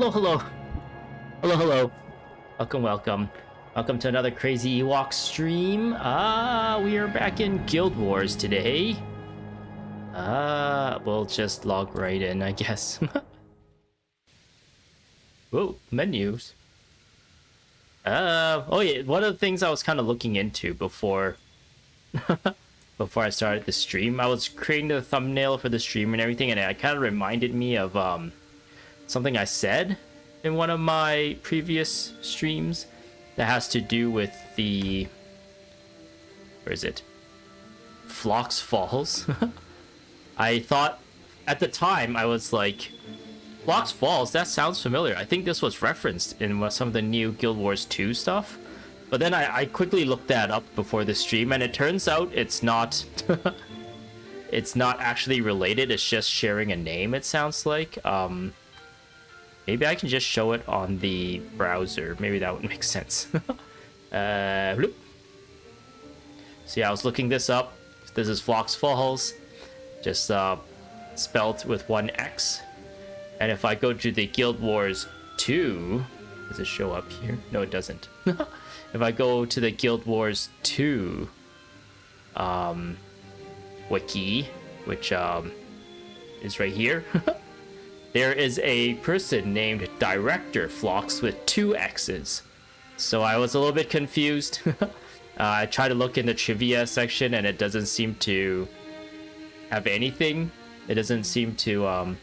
hello, hello. Hello, hello. Welcome, welcome. Welcome to another crazy Ewok stream. We are back in Guild Wars today. We'll just log right in, I guess. Whoa, menus. Oh yeah, one of the things I was kind of looking into before before I started the stream, I was creating the thumbnail for the stream and everything, and it kind of reminded me of something I said in one of my previous streams that has to do with the, where is it? Phlox Falls. I thought at the time, I was like, Phlox Falls, that sounds familiar. I think this was referenced in some of the new Guild Wars 2 stuff. But then I quickly looked that up before the stream, and it turns out it's not it's not actually related. It's just sharing a name, it sounds like. Maybe I can just show it on the browser. Maybe that would make sense. Bloop. So yeah, I was looking this up. This is Phlox Falls, just spelled with one X. And if I go to the Guild Wars 2, does it show up here? No, it doesn't. If I go to the Guild Wars 2 wiki, which is right here, there is a person named Director Phlox with two X's. So I was a little bit confused. I tried to look in the trivia section and it doesn't seem to have anything. It doesn't seem to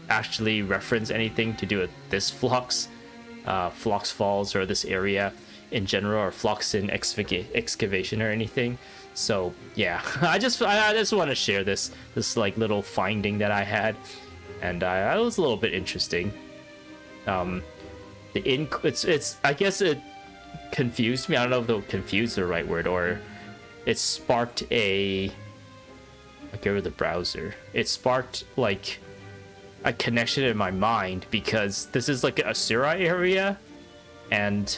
actually reference anything to do with this Phlox, Phlox Falls, or this area in general, or Phloxin excavation or anything. So yeah, I just want to share this like little finding that I had, and it was a little bit interesting. It's I guess it confused me. I don't know if the confused is the right word, or it sparked a, I'll go to the browser. It sparked like a connection in my mind, because this is like an Asura area, and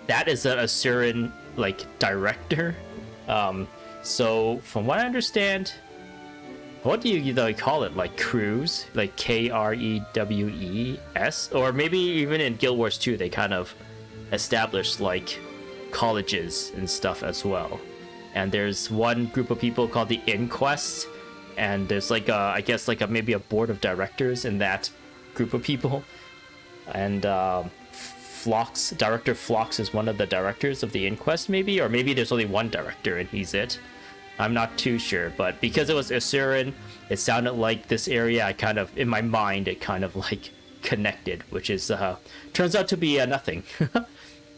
that is an Asuran like director. So from what I understand, what do you call it? Like crews, like KREWES, or maybe even in Guild Wars 2 they kind of established like colleges and stuff as well. And there's one group of people called the Inquest, and there's like I guess like maybe a board of directors in that group of people, and Director Phlox is one of the directors of the Inquest, maybe, or maybe there's only one director and he's it. I'm not too sure, but because it was Asuran, it sounded like this area, I kind of, in my mind, it kind of like connected, which is turns out to be nothing.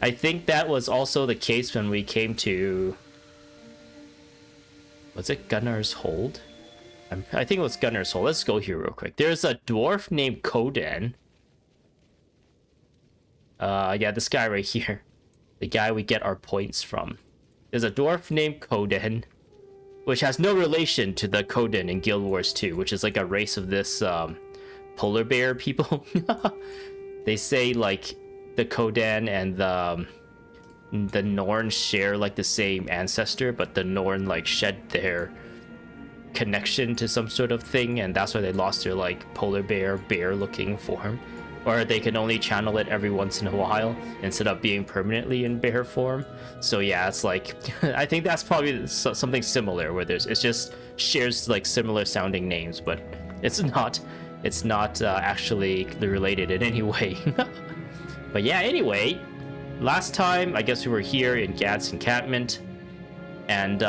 I think that was also the case when we came to, was it Gunnar's Hold? I think it was Gunnar's Hold. Let's go here real quick. There's a dwarf named Kodan. Yeah, this guy right here. The guy we get our points from. There's a dwarf named Kodan, which has no relation to the Kodan in Guild Wars 2, which is like a race of this polar bear people. They say like the Kodan and the Norn share like the same ancestor, but the Norn like shed their connection to some sort of thing, and that's why they lost their like polar bear looking form, or they can only channel it every once in a while instead of being permanently in bear form. So yeah, it's like I think that's probably something similar, where it's just shares like similar sounding names, but it's not actually related in any way. But yeah, anyway, last time I guess we were here in Gadd's encampment, and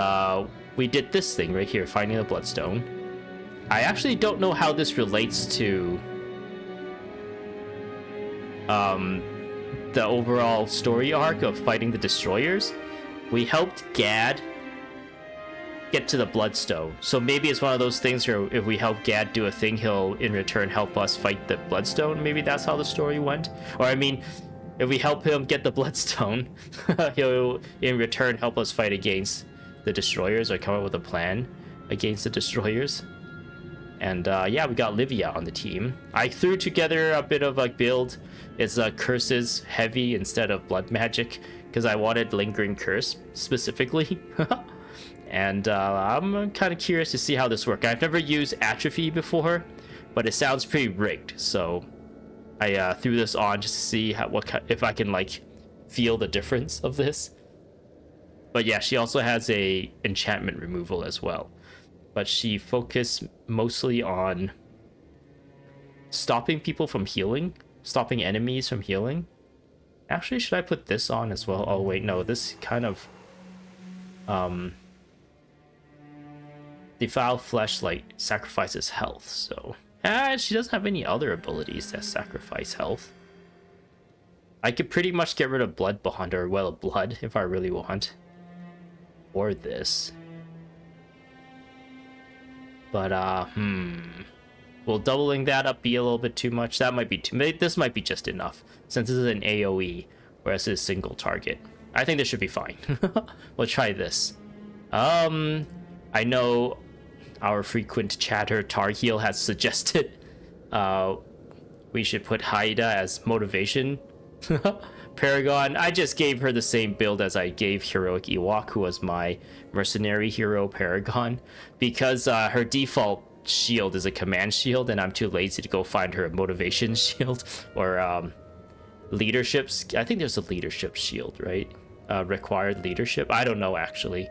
we did this thing right here, finding the bloodstone. I actually don't know how this relates to the overall story arc of fighting the destroyers. We helped Gadd get to the bloodstone, so maybe it's one of those things where if we help Gadd do a thing, he'll in return help us fight the bloodstone. Maybe that's how the story went. Or I mean, if we help him get the bloodstone, he'll in return help us fight against the destroyers, or come up with a plan against the destroyers. And yeah, we got Livia on the team. I threw together a bit of a build. It's curses heavy instead of blood magic, because I wanted lingering curse specifically. And I'm kind of curious to see how this works. I've never used atrophy before, but it sounds pretty rigged. So I threw this on just to see if I can like feel the difference of this. But yeah, she also has a enchantment removal as well, but she focused mostly on stopping people from healing, stopping enemies from healing. Actually, should I put this on as well? Oh wait, no, this kind of defile flesh like sacrifices health, so she doesn't have any other abilities that sacrifice health. I could pretty much get rid of blood bond or well of blood if I really want, or this. But will doubling that up be a little bit too much? That might be too. This might be just enough since this is an AoE, whereas it's a single target. I think this should be fine. We'll try this. I know our frequent chatter Tarheel has suggested we should put Haida as motivation Paragon. I just gave her the same build as I gave Heroic Ewok, who was my mercenary hero Paragon, because her default shield is a command shield, and I'm too lazy to go find her a motivation shield or leadership. I think there's a leadership shield, right? Required leadership. I don't know actually.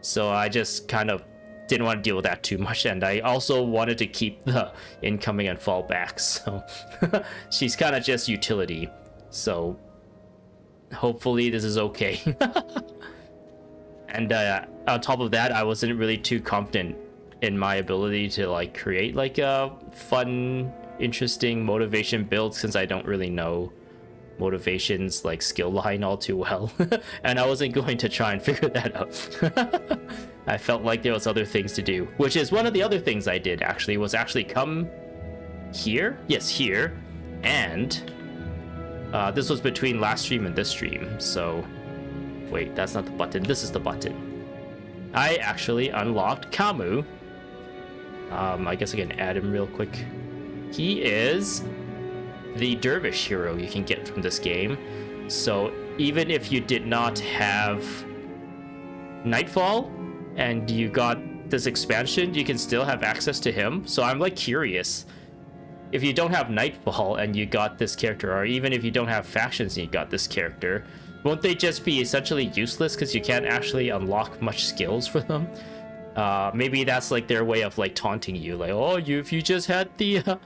So I just kind of didn't want to deal with that too much, and I also wanted to keep the incoming and fallbacks. So she's kind of just utility. So hopefully this is okay. And on top of that, I wasn't really too confident in my ability to like create like a fun, interesting motivation build, since I don't really know motivations like skill line all too well. And I wasn't going to try and figure that out. I felt like there was other things to do, which is one of the other things I did actually, was actually come here. Yes, here. And this was between last stream and this stream, so wait, that's not the button, this is the button. I actually unlocked Camus. I guess I can add him real quick. He is the dervish hero you can get from this game, so even if you did not have Nightfall and you got this expansion, you can still have access to him. So I'm like curious, if you don't have Nightfall and you got this character, or even if you don't have factions and you got this character, won't they just be essentially useless because you can't actually unlock much skills for them? Maybe that's like their way of like taunting you, like, oh, if you just had the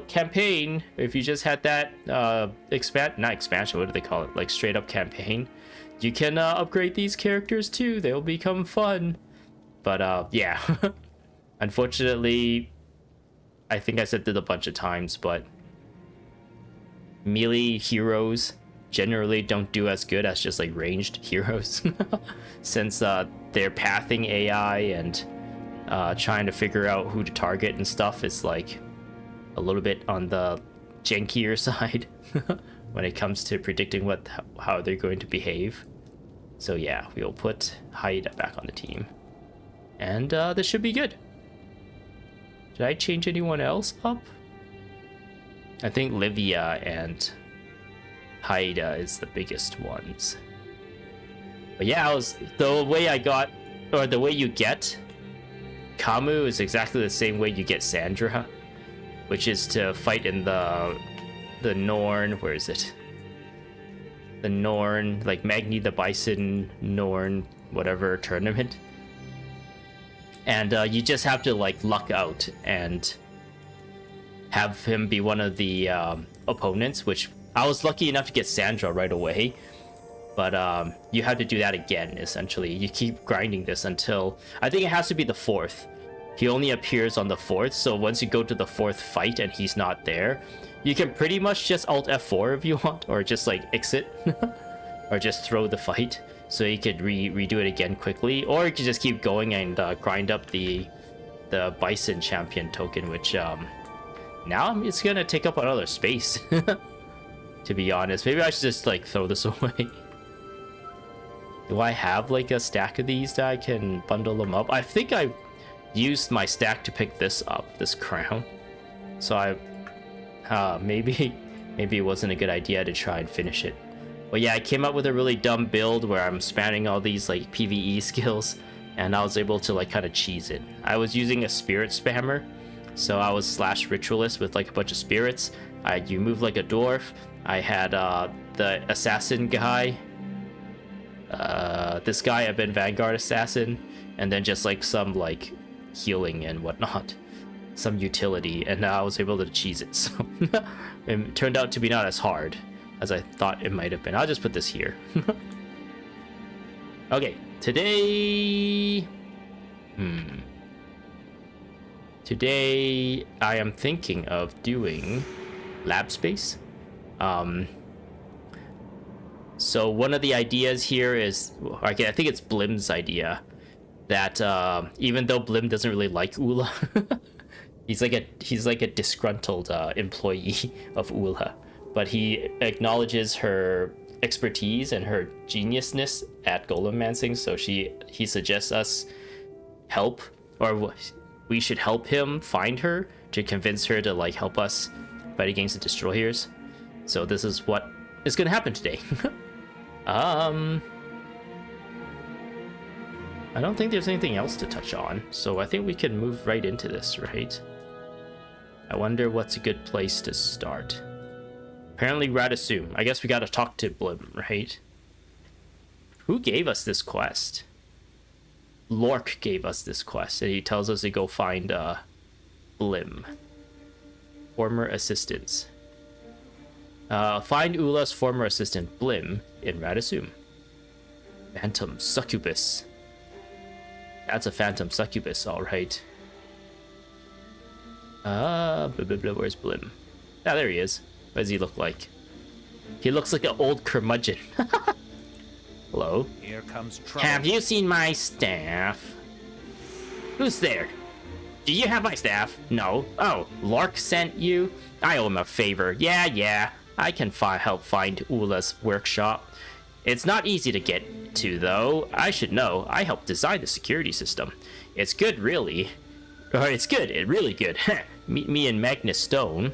campaign, if you just had that not expansion, what do they call it, like straight up campaign, you can upgrade these characters too, they'll become fun. But yeah. Unfortunately, I think I said it a bunch of times, but melee heroes generally don't do as good as just like ranged heroes. Since their pathing AI and trying to figure out who to target and stuff is like a little bit on the jankier side when it comes to predicting how they're going to behave. So yeah, we'll put Haida back on the team, and this should be good. Did I change anyone else up? I think Livia and Haida is the biggest ones. But yeah, the way you get Camus is exactly the same way you get Sandra, which is to fight in the Norn. Where is it? The Norn, like Magni the Bison Norn, whatever tournament. And you just have to like luck out and have him be one of the opponents, which I was lucky enough to get Sandra right away. But you have to do that again, essentially. You keep grinding this until, I think it has to be the 4th. He only appears on the 4th, so once you go to the 4th fight and he's not there, you can pretty much just Alt F4 if you want, or just like exit, or just throw the fight, so you could redo it again quickly, or you could just keep going and grind up the Bison champion token, which now it's gonna take up another space. To be honest, maybe I should just like throw this away. Do I have like a stack of these that I can bundle them up? I think I used my stack to pick this up, this crown. So maybe it wasn't a good idea to try and finish it. But yeah, I came up with a really dumb build where I'm spamming all these like PvE skills, and I was able to like kind of cheese it. I was using a spirit spammer, So I was slash ritualist with like a bunch of spirits. You move like a dwarf. I had the assassin guy. This guy, a been Vanguard assassin, and then just like some like healing and whatnot, some utility, and I was able to cheese it. So it turned out to be not as hard as I thought it might have been. I'll just put this here. Okay, today. Today I am thinking of doing lab space. So one of the ideas here is, okay, I think it's Blim's idea that even though Blim doesn't really like Oola, he's like a disgruntled employee of Oola, but he acknowledges her expertise and her geniusness at golemmancing. So he suggests us help, or we should help him find her to convince her to like help us fight against the destroyers. So this is what is gonna happen today. I don't think there's anything else to touch on, so I think we can move right into this, right? I wonder what's a good place to start. Apparently Radasum. I guess we gotta talk to Blim, right? Who gave us this quest? Lork gave us this quest, and he tells us to go find Blim. Former assistants. Find Oola's former assistant Blim in Radasum. Phantom succubus. That's a phantom succubus, alright. Where's Blim? Ah, there he is. What does he look like? He looks like an old curmudgeon. Hello? Here comes trouble. Have you seen my staff? Who's there? Do you have my staff? No. Oh, Lork sent you? I owe him a favor. Yeah. I can help find Oola's workshop. It's not easy to get to, though. I should know. I helped design the security system. It's good, really. It's good. It's really good. Meet me in Magnus Stone,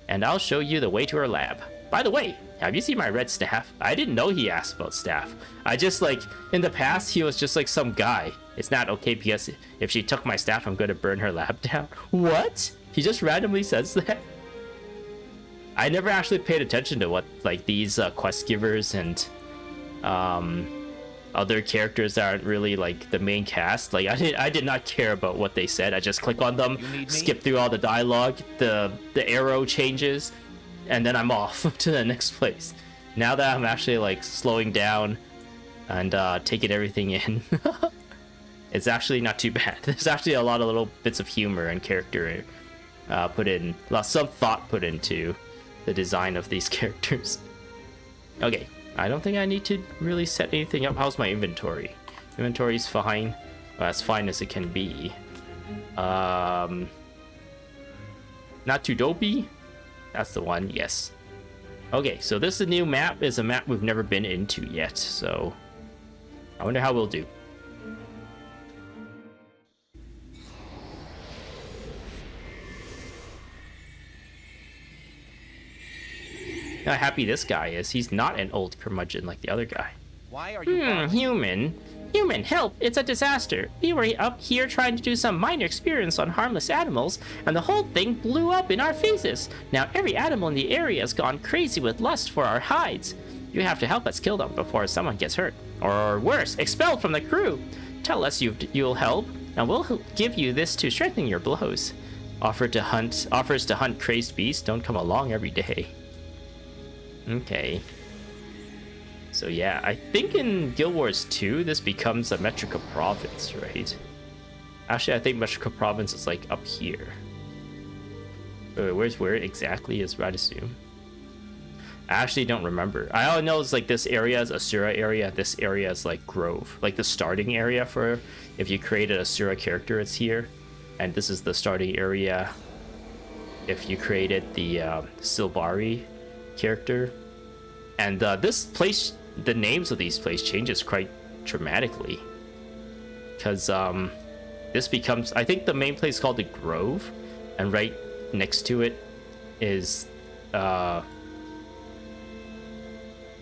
and I'll show you the way to her lab. By the way, have you seen my red staff? I didn't know he asked about staff. I just, like, in the past, he was just like some guy. It's not okay because if she took my staff, I'm going to burn her lab down. What? He just randomly says that? I never actually paid attention to what, like, these quest givers and other characters that aren't really, like, the main cast. Like, I did not care about what they said. I just click on them, skip through all the dialogue, the arrow changes, and then I'm off to the next place. Now that I'm actually, like, slowing down and taking everything in, it's actually not too bad. There's actually a lot of little bits of humor and character put in, some thought put into the design of these characters. Okay, I don't think I need to really set anything up. How's my inventory? Inventory's fine. Well, as fine as it can be. Not too dopey. That's the one, yes. Okay, so this is a new map. It's a map we've never been into yet, so I wonder how we'll do. How happy this guy is. He's not an old curmudgeon like the other guy. Why are you Human, help! It's a disaster. We were up here trying to do some minor experiments on harmless animals, and the whole thing blew up in our faces. Now every animal in the area has gone crazy with lust for our hides. You have to help us kill them before someone gets hurt. Or worse, expelled from the crew. Tell us you'll help, and we'll give you this to strengthen your blows. Offers to hunt crazed beasts don't come along every day. Okay. So yeah, I think in Guild Wars 2, this becomes a Metrica province, right? Actually, I think Metrica province is like up here. Where exactly is Radasum? I actually don't remember. I all know it's like this area is Asura area, this area is like Grove. Like the starting area for if you create an Asura character, it's here. And this is the starting area if you created the Sylvari character. And this place, the names of these places changes quite dramatically, because this becomes, I think the main place is called the Grove, and right next to it is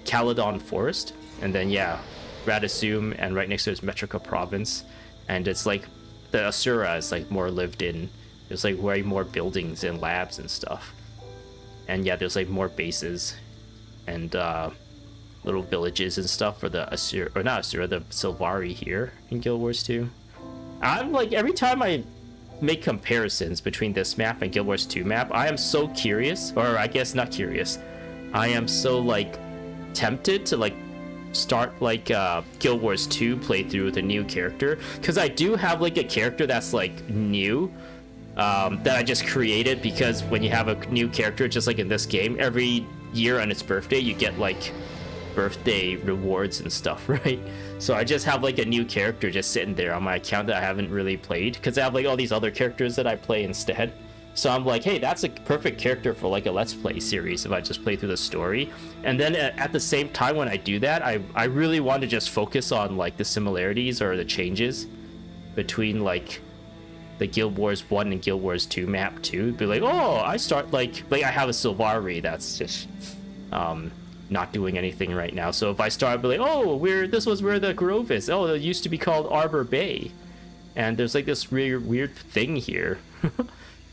Caledon Forest, and then yeah, Radasum, and right next to it is Metrica province, and it's like the Asura is like more lived in There's like way more buildings and labs and stuff. And yeah, there's like more bases and little villages and stuff for the Asura, or not Asura, the Sylvari here in Guild Wars 2. I'm like, every time I make comparisons between this map and Guild Wars 2 map, I am so curious, or I guess not curious. I am so like tempted to like start like Guild Wars 2 playthrough with a new character, because I do have like a character that's like new that I just created, because when you have a new character, just like in this game, every year on its birthday you get like birthday rewards and stuff, right? So I just have like a new character just sitting there on my account that I haven't really played, because I have like all these other characters that I play instead. So I'm like, hey, that's a perfect character for like a let's play series if I just play through the story. And then at the same time when I do that, I really want to just focus on like the similarities or the changes between like the Guild Wars 1 and Guild Wars 2 map too. Be like, oh, I start like I have a Sylvari that's just not doing anything right now. So if I start, I'd be like, oh, this was where the grove is. Oh, it used to be called Arbor Bay, and there's like this weird thing here.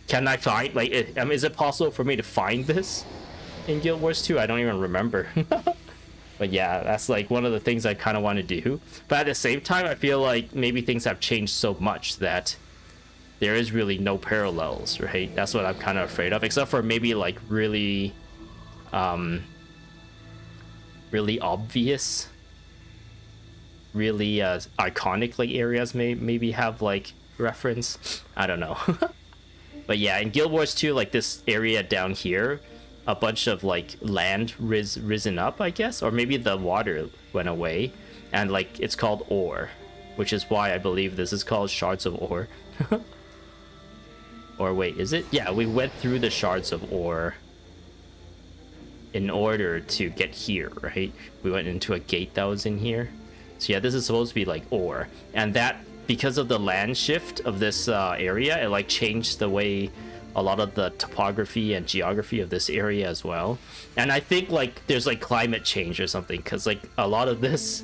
Can I find like is it possible for me to find this in Guild Wars 2? I don't even remember. But yeah, that's like one of the things I kind of want to do. But at the same time, I feel like maybe things have changed so much that there is really no parallels, right? That's what I'm kind of afraid of, except for maybe like really obvious, really iconic like areas maybe have like reference. I don't know. But yeah, in Guild Wars 2, like this area down here, a bunch of like land risen up, I guess, or maybe the water went away, and like it's called ore, which is why I believe this is called Shards of Ore. Or wait, is it? Yeah, we went through the Shards of Ore in order to get here, right? We went into a gate that was in here. So yeah, this is supposed to be like ore, and that, because of the land shift of this area, it like changed the way a lot of the topography and geography of this area as well. And I think like there's like climate change or something, because like a lot of this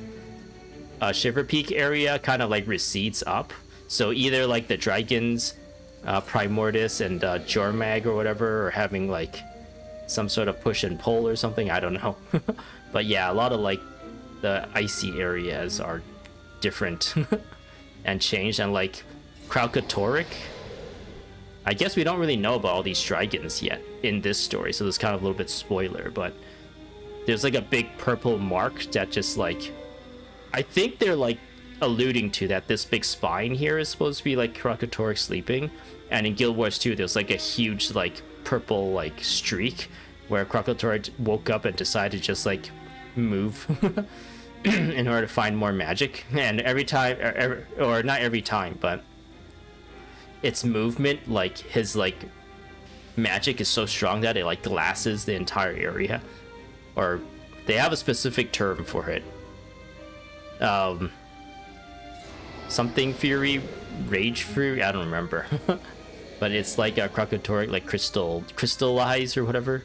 Shiver Peak area kind of like recedes up. So either like the dragons, Primordus and Jormag or whatever are having like some sort of push and pull or something, I don't know. But yeah, a lot of like the icy areas are different and changed. And like Kralkatorrik, I guess we don't really know about all these dragons yet in this story, so there's kind of a little bit spoiler, but there's like a big purple mark that just like, I think they're like alluding to that this big spine here is supposed to be like Kralkatorrik sleeping. And in Guild Wars 2, there's like a huge like purple like streak where Kralkatorrik woke up and decided to just like move in order to find more magic. And every time, or not every time, but its movement, like his like magic is so strong that it like glasses the entire area, or they have a specific term for it. Something fury, rage fury, I don't remember. But it's like a Kralkatorrik like crystallize or whatever,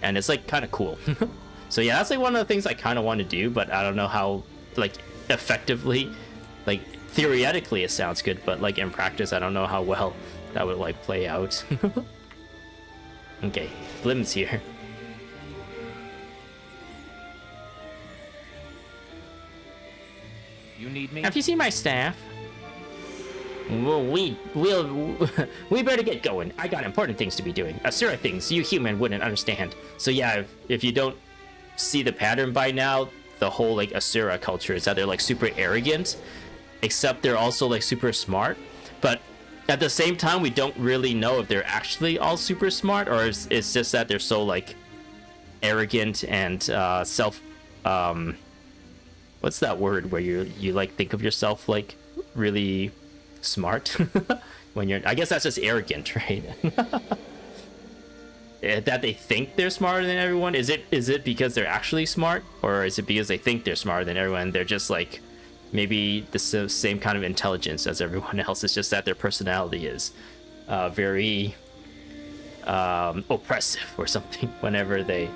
and it's like kind of cool. So yeah, that's like one of the things I kind of want to do, but I don't know how like effectively. Like theoretically it sounds good, but like in practice I don't know how well that would like play out. Okay, Blim's here. You need me? Have you seen my staff? Well, we better get going. I got important things to be doing. Asura things you human wouldn't understand. So yeah, if you don't see the pattern by now, the whole like Asura culture is that they're like super arrogant, except they're also like super smart. But at the same time, we don't really know if they're actually all super smart, or it's just that they're so like arrogant and self what's that word where you like think of yourself like really smart when you're, I guess that's just arrogant, right? That they think they're smarter than everyone. Is it because they're actually smart, or is it because they think they're smarter than everyone? They're just like maybe the same kind of intelligence as everyone else. It's just that their personality is very oppressive or something whenever they,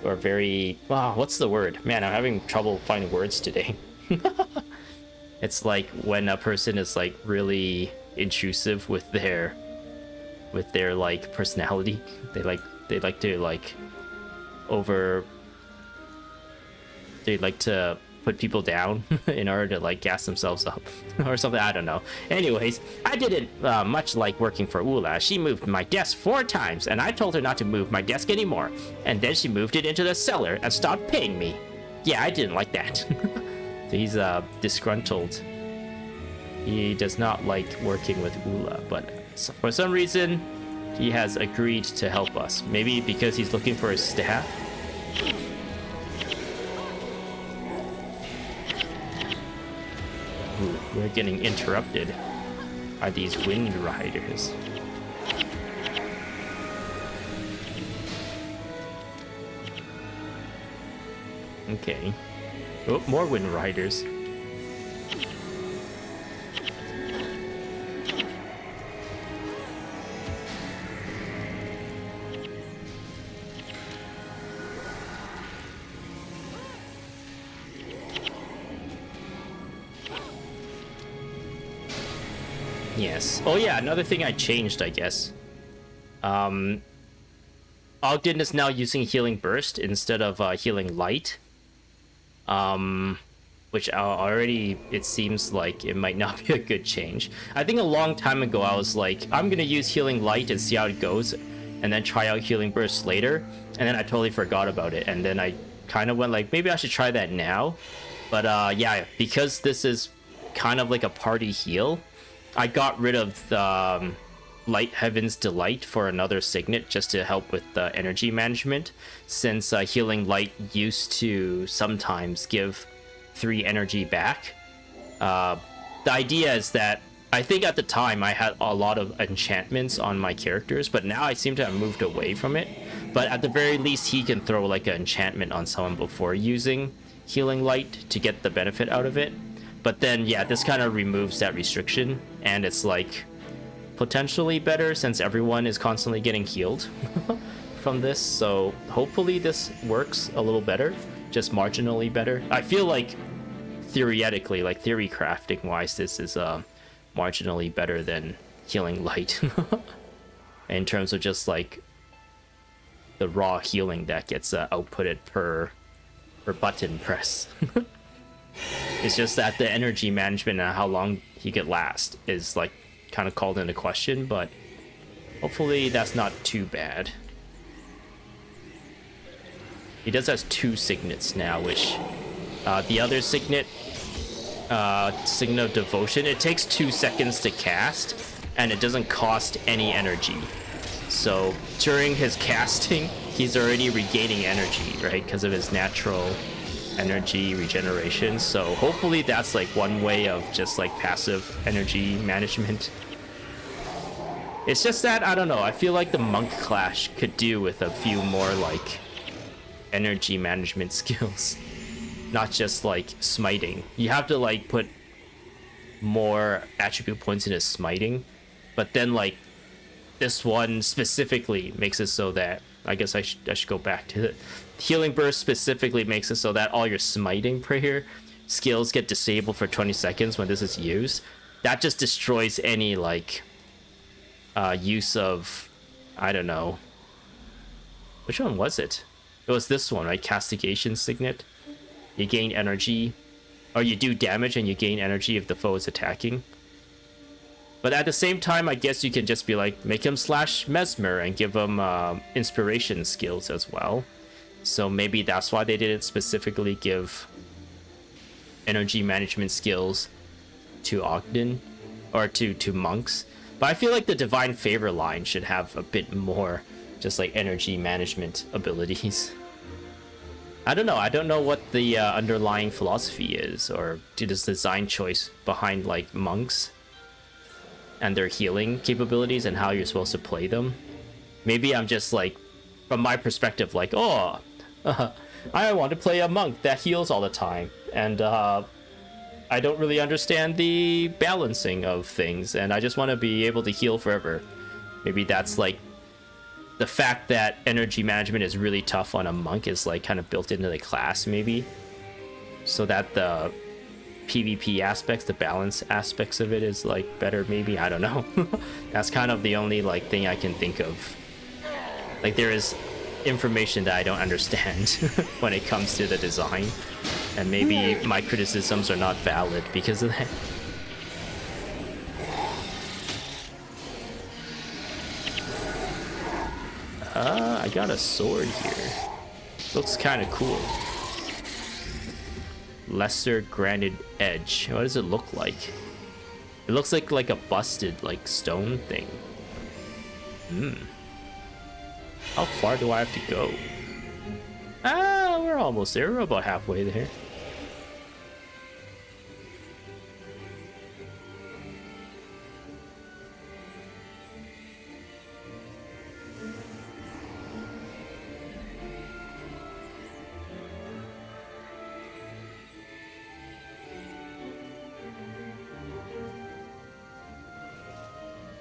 or very, what's the word? Man, I'm having trouble finding words today. It's like when a person is like really intrusive with their with their like personality. They like to like over. They like to put people down in order to like gas themselves up or something. I don't know. Anyways, I didn't much like working for Oola. She moved my desk 4 times, and I told her not to move my desk anymore. And then she moved it into the cellar and stopped paying me. Yeah, I didn't like that. So he's disgruntled. He does not like working with Oola, but for some reason, he has agreed to help us. Maybe because he's looking for his staff. Ooh, we're getting interrupted by these wind riders. Okay. Oh, more wind riders. Yes. Oh yeah, another thing I changed, I guess. Ogden is now using Healing Burst instead of Healing Light. Which already, it seems like it might not be a good change. I think a long time ago I was like, I'm gonna use Healing Light and see how it goes, and then try out Healing Burst later, and then I totally forgot about it, and then I kind of went like, maybe I should try that now. But yeah, because this is kind of like a party heal, I got rid of the Light Heaven's Delight for another signet just to help with the energy management, since Healing Light used to sometimes give 3 energy back. The idea is that I think at the time I had a lot of enchantments on my characters, but now I seem to have moved away from it. But at the very least, he can throw like an enchantment on someone before using Healing Light to get the benefit out of it. But then, yeah, this kind of removes that restriction, and it's like potentially better since everyone is constantly getting healed from this. So hopefully this works a little better, just marginally better. I feel like theoretically, like theory crafting wise, this is marginally better than Healing Light in terms of just like the raw healing that gets outputted per button press. It's just that the energy management and how long he could last is like kind of called into question, but hopefully that's not too bad. He does have 2 signets now, which the other signet, Signet of Devotion, it takes 2 seconds to cast, and it doesn't cost any energy. So during his casting, he's already regaining energy, right? Because of his natural energy regeneration. So hopefully that's like one way of just like passive energy management. It's just that, I don't know, I feel like the monk clash could do with a few more like energy management skills, not just like smiting. You have to like put more attribute points into smiting, but then like this one specifically makes it so that, I guess I should go back to it. Healing Burst specifically makes it so that all your smiting prayer skills get disabled for 20 seconds when this is used. That just destroys any like use of, I don't know, which one was it? It was this one, right? Castigation Signet. You gain energy, or you do damage and you gain energy if the foe is attacking. But at the same time, I guess you can just be like, make him slash Mesmer and give him inspiration skills as well. So maybe that's why they didn't specifically give energy management skills to Ogden or to monks. But I feel like the Divine Favor line should have a bit more just like energy management abilities. I don't know what the underlying philosophy is, or this design choice behind like monks and their healing capabilities and how you're supposed to play them. Maybe I'm just like, from my perspective, like, oh, I want to play a monk that heals all the time, and I don't really understand the balancing of things, and I just want to be able to heal forever. Maybe that's like the fact that energy management is really tough on a monk is like kind of built into the class, maybe, so that the PvP aspects, the balance aspects of it is like better, maybe. I don't know. That's kind of the only like thing I can think of. Like there is information that I don't understand when it comes to the design, and maybe my criticisms are not valid because of that. I got a sword here. Looks kind of cool. Lesser granite edge. What does it look like? It looks like a busted like stone thing. How far do I have to go? We're almost there. We're about halfway there.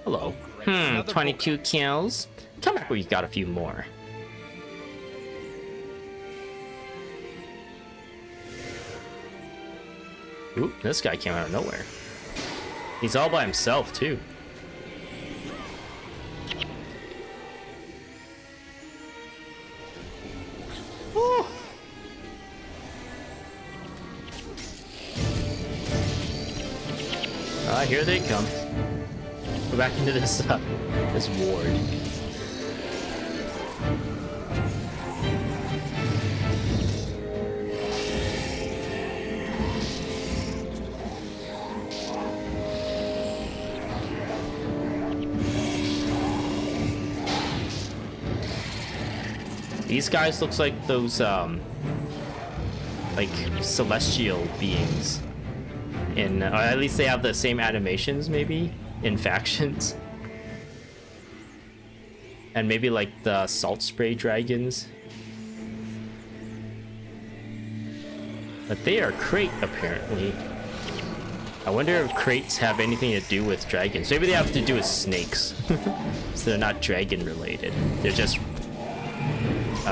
Hello. Another 22 kills. Come back where you got a few more. Ooh, this guy came out of nowhere. He's all by himself, too. Ooh. Here they come. Go back into this this ward. These guys looks like those like celestial beings in, or at least they have the same animations maybe in factions, and maybe like the salt spray dragons, but they are crate apparently. I wonder if crates have anything to do with dragons. Maybe they have to do with snakes. So they're not dragon related, they're just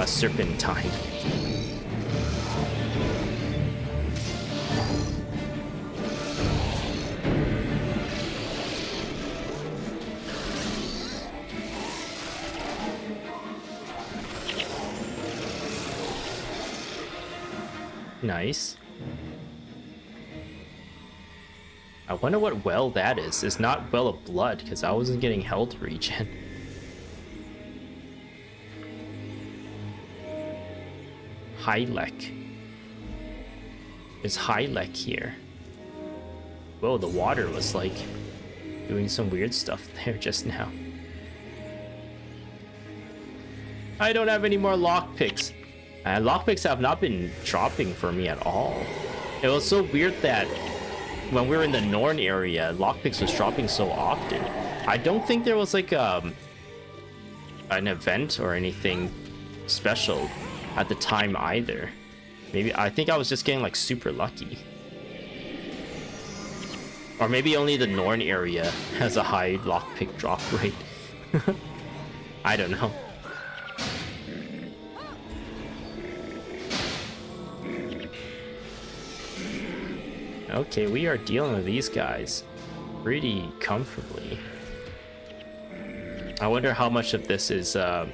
serpentine. Nice. I wonder what well that is. It's not well of blood, because I wasn't getting health regen. Hylek. Is Hylek here? Whoa, the water was like doing some weird stuff there just now. I don't have any more lockpicks. Lockpicks have not been dropping for me at all. It was so weird that when we were in the Norn area, lockpicks was dropping so often. I don't think there was like an event or anything special at the time either. Maybe I think I was just getting like super lucky. Or maybe only the Norn area has a high lockpick drop rate. I don't know. Okay, we are dealing with these guys pretty comfortably. I wonder how much of this is the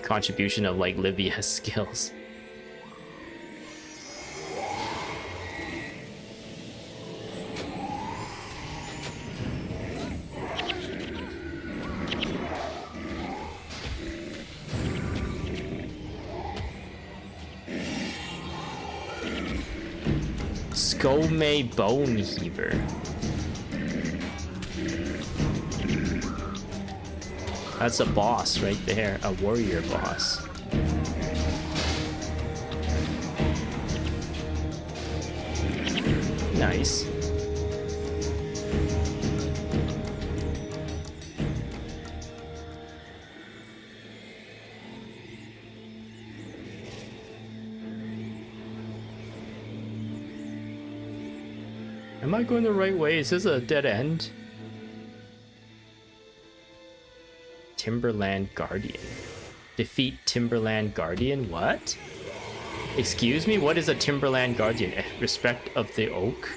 contribution of like Livia's skills. Skome Bone Heaver. That's a boss right there, a warrior boss. Nice. Am I going the right way? Is this a dead end? Timberland Guardian. Defeat Timberland Guardian? What? Excuse me, what is a Timberland Guardian? Respect of the oak?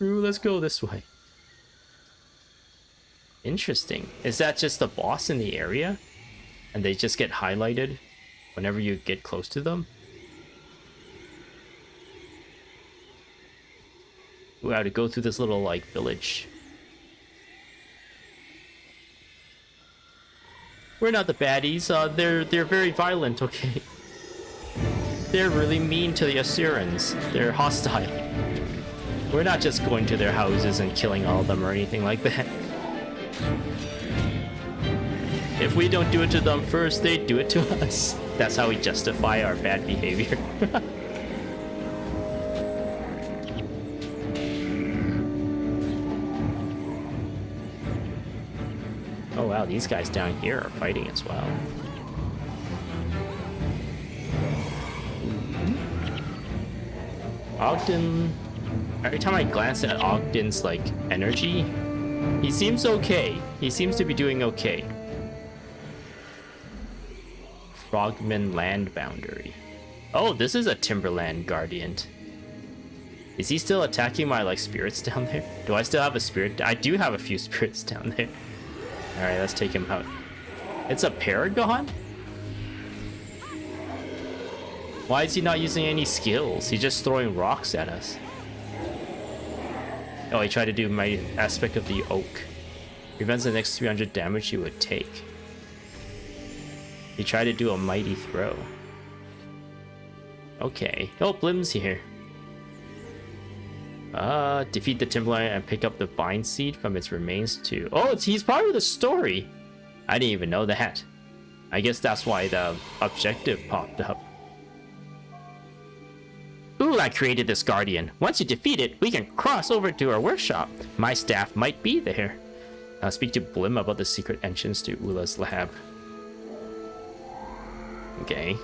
Ooh, let's go this way. Interesting. Is that just the boss in the area? And they just get highlighted whenever you get close to them? Ooh, I have to go through this little, like, village. We're not the baddies. They're very violent, okay? They're really mean to the Assyrians. They're hostile. We're not just going to their houses and killing all of them or anything like that. If we don't do it to them first, they do it to us. That's how we justify our bad behavior. Oh wow, these guys down here are fighting as well. Ogden... Every time I glance at Ogden's, like, energy, he seems okay. He seems to be doing okay. Frogman Land Boundary. Oh, this is a Timberland Guardian. Is he still attacking my, like, spirits down there? Do I still have a spirit? I do have a few spirits down there. Alright, let's take him out. It's a Paragon? Why is he not using any skills? He's just throwing rocks at us. Oh, he tried to do my aspect of the oak. Prevents the next 300 damage you would take. He tried to do a mighty throw. Okay. Oh, Blim's here. Defeat the Timberland and pick up the vine seed from its remains too. Oh, he's part of the story. I didn't even know that. I guess that's why the objective popped up. Oola created this guardian. Once you defeat it, we can cross over to our workshop. My staff might be there. I'll speak to Blim about the secret entrance to Oola's lab. Okay.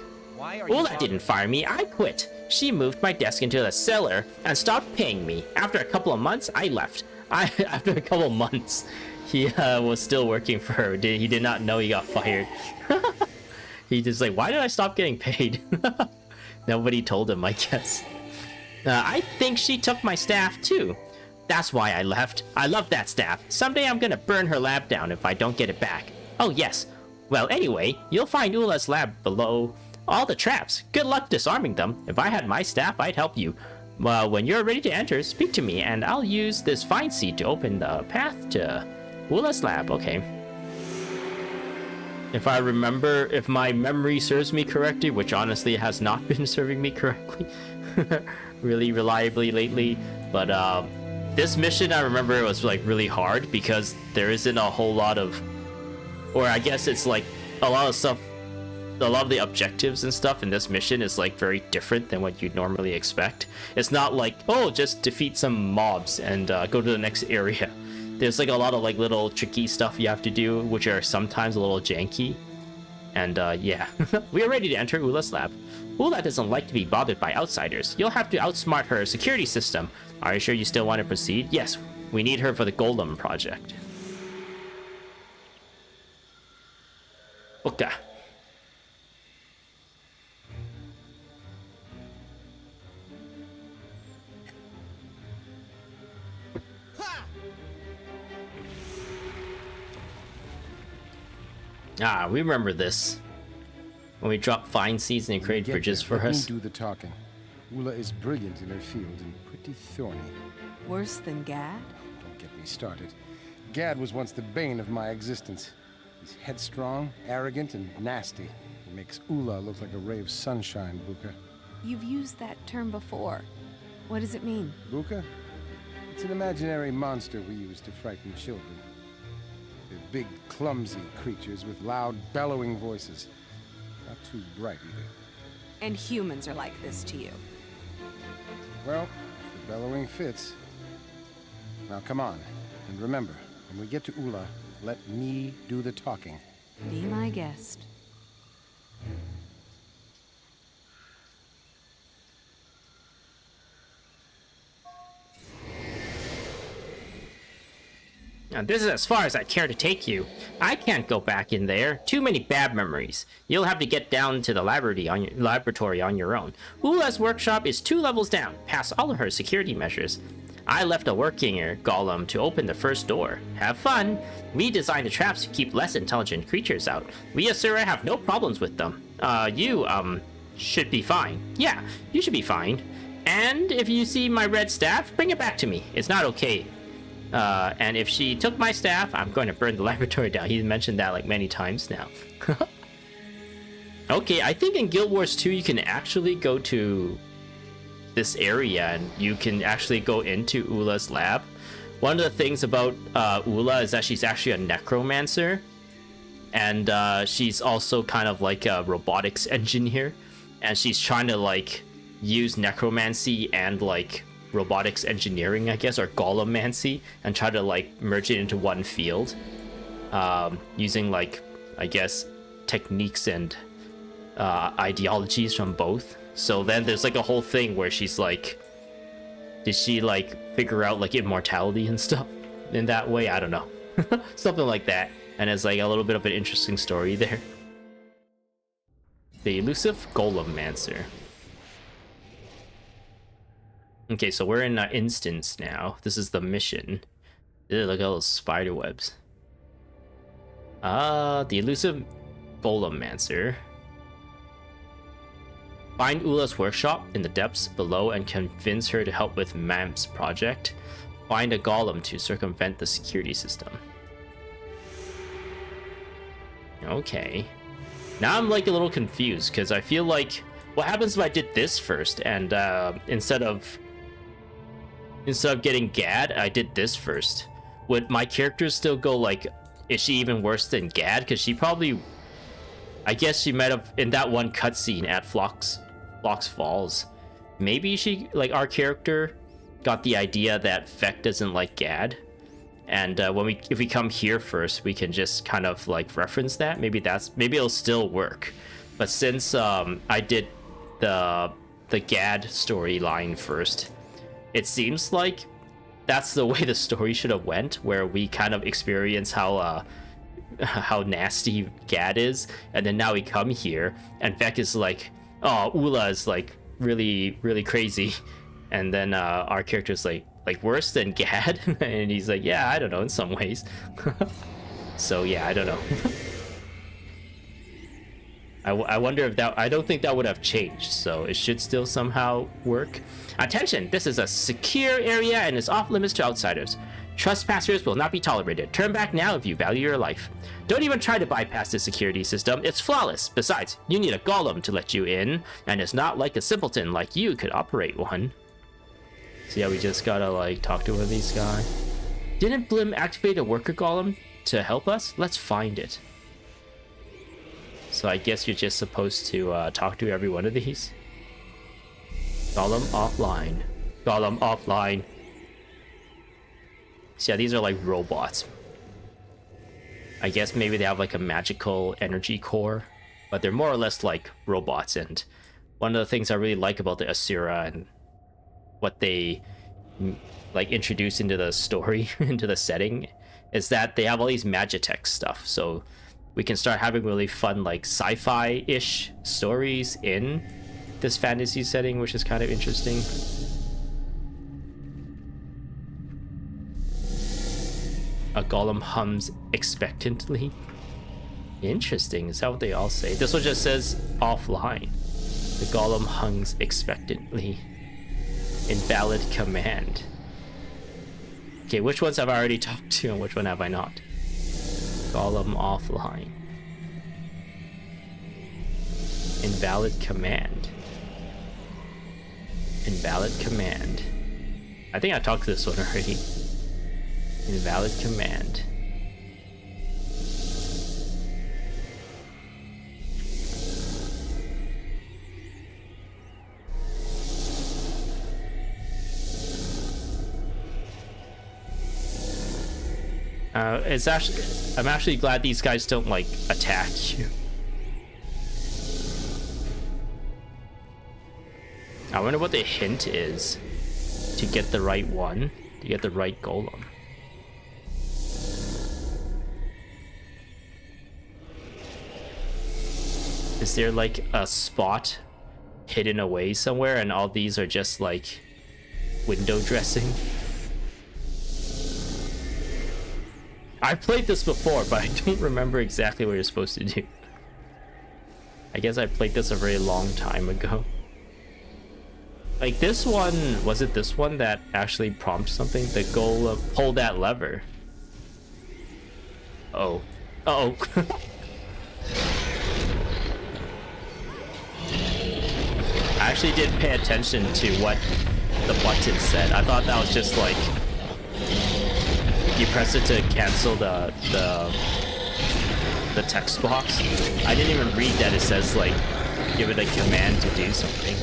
Oola didn't fire me, I quit. She moved my desk into the cellar and stopped paying me. After a couple of months, I left. After a couple of months, he was still working for her. He did not know he got fired. He just like, why did I stop getting paid? Nobody told him, I guess. I think she took my staff too. That's why I left. I love that staff. Someday I'm gonna burn her lab down if I don't get it back. Oh yes. Well, anyway, you'll find Oola's lab below all the traps. Good luck disarming them. If I had my staff, I'd help you. Well, when you're ready to enter, speak to me, and I'll use this vine seed to open the path to Oola's lab. Okay. If I remember, if my memory serves me correctly, which honestly has not been serving me correctly, really reliably lately, but this mission, I remember it was like really hard because there isn't a whole lot of, or I guess it's like a lot of stuff, a lot of the objectives and stuff in this mission is like very different than what you'd normally expect. It's not like, oh, just defeat some mobs and go to the next area. There's like a lot of like little tricky stuff you have to do, which are sometimes a little janky. And yeah, we are ready to enter Oola's lab. Oola doesn't like to be bothered by outsiders. You'll have to outsmart her security system. Are you sure you still want to proceed? Yes, we need her for the Golem project. Okay. Ah, we remember this. When we drop vine seeds and create bridges for us. Let me do the talking. Oola is brilliant in her field and pretty thorny. Worse than Gadd? Don't get me started. Gadd was once the bane of my existence. He's headstrong, arrogant, and nasty. He makes Oola look like a ray of sunshine, Buka. You've used that term before. What does it mean? Buka? It's an imaginary monster we use to frighten children. They're big, clumsy creatures with loud, bellowing voices. Not too bright either. And humans are like this to you. Well, if the bellowing fits. Now come on, and remember, when we get to Oola, let me do the talking. Be my guest. And this is as far as I care to take you. I can't go back in there. Too many bad memories. You'll have to get down to the laboratory on your own. Oola's workshop is 2 levels down, past all of her security measures. I left a working golem to open the first door. Have fun. We designed the traps to keep less intelligent creatures out. We Asura have no problems with them. You should be fine. Yeah, you should be fine. And if you see my red staff, bring it back to me. It's not okay. And if she took my staff, I'm going to burn the laboratory down. He's mentioned that like many times now. Okay, I think in Guild Wars 2 you can actually go to this area and you can actually go into Oola's lab. One of the things about Oola is that she's actually a necromancer, and she's also kind of like a robotics engineer, and she's trying to like use necromancy and like robotics engineering, I guess, or golemancy, and try to like merge it into one field, using like, I guess, techniques and ideologies from both. So then there's like a whole thing where she's like, did she like figure out like immortality and stuff in that way? I don't know. Something like that. And it's like a little bit of an interesting story there. The elusive Golemancer. Okay, so we're in an instance now. This is the mission. Ew, look at all those spider webs. The elusive Golemancer. Find Oola's workshop in the depths below and convince her to help with Mamp's project. Find a golem to circumvent the security system. Okay. Now I'm like a little confused because I feel like, what happens if I did this first and instead of getting Gadd, I did this first? Would my character still go like, is she even worse than Gadd? Because she probably, I guess she might have, in that one cutscene at Phlox Falls, maybe she, like, our character got the idea that Vec doesn't like Gadd, and if we come here first, we can just kind of like reference that. Maybe it'll still work. But since I did the Gadd storyline first, it seems like that's the way the story should have went, where we kind of experience how nasty Gadd is, and then now we come here and Vec is like, oh, Oola is like really, really crazy, and then our character's like worse than Gadd, and he's like, yeah, I don't know, in some ways. So yeah, I don't know. I wonder if that, I don't think that would have changed, so it should still somehow work. Attention, this is a secure area and is off limits to outsiders. Trespassers will not be tolerated. Turn back now if you value your life. Don't even try to bypass the security system. It's flawless. Besides, you need a golem to let you in, and it's not like a simpleton like you could operate one. So yeah, we just gotta like talk to one of these guys. Didn't Blim activate a worker golem to help us? Let's find it. So I guess you're just supposed to talk to every one of these. Golem offline. Golem offline. So yeah, these are like robots. I guess maybe they have like a magical energy core, but they're more or less like robots. And one of the things I really like about the Asura and what they like introduce into the story, into the setting, is that they have all these magitech stuff. So we can start having really fun like sci-fi-ish stories in this fantasy setting, which is kind of interesting. A golem hums expectantly. Interesting. Is that what they all say? This one just says offline. The golem hums expectantly. Invalid command. Okay, which ones have I already talked to and which one have I not? Golem offline. Invalid command. Invalid command. I think I talked to this one already. Invalid command. I'm actually glad these guys don't like attack you. I wonder what the hint is to get the right one, to get the right golem. Is there like a spot hidden away somewhere and all these are just like window dressing? I've played this before, but I don't remember exactly what you're supposed to do. I guess I played this a very long time ago. Like this one, was it this one that actually prompts something? The goal of pull that lever. Oh. Uh-oh. I actually did pay attention to what the button said. I thought that was just like you press it to cancel the text box. I didn't even read that it says like give it a command to do something.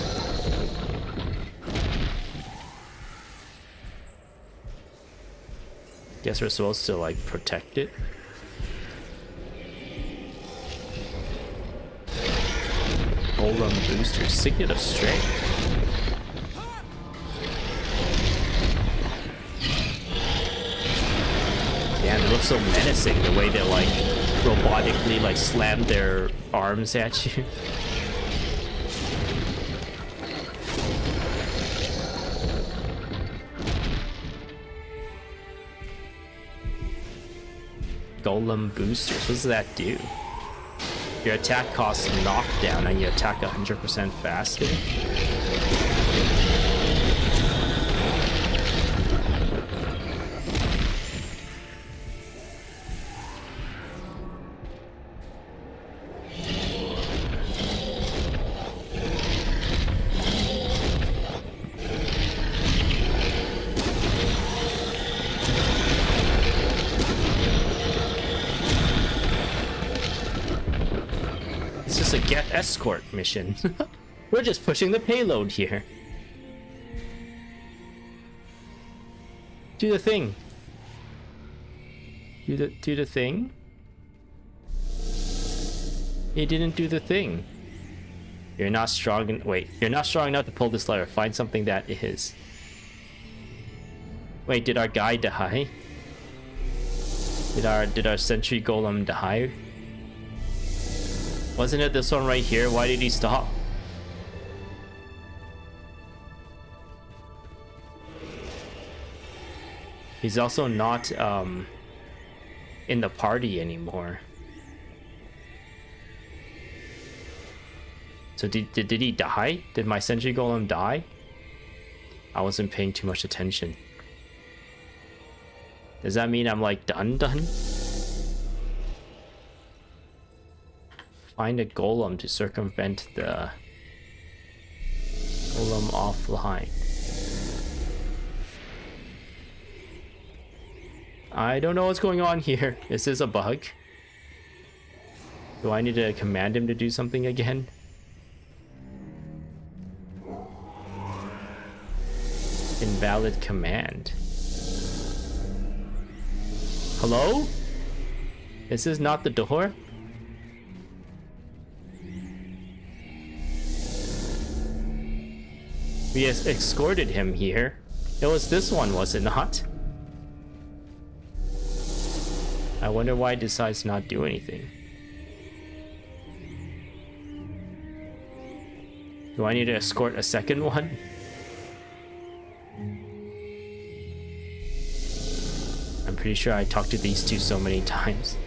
Guess we're supposed to like protect it. Golem booster, signet of strength. Damn, they look so menacing the way they like robotically like slam their arms at you. Golem boosters, what does that do? Your attack costs knockdown and you attack 100% faster. Get escort mission. We're just pushing the payload here. Do the thing. Do the thing. He didn't do the thing. You're not strong. Wait, you're not strong enough to pull this lever. Find something that is. Wait, did our guy die? Did our sentry golem die? Wasn't it this one right here? Why did he stop? He's also not in the party anymore. So did he die? Did my sentry golem die? I wasn't paying too much attention. Does that mean I'm like done? Find a golem to circumvent the golem offline. I don't know what's going on here. Is this a bug? Do I need to command him to do something again? Invalid command. Hello? Is this not the door? We escorted him here. It was this one, was it not? I wonder why it decides to not do anything. Do I need to escort a second one? I'm pretty sure I talked to these two so many times.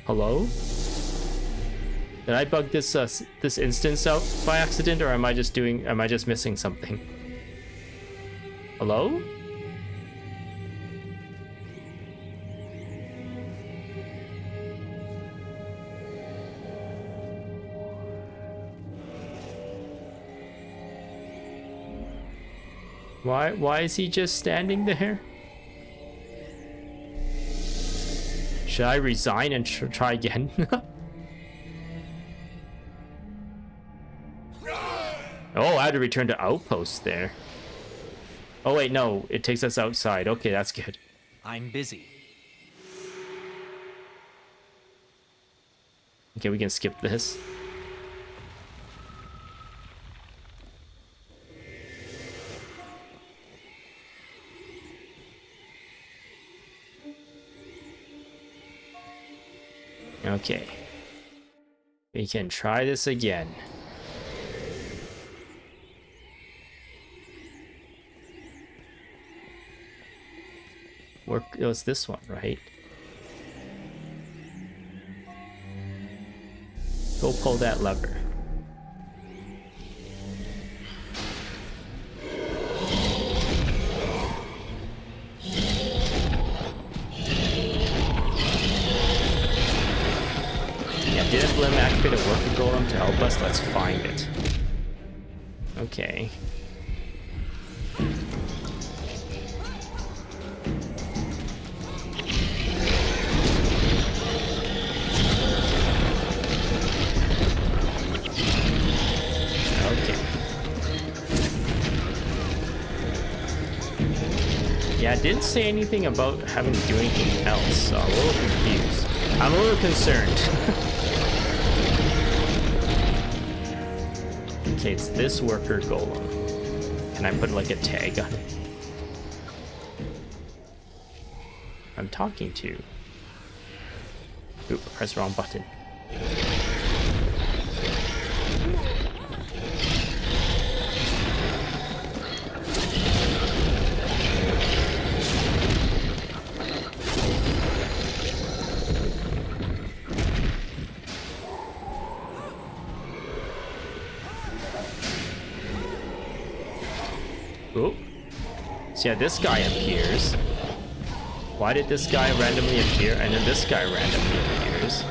Hello? Did I bug this this instance out by accident, or am I just missing something? Hello? Why is he just standing there? Should I resign and try again? Oh, I had to return to outpost there. Oh wait, no, it takes us outside. Okay, that's good. I'm busy. Okay, we can skip this. Okay. We can try this again. It was this one, right? Go pull that lever. Yeah, didn't Blim activate a worker golem to help us? Let's find it. Okay. Yeah, it didn't say anything about having to do anything else, so I'm a little confused. I'm a little concerned. Okay, it's this worker golem. Can I put like a tag on it? I'm talking to. Oop, press wrong button. Oh. So yeah, this guy appears. Why did this guy randomly appear and then this guy randomly appears?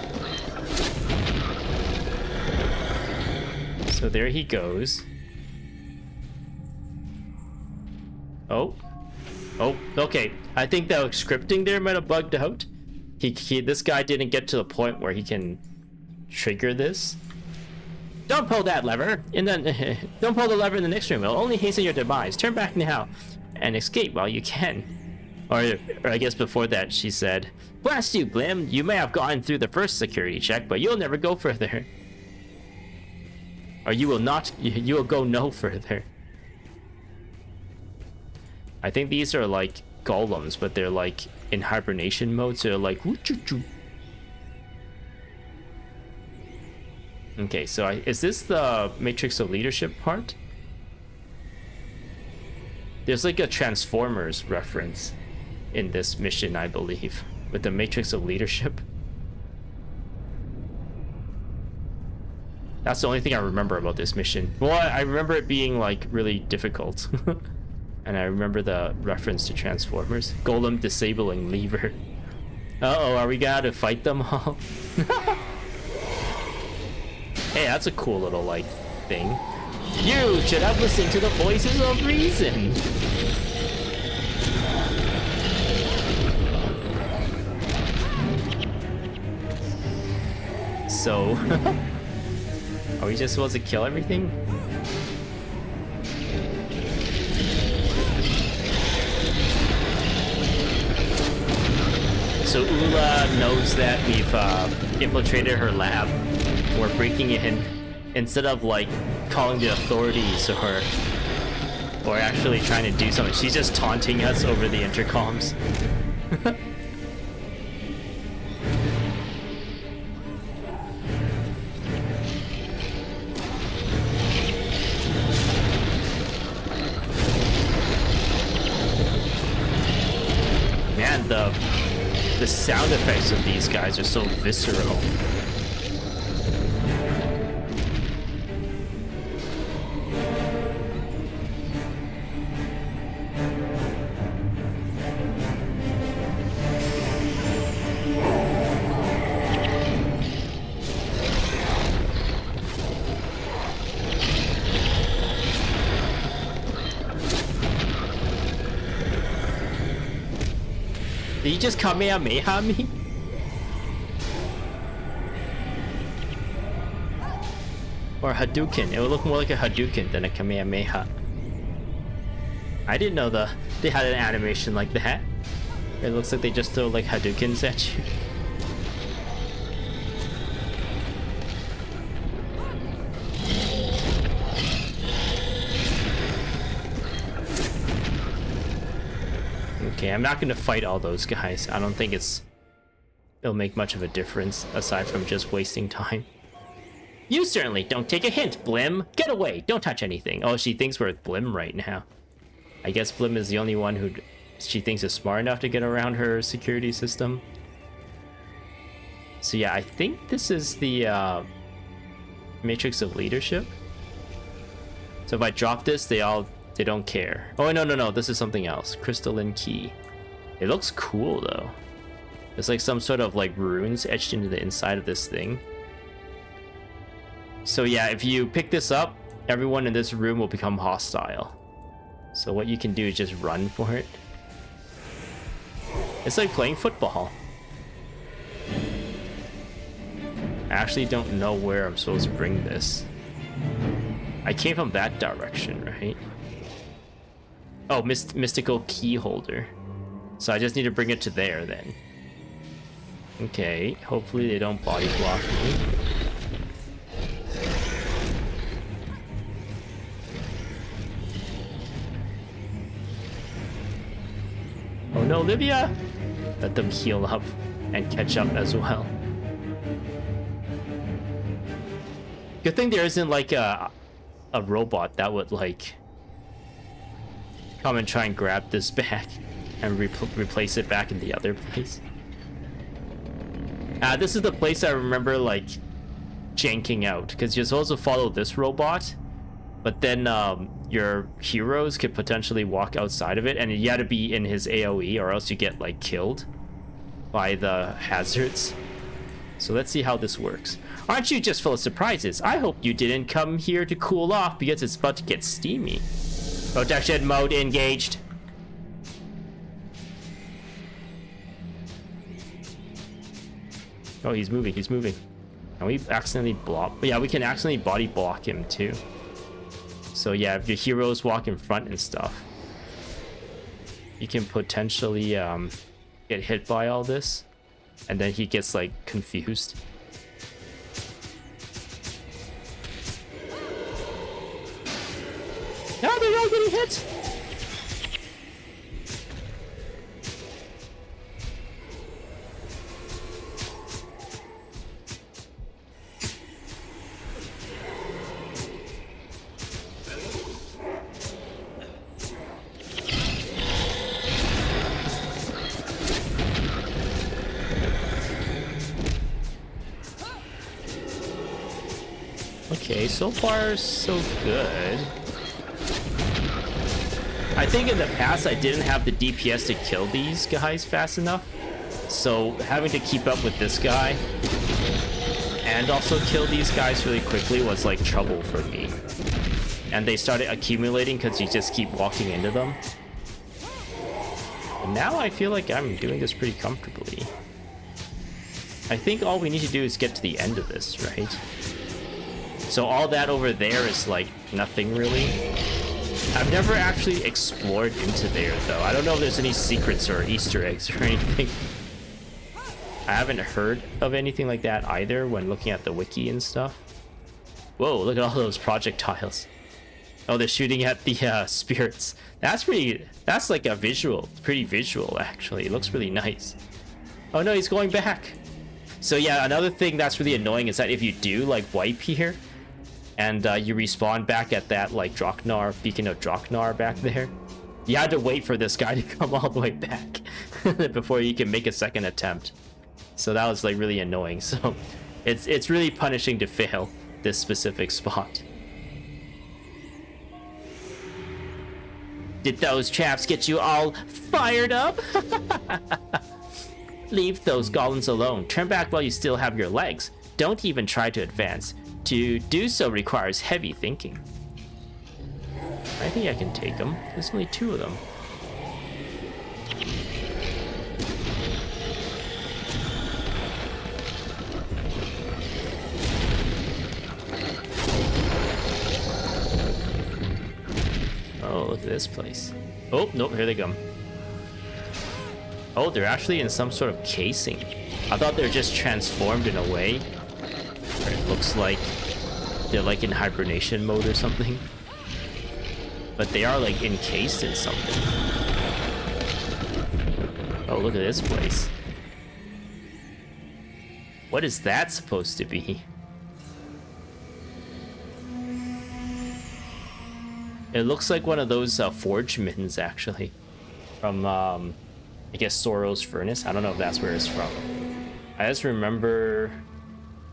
So there he goes. Oh. Oh, okay. I think that scripting there might have bugged out. This guy didn't get to the point where he can trigger this. Don't pull that lever, and then don't pull the lever in the next room. It'll only hasten your demise. Turn back now, and escape while you can. Or I guess before that, she said, "Blast you, Blim! You may have gotten through the first security check, but you'll never go further. Or you will not. You will go no further." I think these are like golems, but they're like in hibernation mode, so they're like woo-choo-choo. Okay, so is this the Matrix of Leadership part? There's like a Transformers reference in this mission, I believe, with the Matrix of Leadership. That's the only thing I remember about this mission. Well, I remember it being like really difficult. And I remember the reference to Transformers. Golem disabling lever. Uh-oh, are we gonna fight them all? Hey, that's a cool little, like, thing. You should have listened to the voices of reason. So, are we just supposed to kill everything? So Oola knows that we've infiltrated her lab. We're breaking in. Instead of like calling the authorities or actually trying to do something, she's just taunting us over the intercoms. Man, the sound effects of these guys are so visceral. Did he just Kamehameha me? Or Hadouken. It would look more like a Hadouken than a Kamehameha. I didn't know they had an animation like that. It looks like they just throw like Hadoukens at you. Okay, I'm not gonna fight all those guys. I don't think it's it'll make much of a difference aside from just wasting time. You certainly don't take a hint, Blim. Get away. Don't touch anything. Oh, she thinks we're with Blim right now. I guess Blim is the only one who she thinks is smart enough to get around her security system. So yeah, I think this is the Matrix of Leadership. So if I drop this, they don't care. Oh, no, this is something else. Crystalline Key. It looks cool though. It's like some sort of like runes etched into the inside of this thing. So yeah, if you pick this up, everyone in this room will become hostile. So what you can do is just run for it. It's like playing football. I actually don't know where I'm supposed to bring this. I came from that direction, right? Oh, mystical key holder. So I just need to bring it to there then. Okay, hopefully they don't body block me. Oh no, Livia! Let them heal up and catch up as well. Good thing there isn't like a robot that would like come and try and grab this back and replace it back in the other place. This is the place I remember like janking out, because you're supposed to follow this robot, but then your heroes could potentially walk outside of it, and you had to be in his AoE or else you get like killed by the hazards. So let's see how this works. Aren't you just full of surprises? I hope you didn't come here to cool off because it's about to get steamy. Protection mode engaged. Oh, he's moving, he's moving. And we accidentally block. Yeah, we can accidentally body block him too. So yeah, if your heroes walk in front and stuff, you can potentially get hit by all this. And then he gets like confused. No, they're all getting hit! Okay, so far so good. I think in the past I didn't have the DPS to kill these guys fast enough, so having to keep up with this guy and also kill these guys really quickly was like trouble for me. And they started accumulating because you just keep walking into them. And now I feel like I'm doing this pretty comfortably. I think all we need to do is get to the end of this, right? So all that over there is like nothing really. I've never actually explored into there though. I don't know if there's any secrets or Easter eggs or anything. I haven't heard of anything like that either when looking at the wiki and stuff. Whoa, look at all those projectiles. Oh, they're shooting at the spirits. That's like a visual, pretty visual actually. It looks really nice. Oh no, he's going back. So yeah, another thing that's really annoying is that if you do like wipe here, and you respawn back at that like Draknar, beacon of Draknar back there, you had to wait for this guy to come all the way back before you can make a second attempt. So that was like really annoying. So it's really punishing to fail this specific spot. Did those chaps get you all fired up? Leave those golems alone. Turn back while you still have your legs. Don't even try to advance. To do so requires heavy thinking. I think I can take them. There's only 2 of them. Oh, look at this place. Oh, nope, here they come. Oh, they're actually in some sort of casing. I thought they were just transformed in a way where it looks like they're like in hibernation mode or something. But they are like encased in something. Oh, look at this place. What is that supposed to be? It looks like one of those forgements, actually. From, I guess, Sorrow's Furnace. I don't know if that's where it's from. I just remember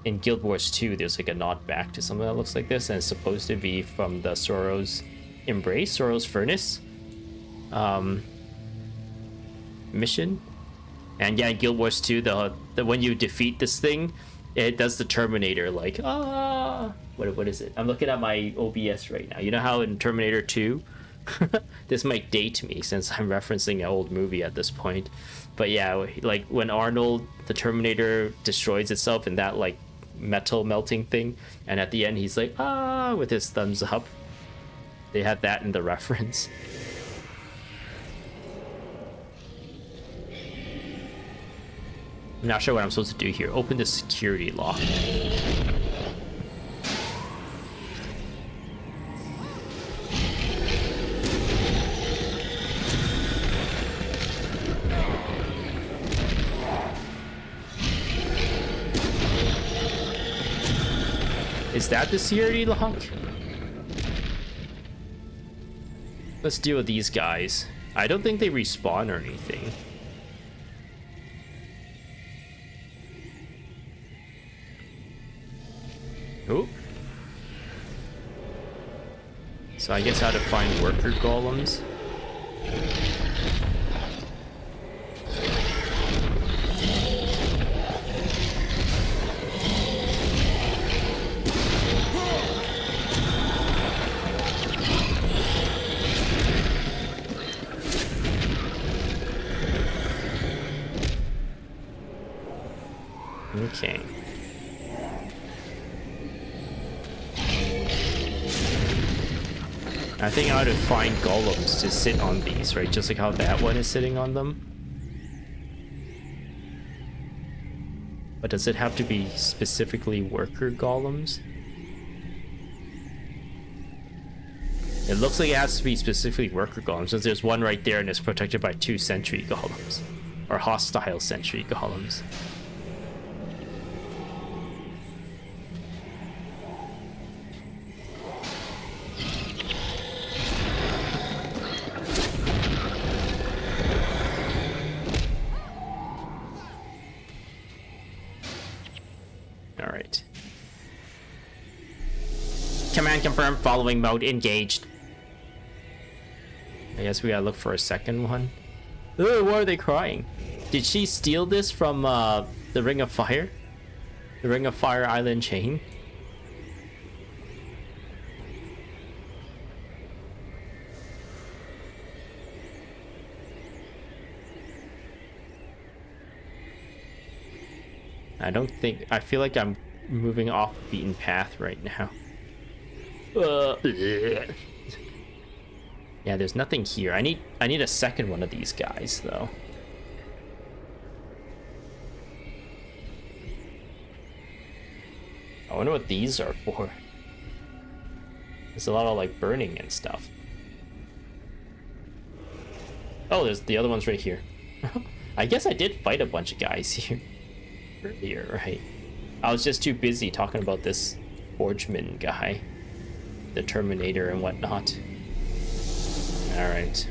in Guild Wars 2, there's like a nod back to something that looks like this, and it's supposed to be from the Sorrow's Embrace, Sorrow's Furnace mission. And yeah, in Guild Wars 2, the when you defeat this thing, it does the Terminator, like, what is it? I'm looking at my OBS right now. You know how in Terminator 2, this might date me since I'm referencing an old movie at this point. But yeah, like when Arnold, the Terminator, destroys itself in that like metal melting thing, and at the end he's like, with his thumbs up. They had that in the reference. I'm not sure what I'm supposed to do here. Open the security lock. Is that the security lock? Let's deal with these guys. I don't think they respawn or anything. Oh. So I guess how to find worker golems. Okay. I think I ought to find golems to sit on these, right? Just like how that one is sitting on them. But does it have to be specifically worker golems? It looks like it has to be specifically worker golems, since there's one right there and it's protected by 2 sentry golems. Or hostile sentry golems. Alright. Command confirmed, following mode engaged. I guess we gotta look for a second one. Ugh, why are they crying? Did she steal this from the Ring of Fire? The Ring of Fire Island chain? I feel like I'm moving off the beaten path right now. Yeah, there's nothing here. I need a second one of these guys though. I wonder what these are for. There's a lot of like burning and stuff. Oh, there's the other ones right here. I guess I did fight a bunch of guys here earlier, right? I was just too busy talking about this Forgeman guy, the Terminator and whatnot. All right.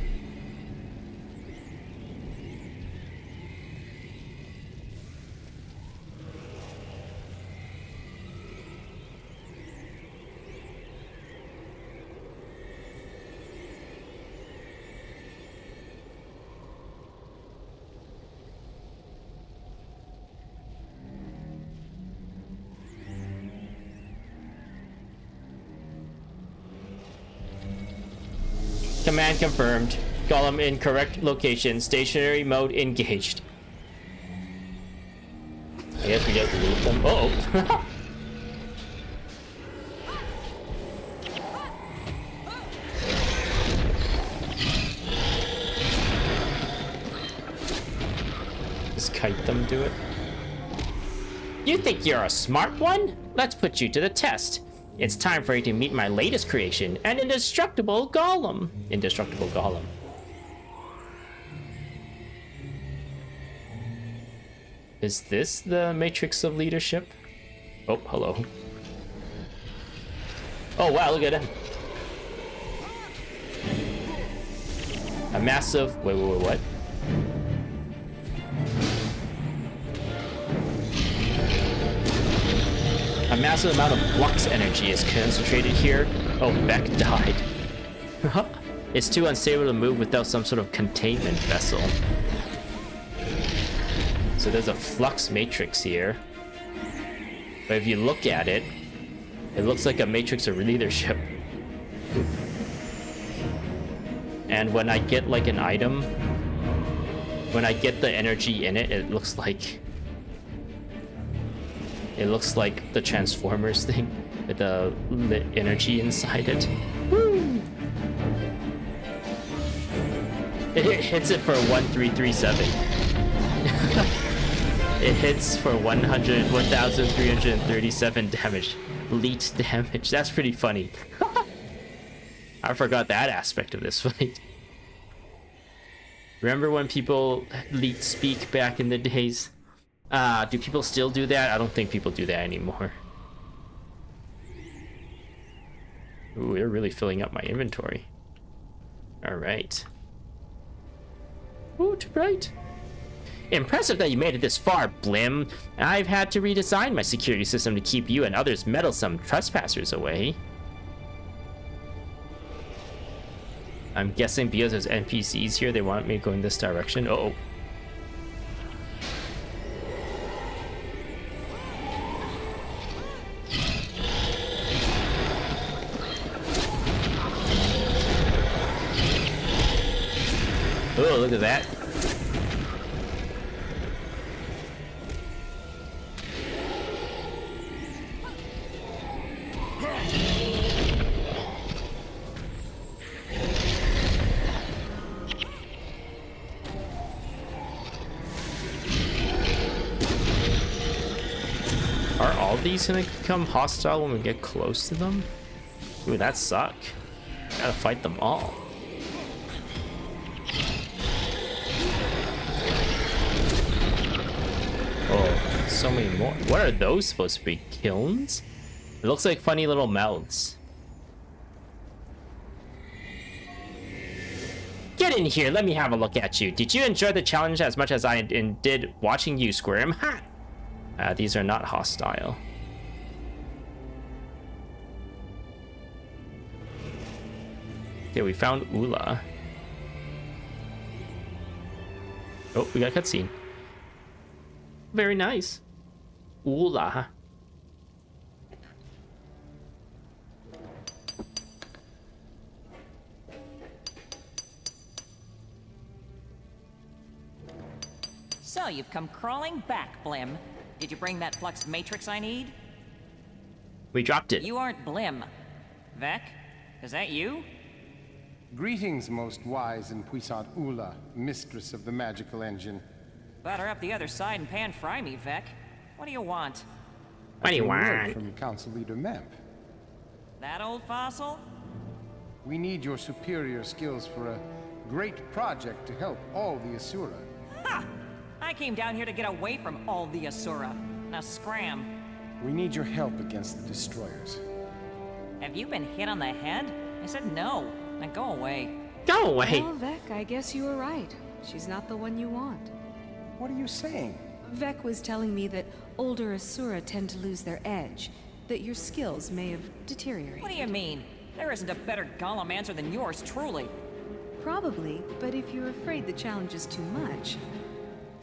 Command confirmed. Golem in correct location. Stationary mode engaged. I guess we just loot them. Uh-oh. Just kite them to it. You think you're a smart one? Let's put you to the test. It's time for you to meet my latest creation, an indestructible golem. Indestructible golem. Is this the matrix of leadership? Oh, hello. Oh wow, look at him. A massive... Wait, what? A massive amount of flux energy is concentrated here. Oh, Beck died. It's too unstable to move without some sort of containment vessel. So there's a flux matrix here. But if you look at it, it looks like a matrix of leadership. And when I get like an item, when I get the energy in it, it looks like the Transformers thing with the energy inside it. Woo! It hits it for 1337. It hits for 1,337 damage. Leet damage. That's pretty funny. I forgot that aspect of this fight. Remember when people leet speak back in the days? Do people still do that? I don't think people do that anymore. Ooh, they're really filling up my inventory. Alright. Ooh, too bright. Impressive that you made it this far, Blim. I've had to redesign my security system to keep you and others meddlesome trespassers away. I'm guessing because there's NPCs here, they want me to go in this direction. Uh-oh. Oh, look at that. Are all these gonna become hostile when we get close to them? Ooh, that suck. Gotta fight them all. Oh, so many more. What are those supposed to be? Kilns? It looks like funny little mouths. Get in here, let me have a look at you. Did you enjoy the challenge as much as I did watching you squirm? Ha! These are not hostile. Okay, we found Oola. Oh, we got a cutscene. Very nice. Oola. So you've come crawling back, Blim. Did you bring that flux matrix I need? We dropped it. You aren't Blim. Vec? Is that you? Greetings, most wise and puissant Oola, mistress of the magical engine. Batter up the other side and pan-fry me, Vec. What do you want? What do you Word want? from Council Leader Memp. That old fossil? We need your superior skills for a great project to help all the Asura. Ha! I came down here to get away from all the Asura. Now scram. We need your help against the destroyers. Have you been hit on the head? I said no. Now go away. Go away. Well, Vec, I guess you were right. She's not the one you want. What are you saying? Vec was telling me that older Asura tend to lose their edge, that your skills may have deteriorated. What do you mean? There isn't a better golem answer than yours, truly. Probably, but if you're afraid the challenge is too much...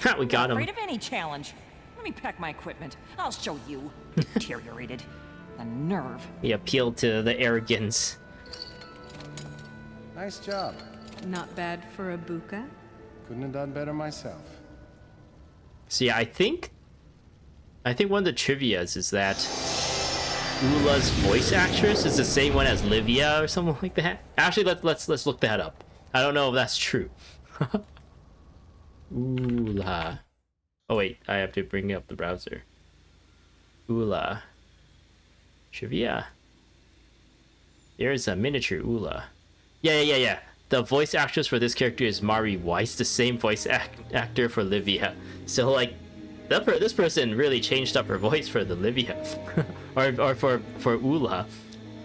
Ha, we got him. Afraid of any challenge. Let me pack my equipment. I'll show you. Deteriorated. The nerve. We appealed to the arrogance. Nice job. Not bad for a buka? Couldn't have done better myself. So yeah, I think one of the trivias is that Oola's voice actress is the same one as Livia or something like that. Actually, let's look that up. I don't know if that's true. Oola. Oh wait, I have to bring up the browser. Oola. Trivia. There's a miniature Oola. Yeah. The voice actress for this character is Mari Weiss, the same voice actor for Livia. So like, This person really changed up her voice for the Livia, or for Oola,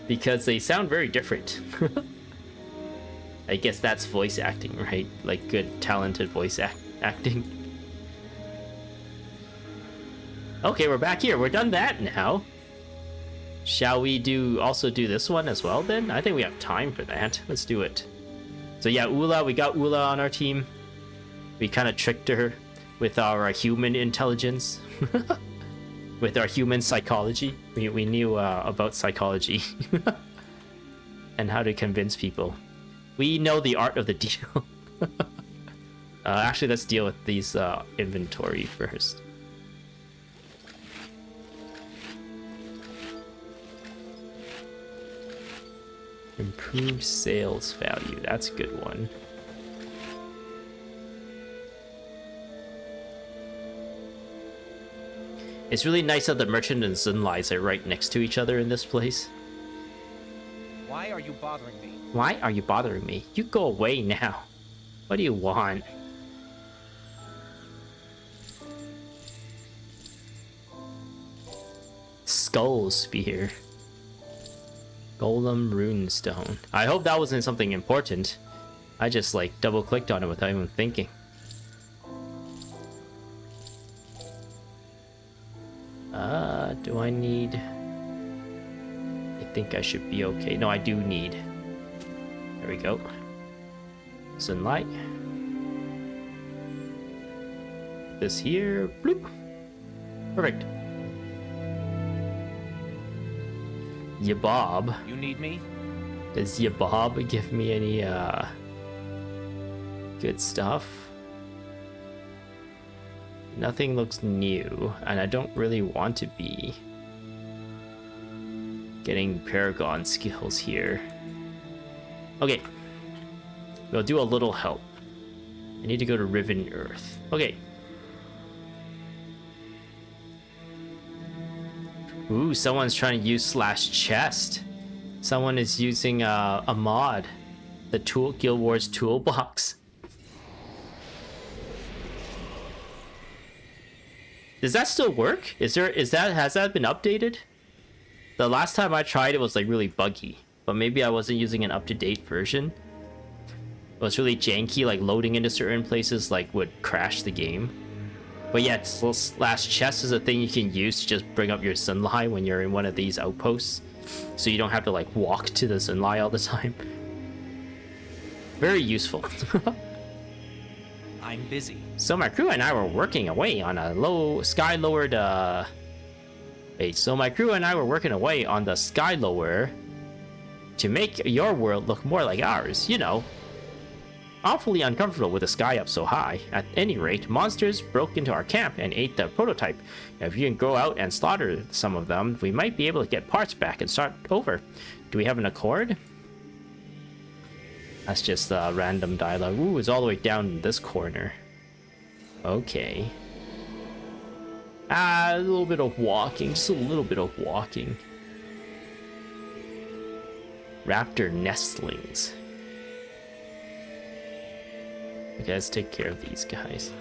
because they sound very different. I guess that's voice acting, right? Like good, talented voice acting. Okay, we're back here. We're done that now. Shall we also do this one as well then? I think we have time for that. Let's do it. So yeah, Oola, we got Oola on our team. We kind of tricked her with our human intelligence. With our human psychology. We knew about psychology. And how to convince people. We know the art of the deal. Actually, let's deal with these inventory first. Improved sales value. That's a good one. It's really nice that the merchant and Zunlais are right next to each other in this place. Why are you bothering me? Why are you bothering me? You go away now. What do you want? Skull Spear. Golem Runestone. I hope that wasn't something important. I just like double clicked on it without even thinking. Do I need... I think I should be okay. No, I do need. There we go. Sunlight. This here. Bloop. Perfect. Yabob. You need me? Does Yabob give me any good stuff? Nothing looks new, and I don't really want to be getting Paragon skills here. Okay. We'll do a little help. I need to go to Riven Earth. Okay. Ooh, someone's trying to use /chest. Someone is using a mod. The Guild Wars toolbox. Does that still work? Has that been updated? The last time I tried it was like really buggy, but maybe I wasn't using an up-to-date version. It was really janky, like loading into certain places like would crash the game. But yeah, /chest is a thing you can use to just bring up your Sunlight when you're in one of these outposts, so you don't have to like walk to the Sunlight all the time. Very useful. I'm busy. So my crew and I were working away on a sky-lowered so my crew and I were working away on the sky lower to make your world look more like ours, you know. Awfully uncomfortable with the sky up so high. At any rate, monsters broke into our camp and ate the prototype. If you can go out and slaughter some of them, we might be able to get parts back and start over. Do we have an accord? That's just random dialogue. Ooh, it's all the way down in this corner. Okay. A little bit of walking. Just a little bit of walking. Raptor nestlings. Okay, let's take care of these guys.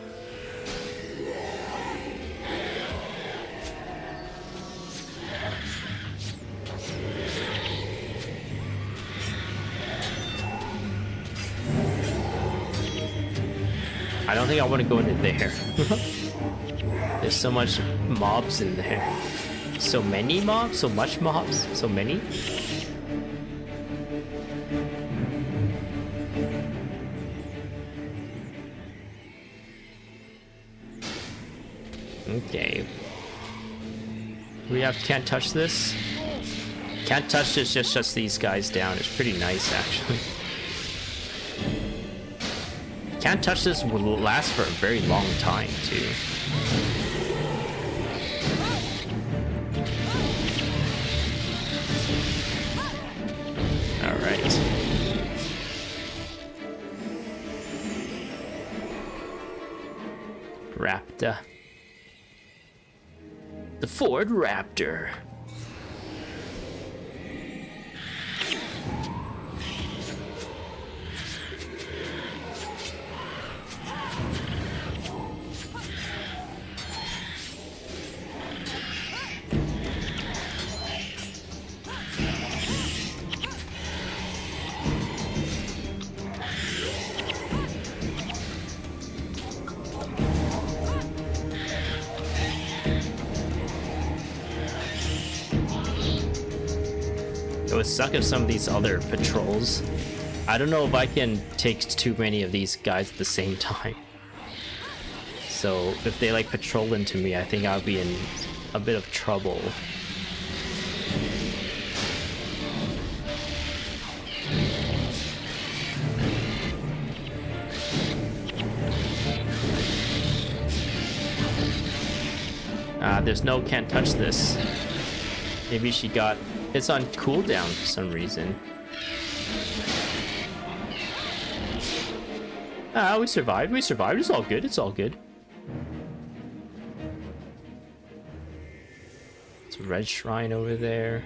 I don't think I want to go into there. There's so much mobs in there. So many mobs? So much mobs? So many? Okay. Can't touch this? Can't touch this, just shuts these guys down. It's pretty nice, actually. Can't touch this will last for a very long time, too. Alright. Raptor. The Ford Raptor. It would suck if some of these other patrols... I don't know if I can take too many of these guys at the same time. So if they like patrol into me, I think I'll be in a bit of trouble. There's no can't touch this. Maybe she got... It's on cooldown for some reason. We survived. We survived. It's all good. It's all good. It's a red shrine over there.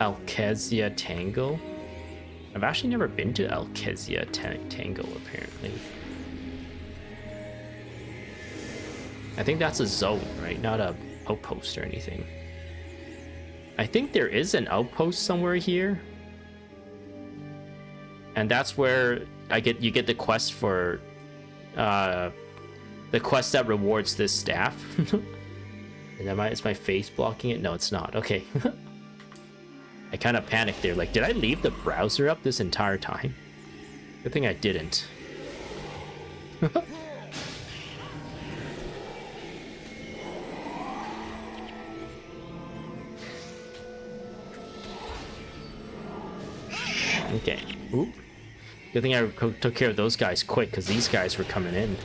Alkezia Tangle? I've actually never been to Alkezia Tangle, apparently. I think that's a zone, right? Not a outpost or anything. I think there is an outpost somewhere here. And that's where you get the quest for the quest that rewards this staff. Is my face blocking it? No, it's not. Okay. I kind of panicked there. Like, did I leave the browser up this entire time? Good thing I didn't. Okay. Oop. Good thing I took care of those guys quick, because these guys were coming in.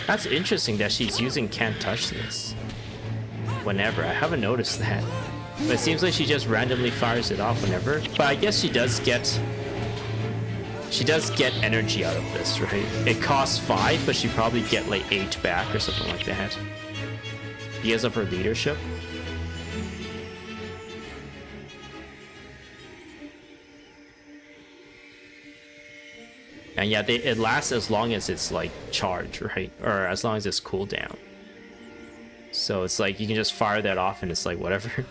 That's interesting that she's using can't touch this. Whenever. I haven't noticed that. But it seems like she just randomly fires it off whenever. But I guess she does get energy out of this, right? It costs 5, but she probably get like 8 back or something like that. Because of her leadership. And yeah, it lasts as long as it's like charge, right? Or as long as it's cooldown. So it's like you can just fire that off and it's like whatever.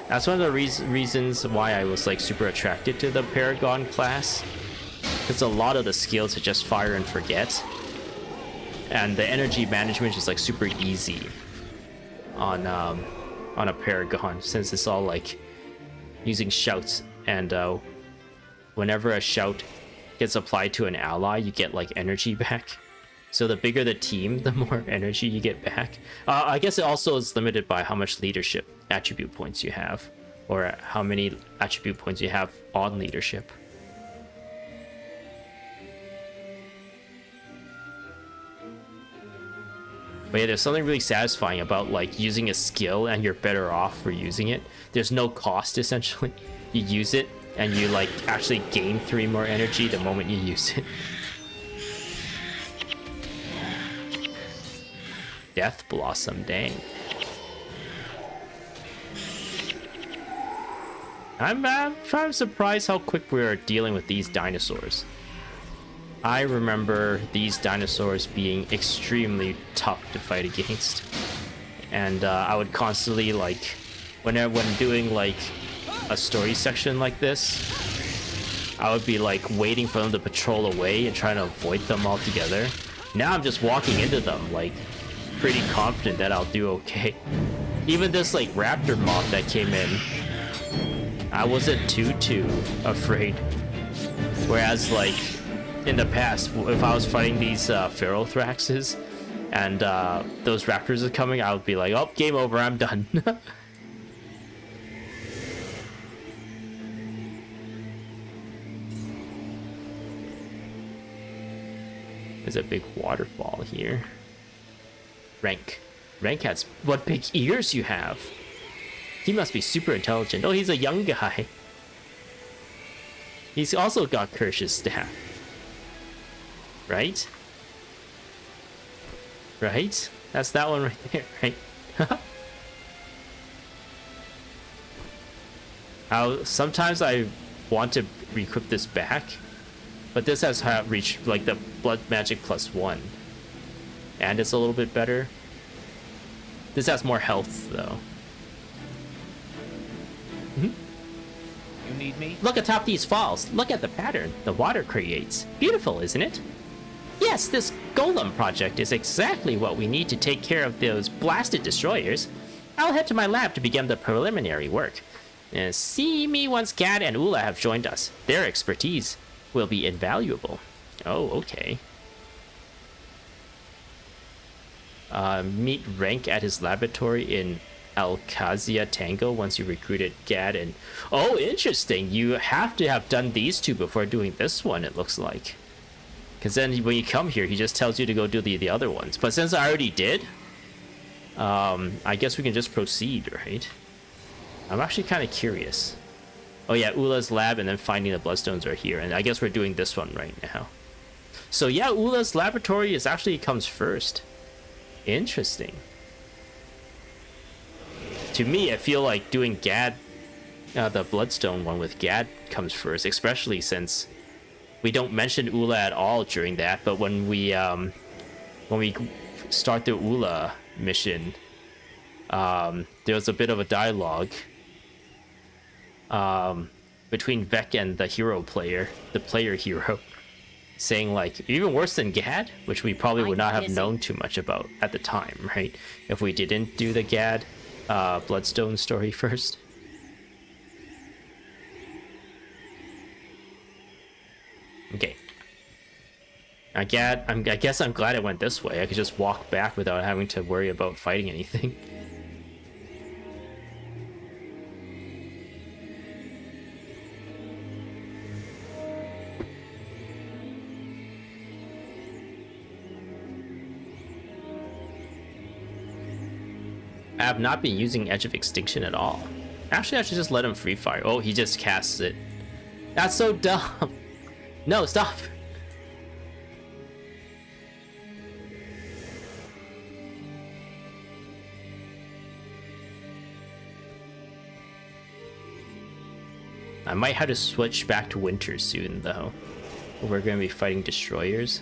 That's one of the reasons why I was like super attracted to the Paragon class. Because a lot of the skills are just fire and forget. And the energy management is like super easy on a Paragon, since it's all like using shouts. And whenever a shout gets applied to an ally, you get like energy back. So the bigger the team, the more energy you get back. I guess it also is limited by how much leadership attribute points you have, or how many attribute points you have on leadership. But yeah, there's something really satisfying about like using a skill and you're better off for using it. There's no cost, essentially. You use it and you like actually gain 3 more energy the moment you use it. Death Blossom, dang. I'm surprised how quick we are dealing with these dinosaurs. I remember these dinosaurs being extremely tough to fight against. And I would constantly, like, when doing like a story section like this, I would be like waiting for them to patrol away and trying to avoid them altogether. Now I'm just walking into them, like, pretty confident that I'll do okay. Even this like raptor moth that came in, I wasn't too afraid. Whereas like in the past, if I was fighting these Ferrothraxes and those raptors are coming, I would be like, oh, game over, I'm done. There's a big waterfall here. Rank has what big ears you have. He must be super intelligent. Oh, he's a young guy. He's also got Kirsch's staff. Right? Right? That's that one right there, right? Sometimes I want to re-equip this back, but this has reached like the blood magic +1. And it's a little bit better. This has more health, though. You need me? Look atop these falls. Look at the pattern the water creates. Beautiful, isn't it? Yes, this golem project is exactly what we need to take care of those blasted destroyers. I'll head to my lab to begin the preliminary work. See me once Gadd and Oola have joined us. Their expertise will be invaluable. Oh, okay. Meet Rank at his laboratory in Alcazia Tango once you recruited Gadd and... Oh, interesting. You have to have done these two before doing this one, it looks like. Because then when you come here, he just tells you to go do the other ones. But since I already did, I guess we can just proceed, right? I'm actually kind of curious. Oh yeah, Oola's lab and then finding the bloodstones are here. And I guess we're doing this one right now. So yeah, Oola's laboratory is actually comes first. Interesting. To me, I feel like doing Gadd, the bloodstone one with Gadd comes first, especially since we don't mention Oola at all during that. But when we start the Oola mission, there's a bit of a dialogue between Vec and the hero player, the player hero, saying like, even worse than Gadd, which we probably would not have known too much about at the time, right? If we didn't do the Gadd bloodstone story first. Okay. I guess I'm glad it went this way. I could just walk back without having to worry about fighting anything. I have not been using Edge of Extinction at all. Actually, I should just let him free fire. Oh, he just casts it. That's so dumb. No, stop. I might have to switch back to winter soon, though. We're going to be fighting destroyers.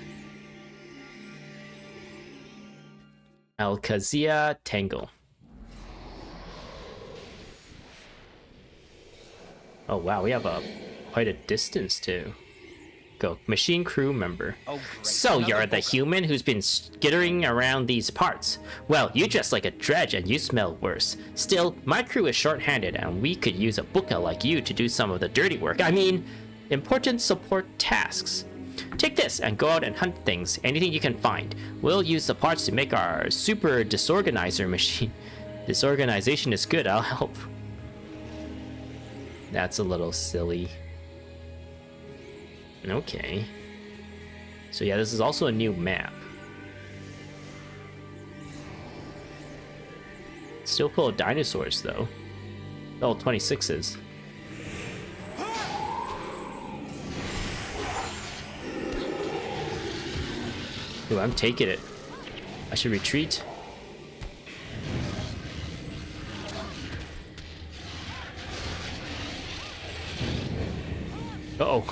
Alcazia Tangle. Oh wow, we have quite a distance to go. Machine crew member. Oh, great. So you're the human who's been skittering around these parts. Well, you dress like a dredge and you smell worse. Still, my crew is short-handed and we could use a booka like you to do some of the dirty work. I mean, important support tasks. Take this and go out and hunt things, anything you can find. We'll use the parts to make our super disorganizer machine. Disorganization is good, I'll help. That's a little silly. Okay. So yeah, this is also a new map. Still full of dinosaurs, though. Oh, 26s. Ooh, I'm taking it. I should retreat. Uh-oh.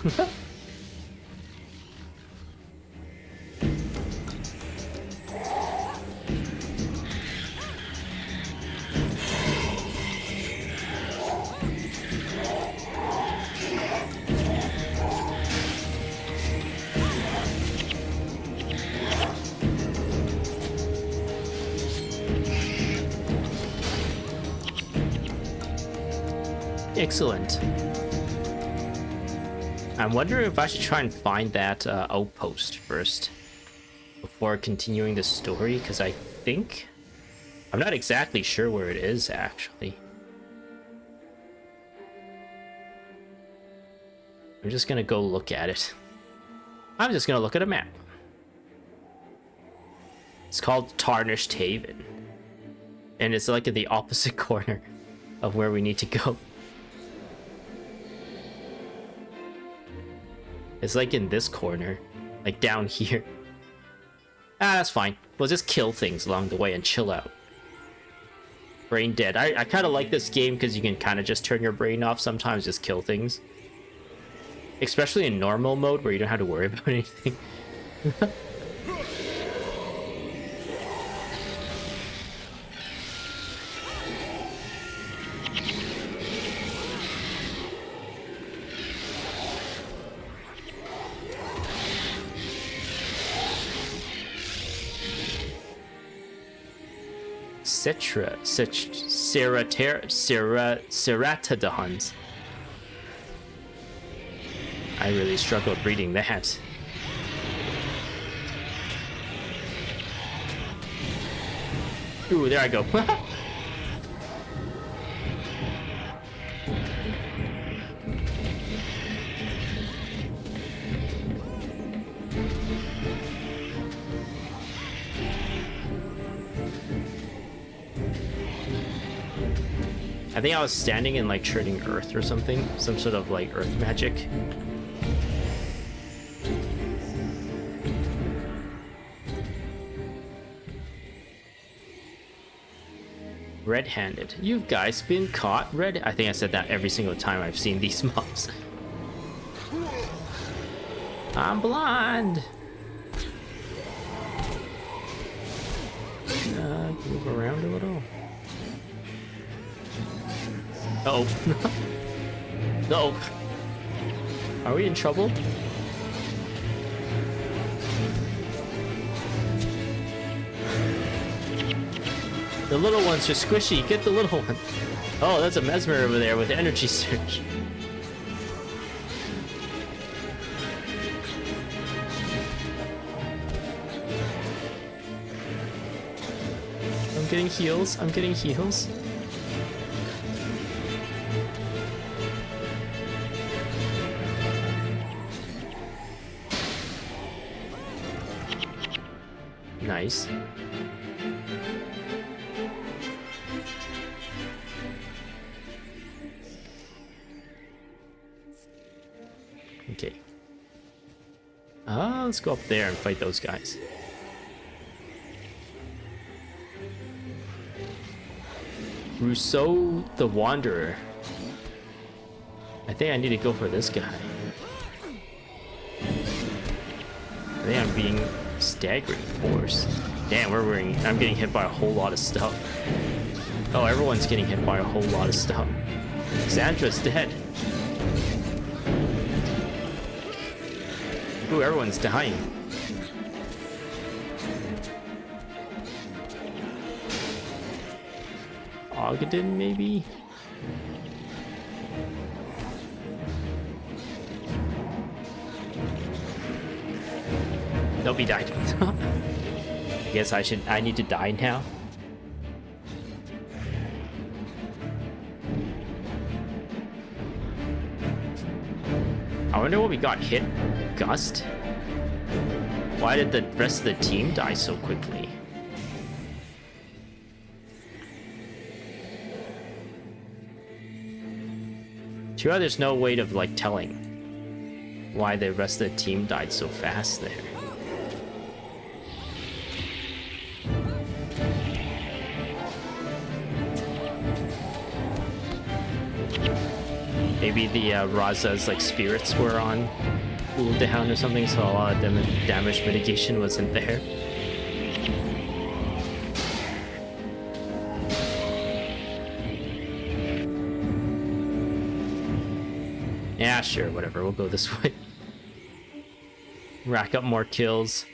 Excellent. I'm wondering if I should try and find that outpost first before continuing the story, because I think... I'm not exactly sure where it is, actually. I'm just gonna go look at it. I'm just gonna look at a map. It's called Tarnished Haven. And it's like in the opposite corner of where we need to go. It's like in this corner, like down here. Ah, that's fine. We'll just kill things along the way and chill out. Brain dead. I kind of like this game because you can kind of just turn your brain off sometimes, just kill things. Especially in normal mode where you don't have to worry about anything. ceratodons. I really struggled reading that. Ooh, there I go. I think I was standing in like churning earth or something, some sort of like earth magic. Red-handed. You guys been caught red? I think I said that every single time I've seen these mobs. I'm blind. Move around a little. Uh-oh. Uh-oh. Are we in trouble? The little ones are squishy. Get the little one. Oh, that's a mesmer over there with energy surge. I'm getting heals. I'm getting heals. Nice. Okay. Let's go up there and fight those guys. Rousseau the Wanderer. I think I need to go for this guy. I think I'm being staggering force. Damn, I'm getting hit by a whole lot of stuff. Oh, everyone's getting hit by a whole lot of stuff. Sandra's dead. Ooh, everyone's dying. Ogden, maybe? Nope, he died. I guess I need to die now. I wonder what we got hit. Gust? Why did the rest of the team die so quickly? Too bad there's no way of like telling why the rest of the team died so fast there. Maybe the Raza's like spirits were on cooldown or something, so a lot of damage mitigation wasn't there. Yeah, sure, whatever. We'll go this way. Rack up more kills,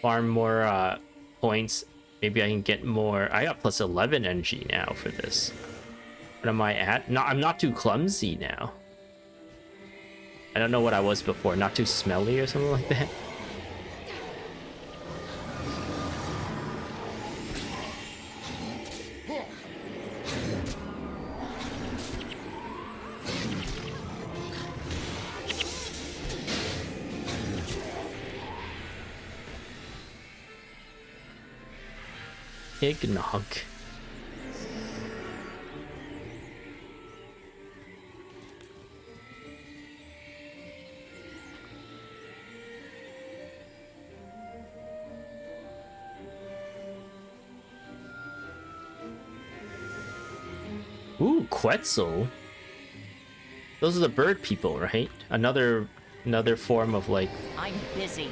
farm more points. Maybe I can get more. I got plus 11 energy now for this. What am I at? No, I'm not too clumsy now. I don't know what I was before. Not too smelly or something like that. Eggnog. Ooh, Quetzal. Those are the bird people, right? Another form of like... I'm busy.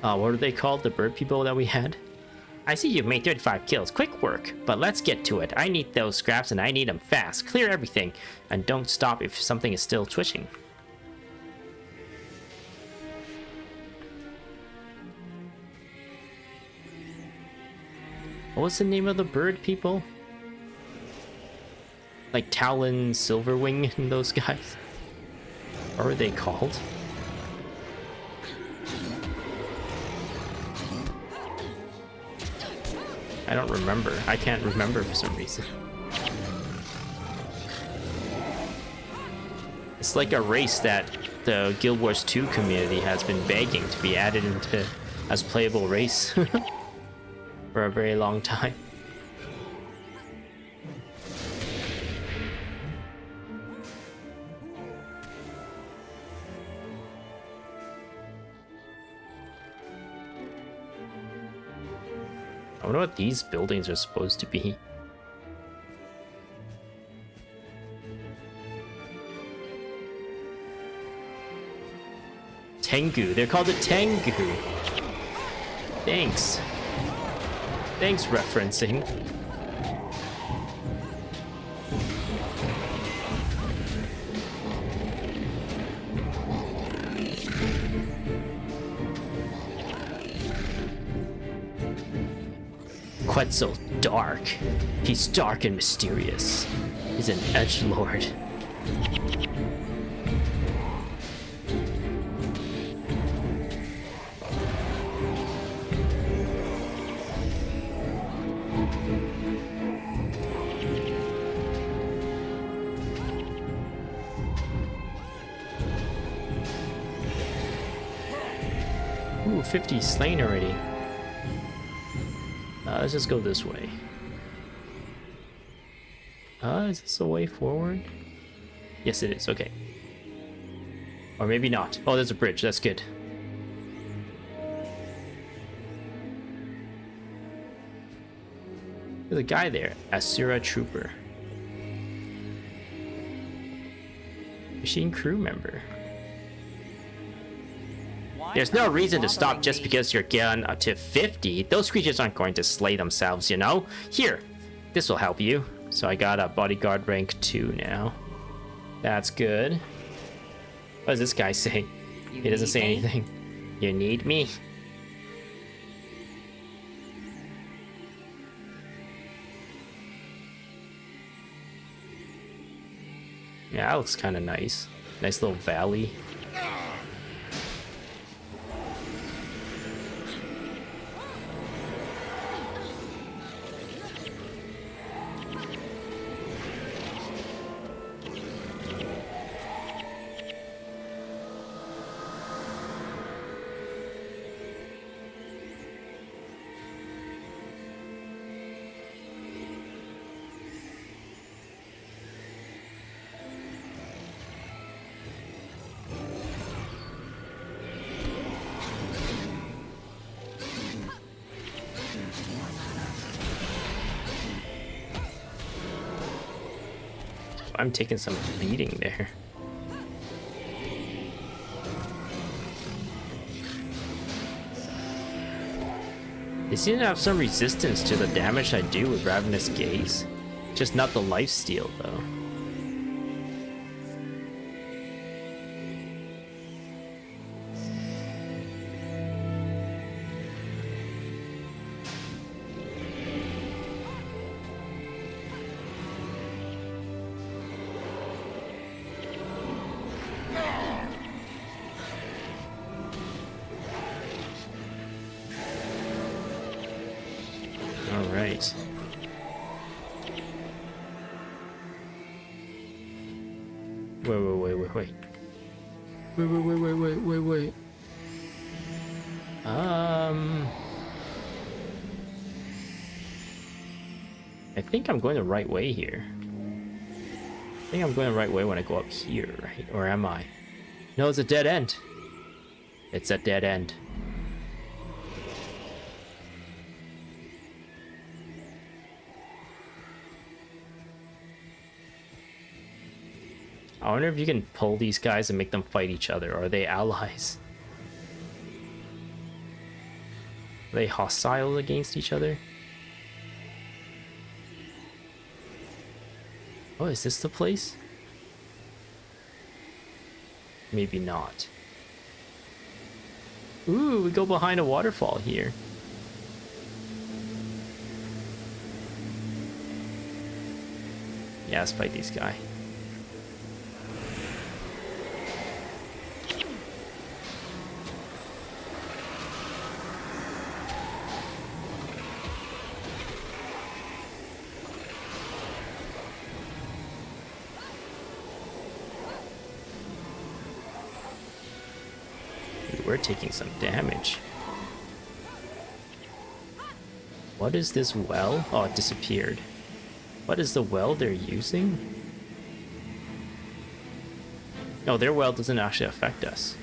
What are they called? The bird people that we had? I see you've made 35 kills. Quick work. But let's get to it. I need those scraps and I need them fast. Clear everything. And don't stop if something is still twitching. What was the name of the bird, people? Like Talon, Silverwing, and those guys? What are they called? I don't remember. I can't remember for some reason. It's like a race that the Guild Wars 2 community has been begging to be added into as playable race for a very long time. I wonder what these buildings are supposed to be. Tengu. They're called the Tengu. Thanks. Thanks, referencing. Quetzal dark. He's dark and mysterious. He's an edgelord. Ooh, 50 slain already. Let's just go this way. Is this a way forward? Yes, it is. Okay. Or maybe not. Oh, there's a bridge. That's good. There's a guy there. Asura Trooper. Machine crew member. There's no reason to stop just because you're getting up to 50. Those creatures aren't going to slay themselves, you know? Here, this will help you. So I got a bodyguard rank 2 now. That's good. What does this guy say? He doesn't say anything. You need me? Yeah, that looks kind of nice. Nice little valley. I'm taking some beating there. They seem to have some resistance to the damage I do with Ravenous Gaze. Just not the lifesteal, though. Alright. Wait. Wait. I think I'm going the right way here. I think I'm going the right way when I go up here, right? Or am I? No, it's a dead end. It's a dead end. I wonder if you can pull these guys and make them fight each other. Or are they allies? Are they hostile against each other? Oh, is this the place? Maybe not. Ooh, we go behind a waterfall here. Yeah, let's fight these guys. We're taking some damage. What is this well? Oh, it disappeared. What is the well they're using? No, their well doesn't actually affect us.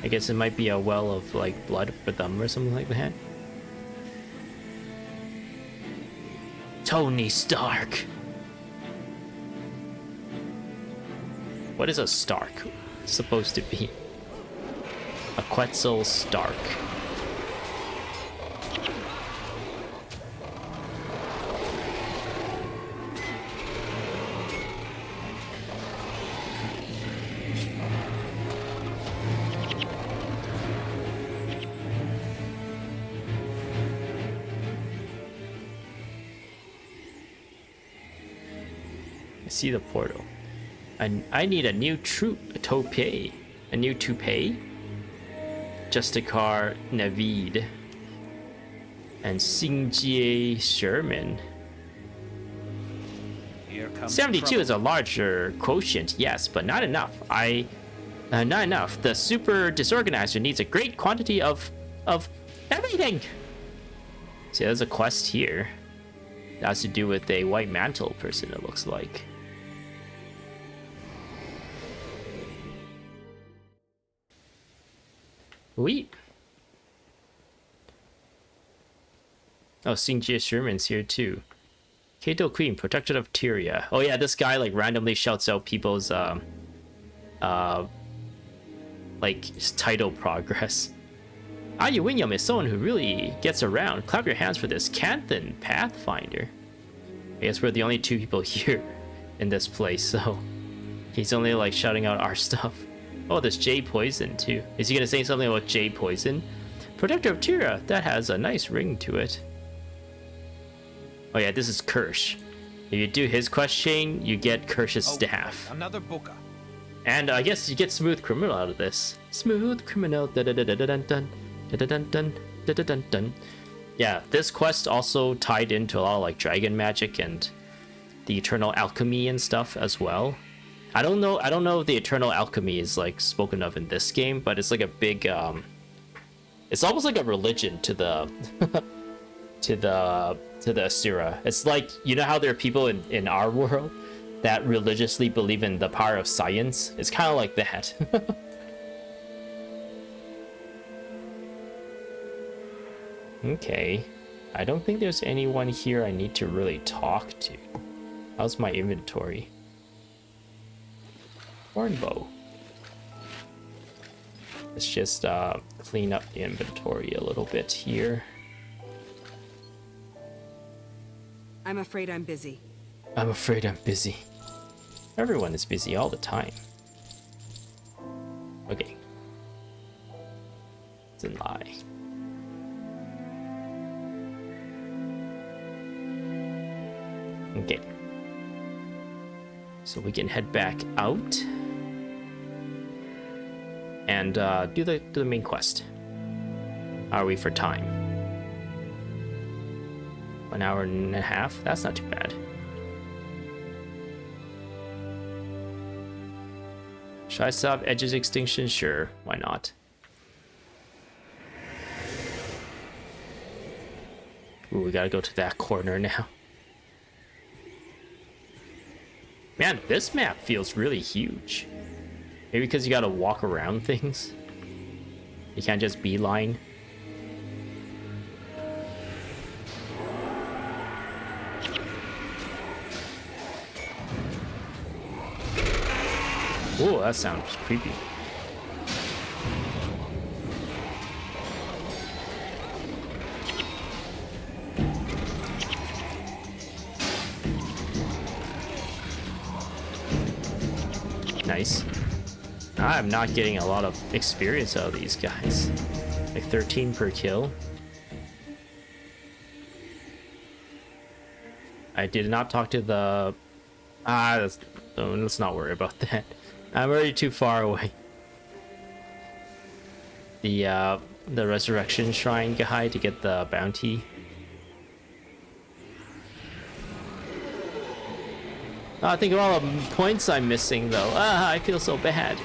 I guess it might be a well of like blood for them or something like that. Tony Stark. What is a Stark supposed to be? A Quetzal Stark. I see the portal. I need a new toupee. A new toupee? Justicar Navid. And Xingjie Sherman. Here comes 72 trouble. is a larger quotient, yes, but not enough. Not enough. The super disorganizer needs a great quantity of everything. See, there's a quest here. That has to do with a white mantle person, it looks like. Wait. Oh, Xingjie Sherman's here too. Kato Queen, protector of Tyria. Oh yeah, this guy like randomly shouts out people's like title progress. Ah William is someone who really gets around. Clap your hands for this Canthan Pathfinder. I guess we're the only two people here in this place, so he's only like shouting out our stuff. Oh, there's J Poison too. Is he gonna say something about J Poison? Protector of Tyria, that has a nice ring to it. Oh yeah, this is Kirsch. If you do his quest chain, you get Kirsch's staff. Another booka. And I guess you get Smooth Criminal out of this. Smooth Criminal. Da-da-da-da-dun-dun. Da-da-dun-dun. Da-da-dun-dun. Yeah, this quest also tied into a lot of like dragon magic and the eternal alchemy and stuff as well. I don't know if the eternal alchemy is like spoken of in this game, but it's like a big it's almost like a religion to the to the Asura. It's like, you know how there are people in our world that religiously believe in the power of science? It's kind of like that. Okay. I don't think there's anyone here I need to really talk to. How's my inventory? Hornbow. Let's just clean up the inventory a little bit here. I'm afraid I'm busy. I'm afraid I'm busy. Everyone is busy all the time. Okay. It's a lie. Okay. So we can head back out and do the main quest. How are we for time? 1 hour and a half? That's not too bad. Should I stop Edge's extinction? Sure, why not? Ooh, we gotta go to that corner now. Man, this map feels really huge. Maybe because you gotta walk around things. You can't just beeline. Oh, that sounds creepy. Nice. I'm not getting a lot of experience out of these guys. Like 13 per kill. I did not talk to the... let's not worry about that. I'm already too far away. The Resurrection Shrine guy to get the bounty. Oh, think of all the points I'm missing, though. I feel so bad.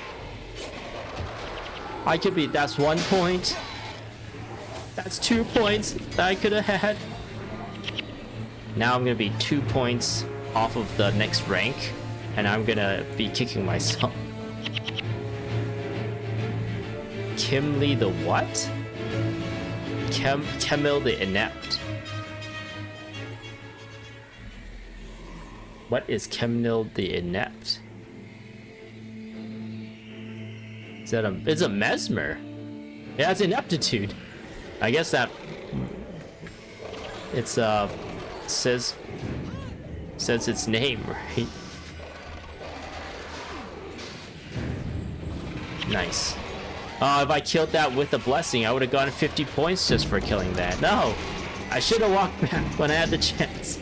I could be... That's 1 point. That's 2 points that I could have had. Now I'm gonna be 2 points off of the next rank, and I'm gonna be kicking myself. Kimli the what? Kemil the inept. What is Kemnil the inept? Is that a... It's a mesmer. Yeah, it's ineptitude. I guess that... It's says its name, right? Nice. If I killed that with a blessing, I would have gotten 50 points just for killing that. No! I should have walked back when I had the chance.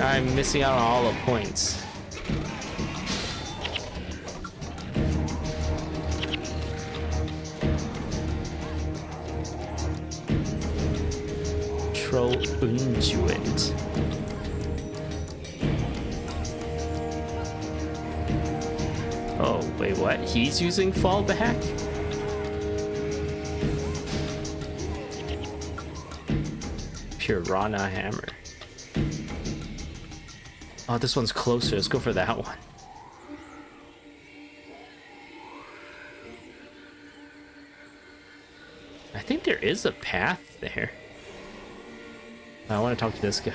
I'm missing out on all the points. Troll Unjuent. Oh, wait, what? He's using fallback? Piranha Hammer. Oh, this one's closer. Let's go for that one. I think there is a path there. I want to talk to this guy.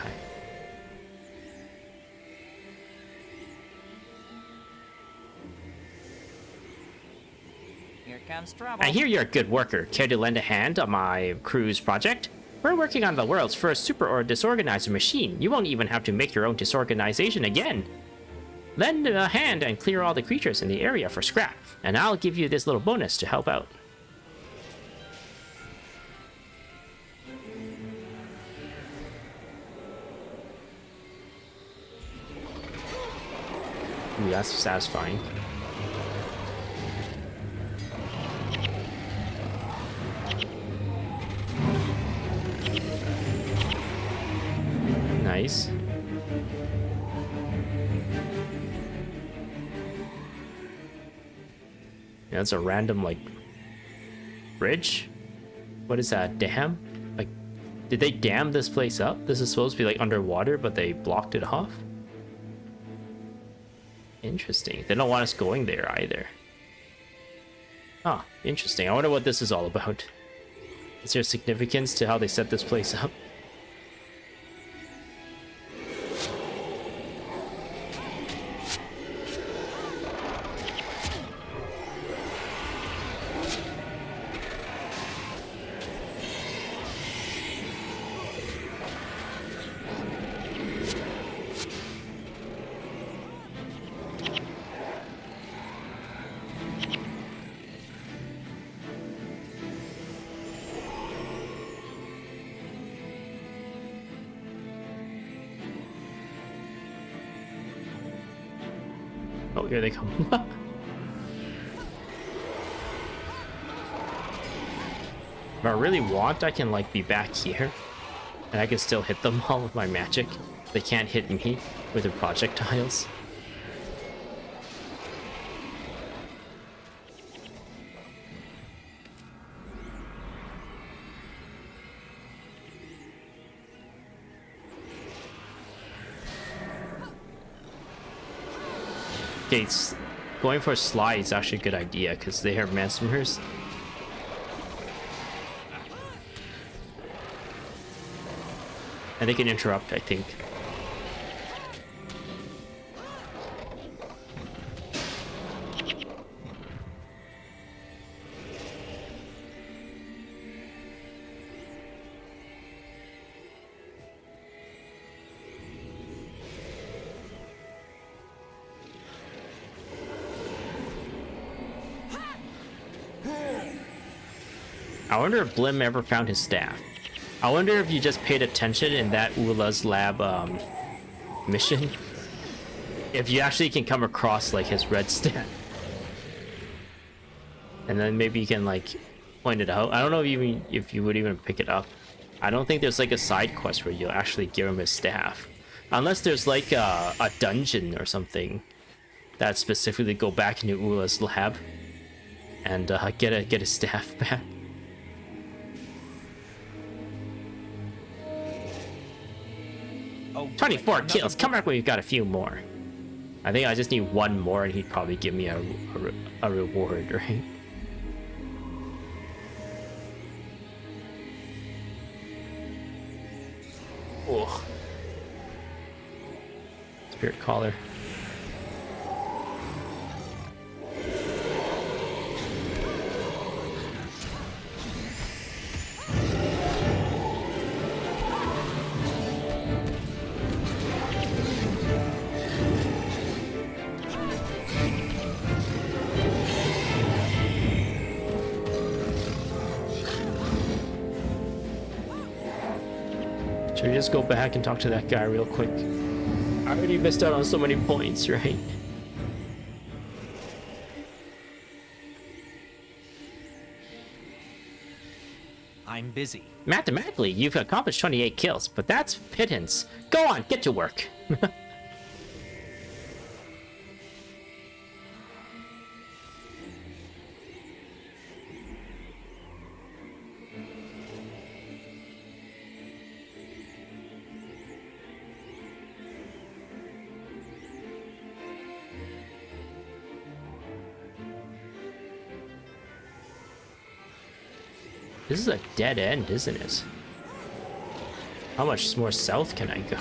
Here comes trouble. I hear you're a good worker. Care to lend a hand on my cruise project? We're working on the world's first super or disorganizer machine. You won't even have to make your own disorganization again. Lend a hand and clear all the creatures in the area for scrap, and I'll give you this little bonus to help out. Ooh, that's satisfying. Nice. Yeah, that's a random, like, bridge? What is that, dam? Like, did they dam this place up? This is supposed to be, like, underwater, but they blocked it off? Interesting. They don't want us going there either. Huh, interesting. I wonder what this is all about. Is there significance to how they set this place up? Oh, here they come. If I really want, I can, like, be back here. And I can still hit them all with my magic. They can't hit me with their projectiles. Okay, going for a slide is actually a good idea because they are mesmers. And they can interrupt, I think. I wonder if Blim ever found his staff. I wonder if you just paid attention in that Oola's lab mission. If you actually can come across like his red stat. And then maybe you can like point it out. I don't know if you would even pick it up. I don't think there's like a side quest where you'll actually give him his staff. Unless there's like a dungeon or something that specifically go back into Oola's lab and get his staff back. Oh, 24 kills. Come back when you've got a few more. I think I just need one more and he'd probably give me a reward, right? Ugh. Spirit collar. Should we just go back and talk to that guy real quick? I already missed out on so many points, right? I'm busy. Mathematically, you've accomplished 28 kills, but that's pittance. Go on, get to work. This is a dead end, isn't it? How much more south can I go?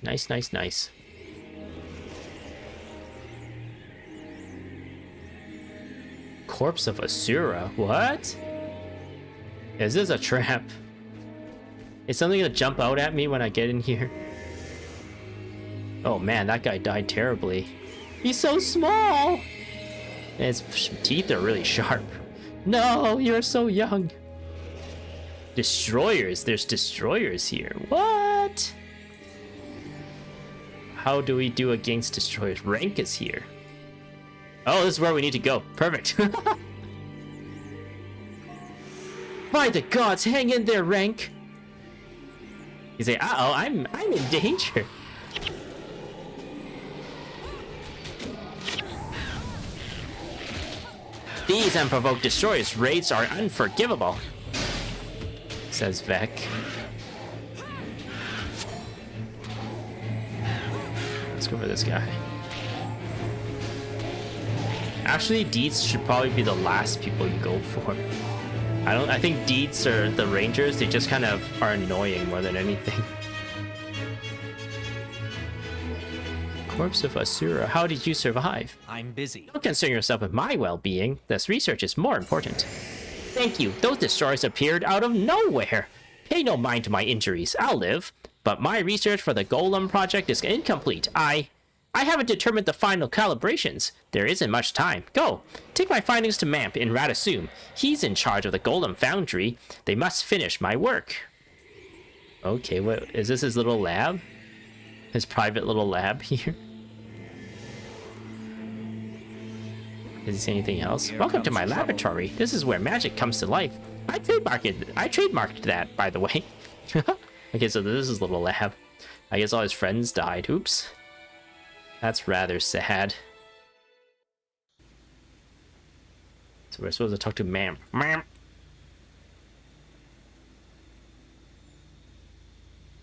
Nice, nice, nice. Corpse of Asura? What? Is this a trap? Is something gonna jump out at me when I get in here? Oh man, that guy died terribly. He's so small! And his teeth are really sharp. No, you're so young. Destroyers, there's destroyers here. What? How do we do against destroyers? Rank is here. Oh, this is where we need to go. Perfect. By the gods, hang in there, Rank. You say, uh-oh, I'm in danger. These unprovoked destroyers' raids are unforgivable, says Vec. Let's go for this guy. Actually, Deeds should probably be the last people you go for. I think Deeds are the Rangers, they just kind of are annoying more than anything. Corpse of Asura, how did you survive? I'm busy. Don't concern yourself with my well-being. This research is more important. Thank you. Those destroyers appeared out of nowhere. Pay no mind to my injuries. I'll live. But my research for the Golem project is incomplete. I haven't determined the final calibrations. There isn't much time. Go. Take my findings to Mamp in Radasum. He's in charge of the Golem foundry. They must finish my work. Okay, what is this, his little lab? His private little lab here? Does he say anything else? Welcome to my laboratory. This is where magic comes to life. I trademarked that, by the way. Okay, so this is his little lab. I guess all his friends died. Oops. That's rather sad. So we're supposed to talk to Mam. Mam.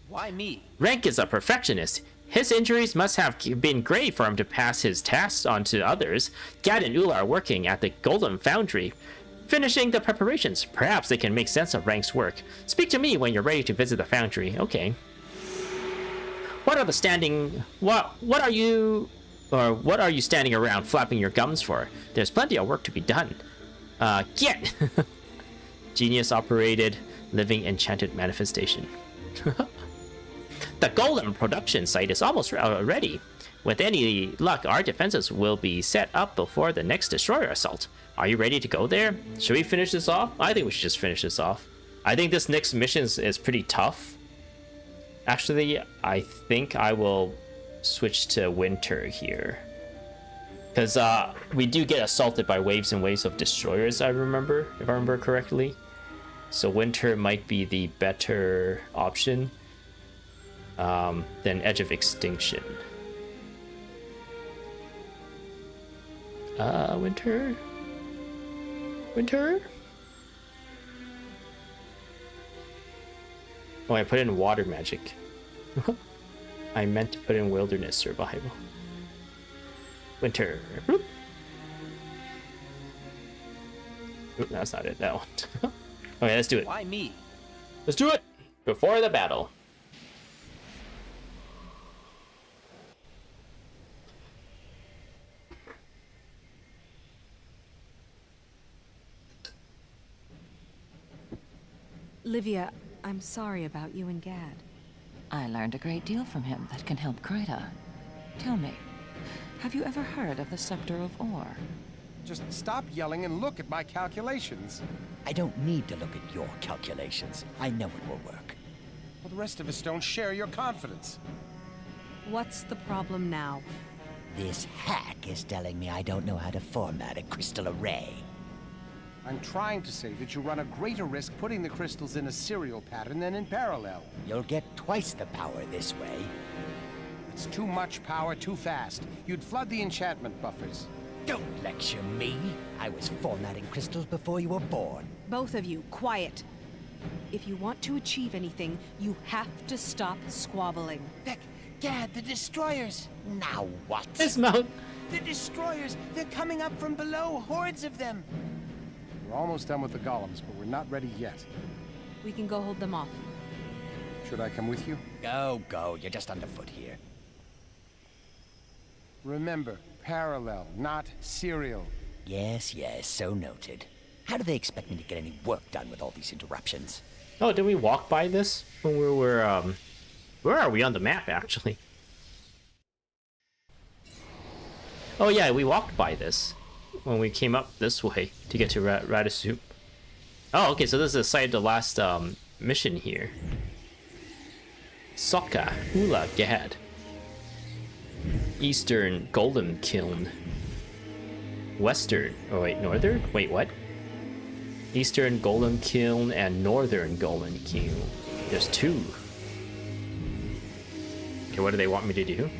Why me? Rank is a perfectionist. His injuries must have been grave for him to pass his tasks on to others. Gadd and Oola are working at the Golem Foundry, finishing the preparations. Perhaps they can make sense of Rank's work. Speak to me when you're ready to visit the foundry. Okay. What are the standing... What are you... Or what are you standing around flapping your gums for? There's plenty of work to be done. Get! Genius-operated, living enchanted manifestation. The golem production site is almost ready. With any luck, our defenses will be set up before the next destroyer assault. Are you ready to go there? Should we finish this off? I think we should just finish this off. I think this next mission is pretty tough. Actually, I think I will switch to winter here. Because we do get assaulted by waves and waves of destroyers, I remember, if I remember correctly. So winter might be the better option than Edge of Extinction. Winter? Winter? Oh, I put in water magic. I meant to put in wilderness survival. Winter. Oop, that's not it, that one. Okay, let's do it. Why me? Let's do it! Before the battle. Livia, I'm sorry about you and Gadd. I learned a great deal from him that can help Krita. Tell me, have you ever heard of the Scepter of Ore? Just stop yelling and look at my calculations. I don't need to look at your calculations. I know it will work. Well, the rest of us don't share your confidence. What's the problem now? This hack is telling me I don't know how to format a crystal array. I'm trying to say that you run a greater risk putting the crystals in a serial pattern than in parallel. You'll get twice the power this way. It's too much power too fast. You'd flood the enchantment buffers. Don't lecture me. I was formatting crystals before you were born. Both of you, quiet. If you want to achieve anything, you have to stop squabbling. Beck, Gadd, the destroyers! Now what? His mouth. The destroyers! They're coming up from below, hordes of them! We're almost done with the golems, but we're not ready yet. We can go hold them off. Should I come with you? Go. You're just underfoot here. Remember, parallel, not serial. Yes, so noted. How do they expect me to get any work done with all these interruptions? Oh, did we walk by this when we were, where are we on the map, actually? Oh yeah, we walked by this when we came up this way to get to Radisup. Oh, okay, so this is the site of the last mission here. Sokka, Oola, Gadd. Eastern Golem Kiln. Western, oh wait, Northern? Wait, what? Eastern Golem Kiln and Northern Golem Kiln. There's two. Okay, what do they want me to do?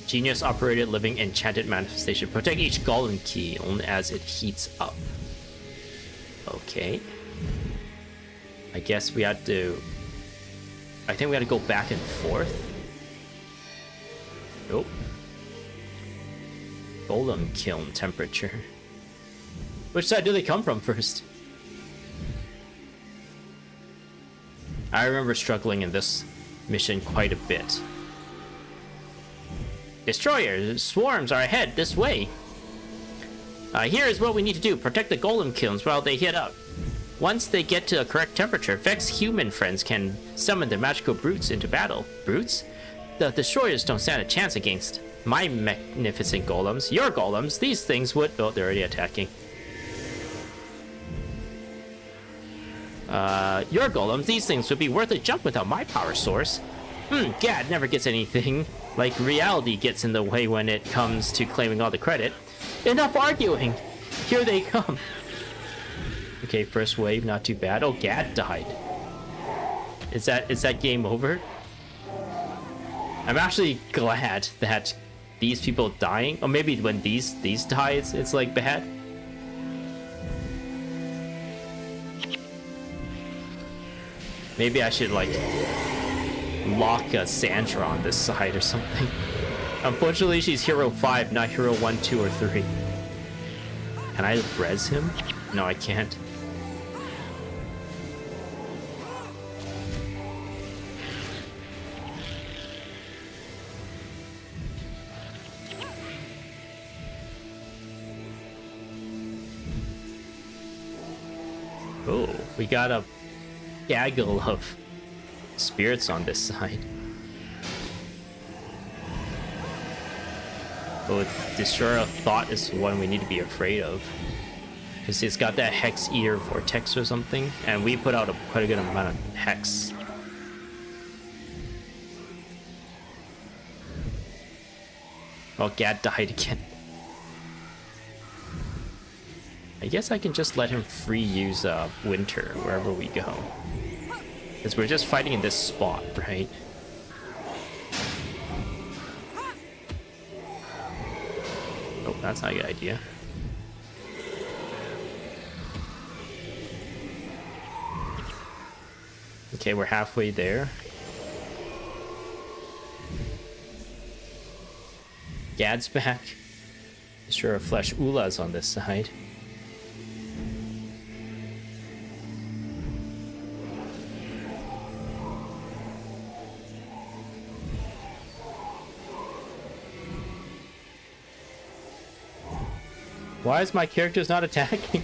Genius operated living enchanted manifestation. Protect each golem kiln as it heats up. Okay. I guess we had to... I think we had to go back and forth. Nope. Golem kiln temperature. Which side do they come from first? I remember struggling in this mission quite a bit. Destroyers, swarms are ahead, this way. Here is what we need to do. Protect the golem kilns while they heat up. Once they get to a correct temperature, Vex's human friends can summon their magical brutes into battle. Brutes? The destroyers don't stand a chance against my magnificent golems. Your golems, these things would... Oh, they're already attacking. Your golems, these things would be worth a jump without my power source. Gadd never gets anything. Like reality gets in the way when it comes to claiming all the credit. Enough arguing! Here they come! Okay, first wave, not too bad. Oh, Gadd died. Is that game over? I'm actually glad that these people dying, or maybe when these die, it's like bad. Maybe I should like lock a Sandra on this side or something. Unfortunately, she's hero 5, not hero 1, 2, or 3. Can I res him? No, I can't. Oh, we got a gaggle of spirits on this side. Oh, Destroyer of Thought is the one we need to be afraid of. Because it's got that Hex Eater Vortex or something, and we put out quite a good amount of Hex. Oh, Gadd died again. I guess I can just let him free use Winter wherever we go. Because we're just fighting in this spot, right? Oh, that's not a good idea. Okay, we're halfway there. Gadd's back. Destroyer of Flesh Oola's on this side. Why is my character's not attacking?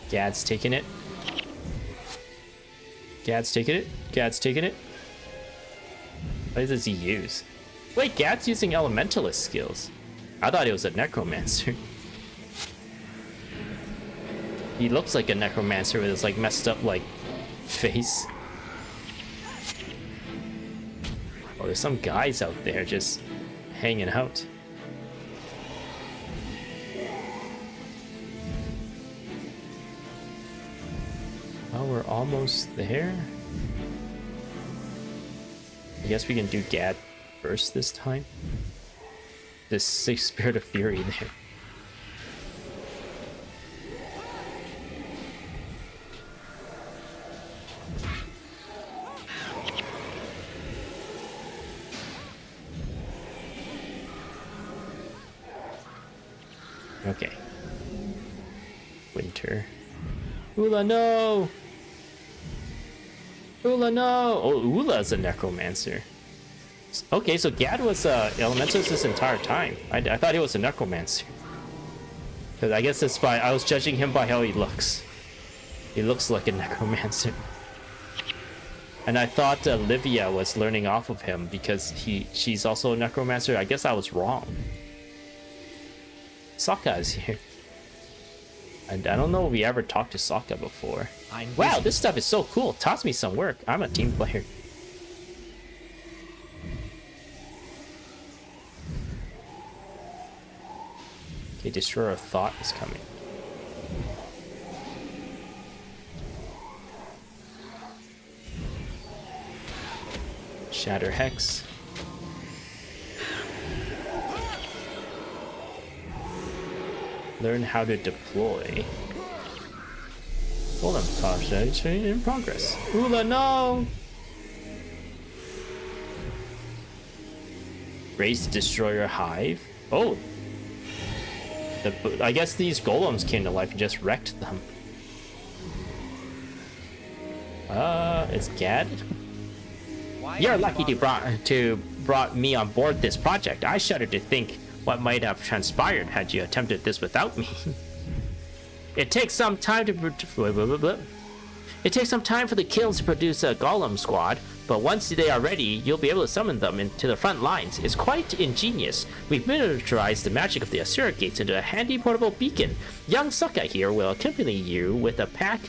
Gadd's taking it. Gadd's taking it. Gadd's taking it. What does he use? Wait, Gadd's using Elementalist skills. I thought he was a Necromancer. He looks like a Necromancer with his like messed up like face. Oh, there's some guys out there just hanging out. Well, we're almost there. I guess we can do Gadd first this time. This 6 Spirit of Fury there. Okay. Winter. Oola, no! Oola, no! Oh, Oola's a Necromancer. Okay, so Gadd was Elementalist this entire time. I thought he was a Necromancer. Because I guess that's by... I was judging him by how he looks. He looks like a Necromancer. And I thought Livia was learning off of him because she's also a Necromancer. I guess I was wrong. Sokka is here. And I don't know if we ever talked to Sokka before. Wow, this stuff is so cool. Toss me some work. I'm a team player. Okay, Destroyer of Thought is coming. Shatter Hex. Learn how to deploy. Hold on, project in progress. Oola, no! Raise the Destroyer Hive. Oh! I guess these golems came to life and just wrecked them. It's Gadd? You're lucky to brought me on board this project. I shudder to think what might have transpired had you attempted this without me. It takes some time to It takes some time for the kills to produce a golem squad, but once they are ready, you'll be able to summon them into the front lines. It's quite ingenious. We've miniaturized the magic of the Asura Gates into a handy portable beacon. Young Sokka here will accompany you with a pack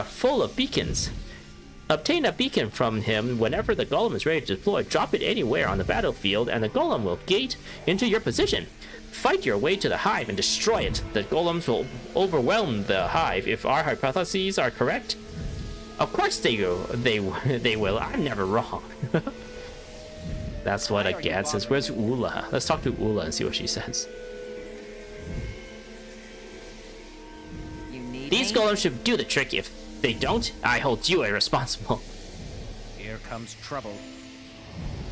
full of beacons. Obtain a beacon from him whenever the golem is ready to deploy. Drop it anywhere on the battlefield, and the golem will gate into your position. Fight your way to the hive and destroy it. The golems will overwhelm the hive if our hypotheses are correct. Of course they will. I'm never wrong. That's what a Gadd says. Where's Oola? Let's talk to Oola and see what she says. These golems should do the trick. If they don't, I hold you irresponsible. Here comes trouble.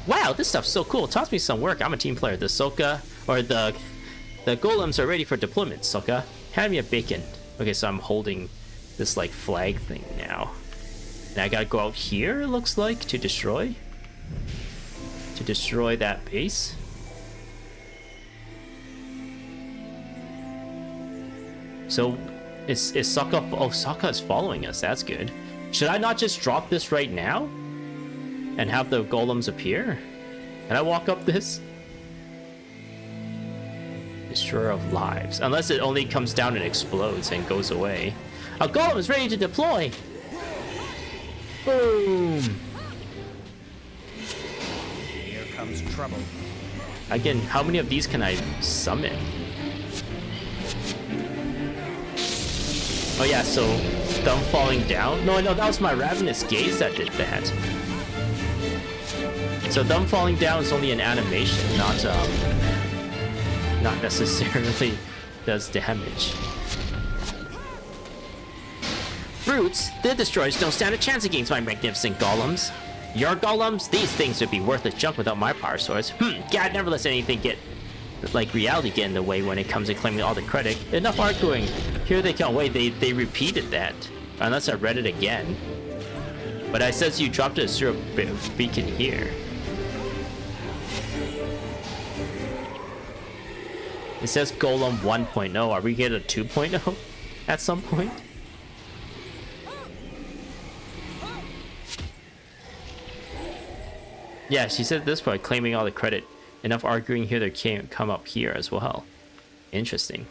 Wow, this stuff's so cool. Toss me some work. I'm a team player. The golems are ready for deployment, Sokka. Hand me a beacon. Okay, so I'm holding this like flag thing now. And I gotta go out here, it looks like, to destroy that base. So, is Sokka... Oh, Sokka is following us. That's good. Should I not just drop this right now? And have the golems appear? Can I walk up this? Destroyer of lives. Unless it only comes down and explodes and goes away. A golem is ready to deploy! Boom! Here comes trouble. Again, how many of these can I summon? Oh yeah, so them falling down? No, that was my Ravenous Gaze that did that. So them falling down is only an animation, not necessarily does damage. Brutes, the destroyers don't stand a chance against my magnificent golems. Your golems? These things would be worthless junk without my power source. Gadd never lets anything like reality get in the way when it comes to claiming all the credit. Enough arguing. Here they come. Wait, they repeated that. Unless I read it again. But I says you dropped a syrup beacon here. It says Golem 1.0. Are we getting a 2.0 at some point? Yeah, she said this part, claiming all the credit. Enough arguing here, they can't come up here as well. Interesting.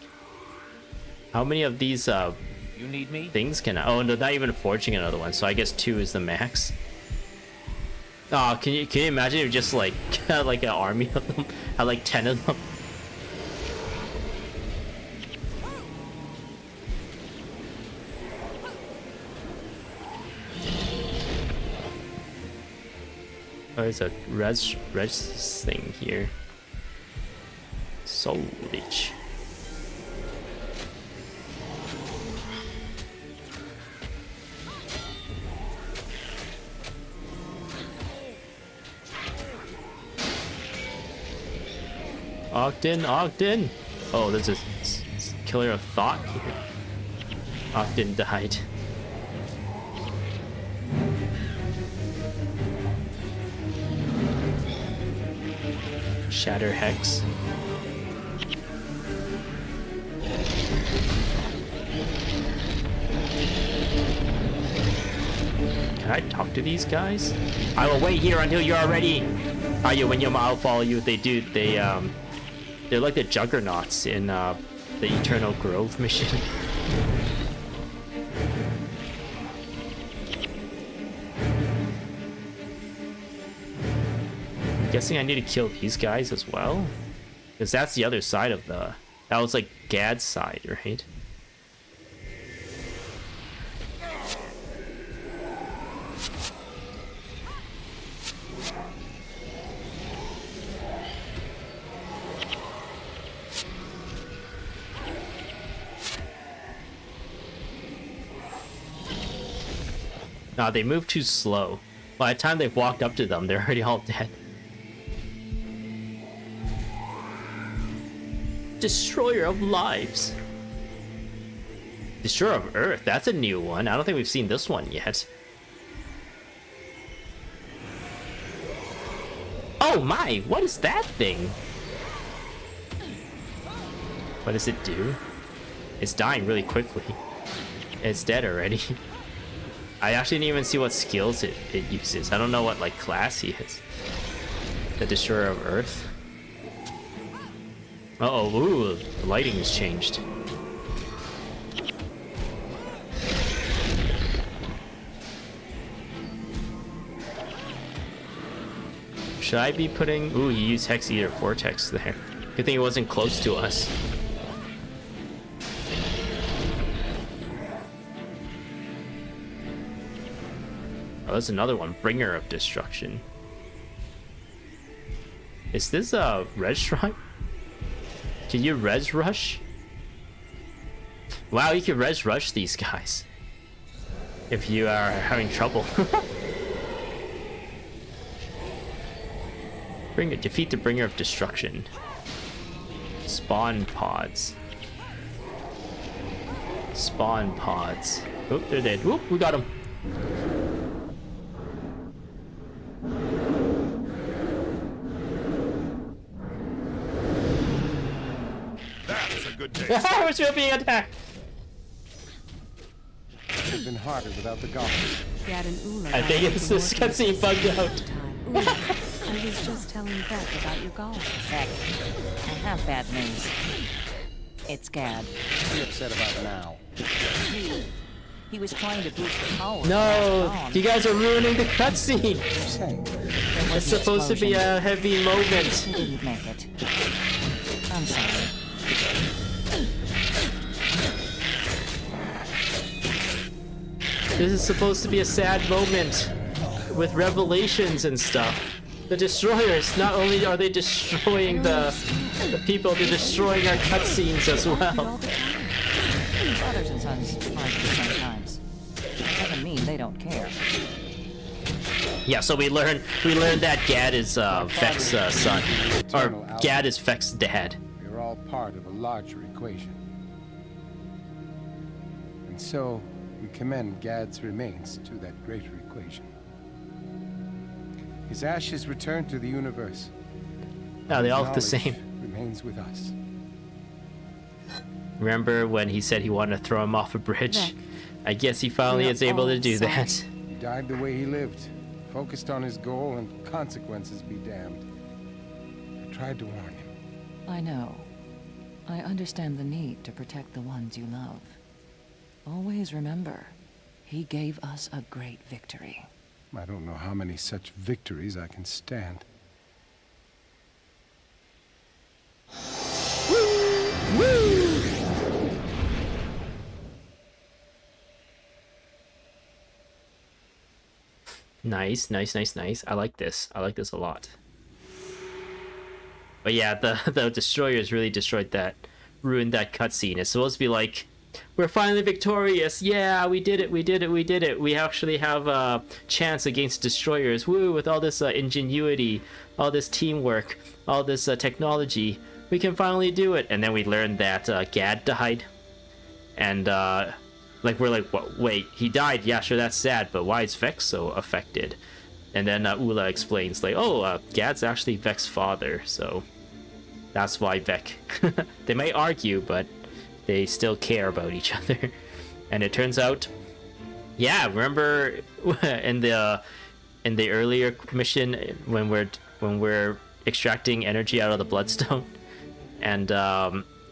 How many of these You need me? things can I... Oh, no, not even forging another one, so I guess 2 is the max. Oh, can you imagine if just like like an army of them? Had like 10 of them? Oh, there's a res thing here. Soul Leech. Ogden! Oh, there's a killer of thought here. Ogden died. Shatter Hex. Can I talk to these guys? I will wait here until you are ready. Are you? When I'll follow you. They're like the juggernauts in the Eternal Grove mission. I'm guessing I need to kill these guys as well, because that's the other side of the... That was like Gadd's side, right? Nah, they move too slow. By the time they've walked up to them, they're already all dead. Destroyer of lives. Destroyer of Earth. That's a new one. I don't think we've seen this one yet. Oh my! What is that thing? What does it do? It's dying really quickly. It's dead already. I actually didn't even see what skills it uses. I don't know what like class he is. The Destroyer of Earth. Uh-oh, ooh, the lighting has changed. Should I be putting... Ooh, he used Hex Eater Vortex there. Good thing it wasn't close to us. Oh, there's another one. Bringer of Destruction. Is this a res shrine? Can you res rush? Wow, you can res rush these guys. If you are having trouble. Defeat the Bringer of Destruction. Spawn pods. Spawn pods. Oop, they're dead. Whoop, we got them. That's a good day. We're still being attacked. been harder without the goblins. Gadd and Oola. I think it's this cutscene bugged out. Oola, I was just telling Vec about your golem. Heck, I have bad news. It's Gadd. Be upset about now. He was trying to boost the power. No, you guys are ruining the cutscene. Saying, It's supposed to be a heavy moment. He didn't make it. I'm sorry. This is supposed to be a sad moment with revelations and stuff. The destroyers, not only are they destroying the people, they're destroying our cutscenes as well. Brothers and sons fight sometimes. That doesn't mean they don't care. Yeah, so we learned that Gadd is Vec's son, or Gadd is Vec's dad. we're all part of a larger equation. And so, we commend Gadd's remains to that greater equation. His ashes return to the universe. No, they all His look the knowledge same. remains with us. Remember when he said he wanted to throw him off a bridge? Vec, I guess he finally we are is able to all do sorry. that. He died the way he lived, focused on his goal, and consequences be damned. I tried to warn him. I know. I understand the need to protect the ones you love. Always remember, he gave us a great victory. I don't know how many such victories I can stand. Nice, nice, nice, nice. I like this. I like this a lot. But yeah, the destroyers really destroyed that, ruined that cutscene. It's supposed to be like, we're finally victorious. Yeah, we did it. We did it. We did it. We actually have a chance against destroyers. Woo! With all this ingenuity, all this teamwork, all this technology, we can finally do it. And then we learned that Gadd died, and like we're like, what? Wait, he died? Yeah, sure, that's sad. But why is Vec so affected? And then Oola explains, like, oh, Gadd's actually Vec's father, so that's why Vec. They may argue, but they still care about each other. And it turns out, yeah, remember in the earlier mission when we're extracting energy out of the bloodstone, and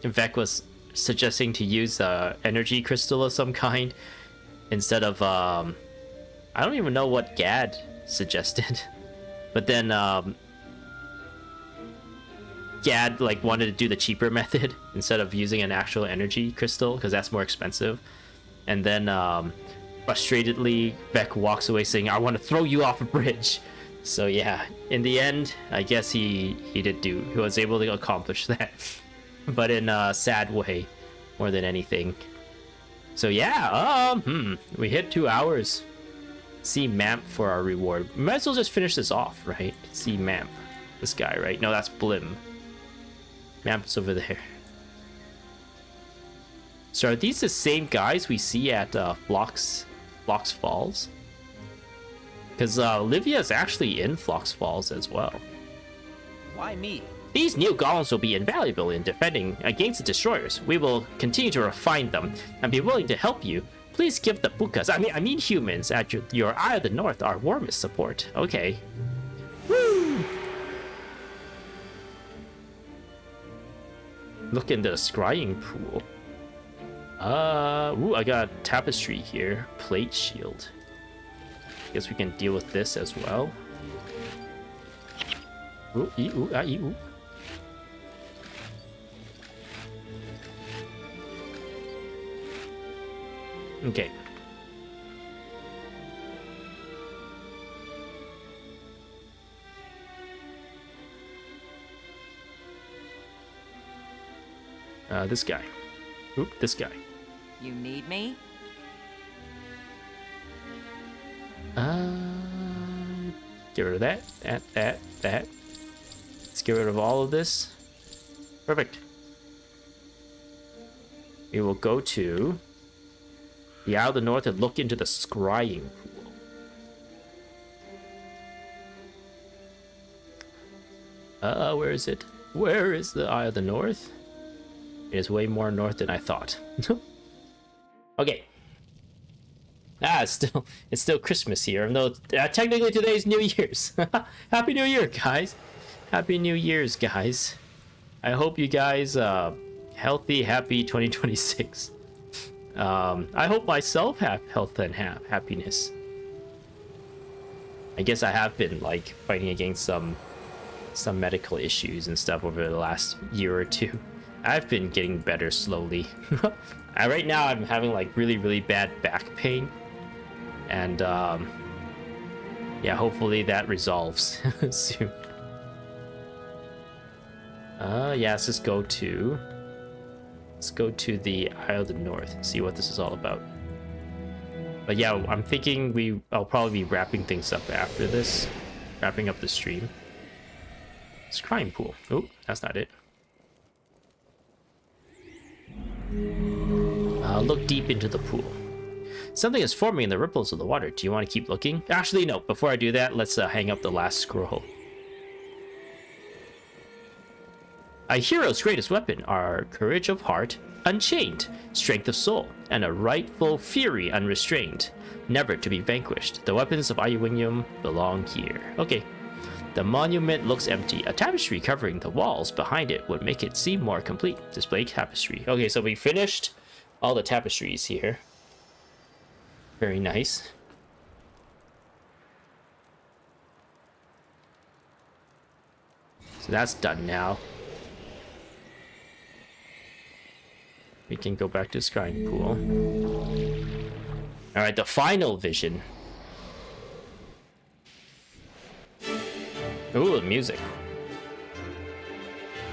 Vec was suggesting to use a energy crystal of some kind instead of I don't even know what Gadd suggested, but then Gadd like wanted to do the cheaper method instead of using an actual energy crystal because that's more expensive. And then frustratedly Vec walks away saying, I want to throw you off a bridge. So yeah, in the end I guess he was able to accomplish that, but in a sad way more than anything. So yeah, we hit 2 hours. See Mamp for our reward. We might as well just finish this off, right? See Mamp, this guy, right? No, that's Blim. Mamp's over there. So are these the same guys we see at Phlox Falls? Because Livia is actually in Phlox Falls as well. Why me? These new golems will be invaluable in defending against the destroyers. We will continue to refine them and be willing to help you. Please give the Bukas, I mean humans, at your Eye of the North our warmest support. Okay. Woo! Look in the scrying pool. Ooh, I got a tapestry here. Plate shield. Guess we can deal with this as well. Ooh, ooh, ooh. Okay. This guy. Oop, this guy. You need me? Get rid of that. That. Let's get rid of all of this. Perfect. We will go to the Isle of the North and look into the scrying pool. Where is it? Where is the Eye of the North? It is way more north than I thought. Okay. It's still Christmas here, even though technically today's New Year's. Happy New Year, guys. Happy New Year's, guys. I hope you guys healthy, happy 2026. I hope myself have health and happiness. I guess I have been like fighting against some medical issues and stuff over the last year or two. I've been getting better slowly. Right now I'm having like really bad back pain, and yeah, hopefully that resolves soon. Yeah, let's go to the Isle of the North and see what this is all about. But yeah, I'm thinking I'll probably be wrapping things up after this, wrapping up the stream. Scrying pool. Oh, that's not it. Look deep into the pool. Something is forming in the ripples of the water. Do you want to keep looking? Actually, no. Before I do that, let's hang up the last scroll. A hero's greatest weapon are courage of heart unchained, strength of soul, and a rightful fury unrestrained, never to be vanquished. The weapons of Iowinium belong here. Okay. The monument looks empty. A tapestry covering the walls behind it would make it seem more complete. Display tapestry. Okay, so we finished all the tapestries here. Very nice. So that's done now. We can go back to Scrying Pool. Alright, the final vision. Ooh, the music.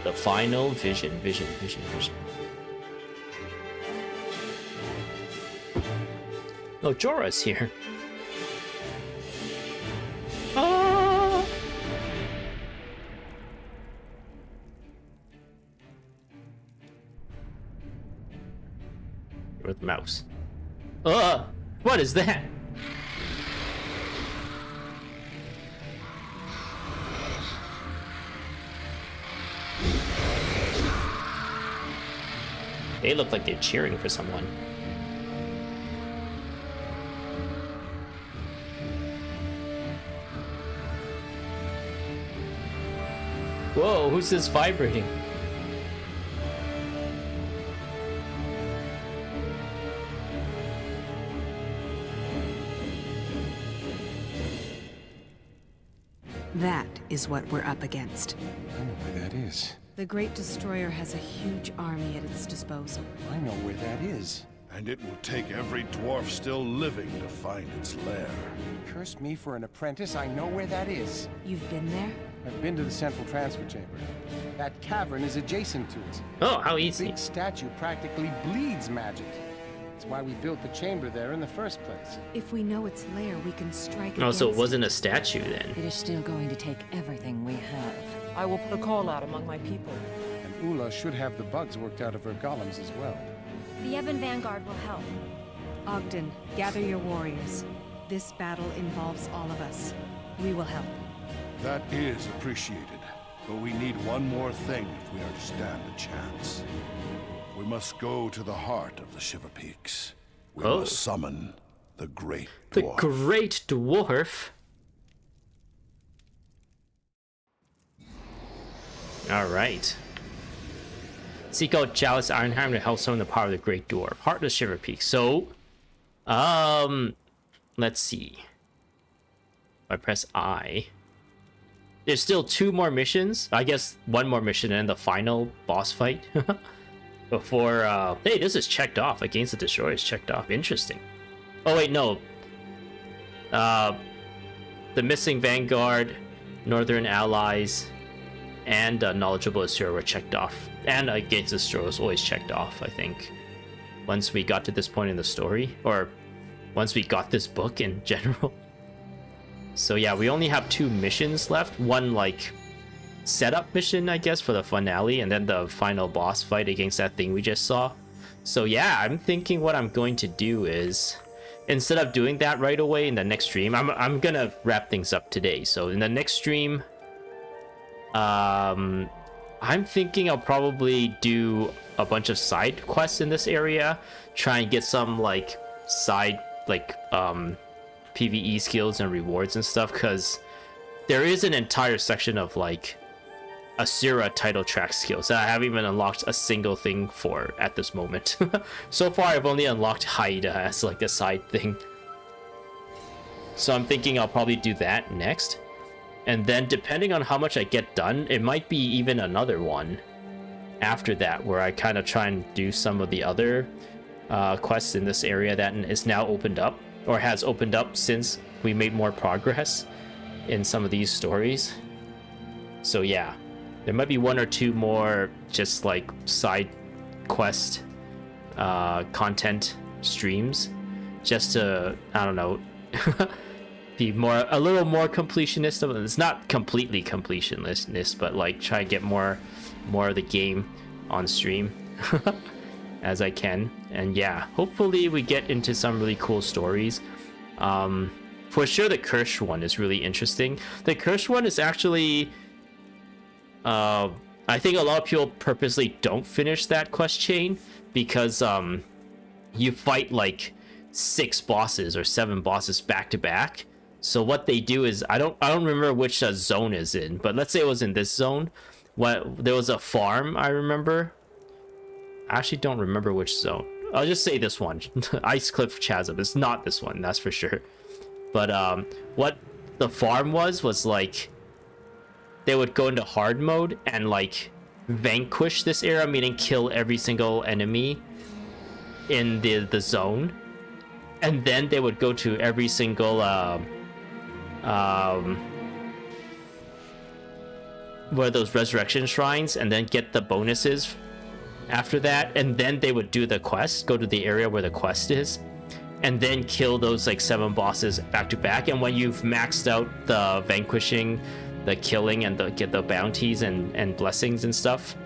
The final vision. Oh, Jorah's here. Ah! With the mouse. What is that? They look like they're cheering for someone. Whoa, who's this vibrating? That is what we're up against. I know where that is. The Great Destroyer has a huge army at its disposal. I know where that is. And it will take every dwarf still living to find its lair. Curse me for an apprentice, I know where that is. You've been there? I've been to the central transfer chamber. That cavern is adjacent to it. Oh, how The easy. big statue practically bleeds magic. That's why we built the chamber there in the first place. If we know its lair, we can strike Oh, so it against wasn't a statue then. It is still going to take everything we have. I will put a call out among my people. And Oola should have the bugs worked out of her golems as well. The Evan Vanguard will help. Ogden, gather your warriors. This battle involves all of us. We will help. That is appreciated, but we need one more thing if we are to stand a chance. We must go to the heart of the Shiver Peaks. We must summon the Great Dwarf. The Great Dwarf? Alright. Seek out Chalice Ironheim to help summon the power of the Great Dwarf. Heart of the Shiver Peaks. So, let's see. If I press I. There's still 2 more missions. I guess 1 more mission and the final boss fight. Before, hey, this is checked off. Against the Destroyer is checked off. Interesting. Oh, wait, no. The Missing Vanguard, Northern Allies, and Knowledgeable Asura were checked off. And Against the Destroyer was always checked off, I think. Once we got to this point in the story. Or once we got this book in general. So yeah, we only have 2 missions left. One, like, setup mission, I guess, for the finale, and then the final boss fight against that thing we just saw. So yeah, I'm thinking what I'm going to do is, instead of doing that right away in the next stream, I'm gonna wrap things up today. So in the next stream, I'm thinking I'll probably do a bunch of side quests in this area, try and get some like side like PvE skills and rewards and stuff, because there is an entire section of like Asura title track skills that I haven't even unlocked a single thing for at this moment. So far I've only unlocked Haida as like a side thing. So I'm thinking I'll probably do that next. And then depending on how much I get done, it might be even another one after that where I kind of try and do some of the other quests in this area that is now opened up, or has opened up since we made more progress in some of these stories. So yeah, there might be one or two more just like side quest content streams, just to, I don't know, be a little more completionist of it. It's not completely completionist, but like try to get more of the game on stream as I can. And yeah, hopefully we get into some really cool stories. For sure the Kirsch one is really interesting. The Kirsch one is actually I think a lot of people purposely don't finish that quest chain because you fight like 6 bosses or 7 bosses back to back. So what they do is, I don't remember which zone is in, but let's say it was in this zone. There was a farm, I remember. I actually don't remember which zone. I'll just say this one. Ice Cliff Chasm. It's not this one, that's for sure. But what the farm was like, they would go into hard mode and like vanquish this area, meaning kill every single enemy in the zone. And then they would go to every single where those resurrection shrines and then get the bonuses after that, and then they would do the quest, go to the area where the quest is, and then kill those like 7 bosses back to back. And when you've maxed out the vanquishing, the killing, and get the bounties and blessings and stuff,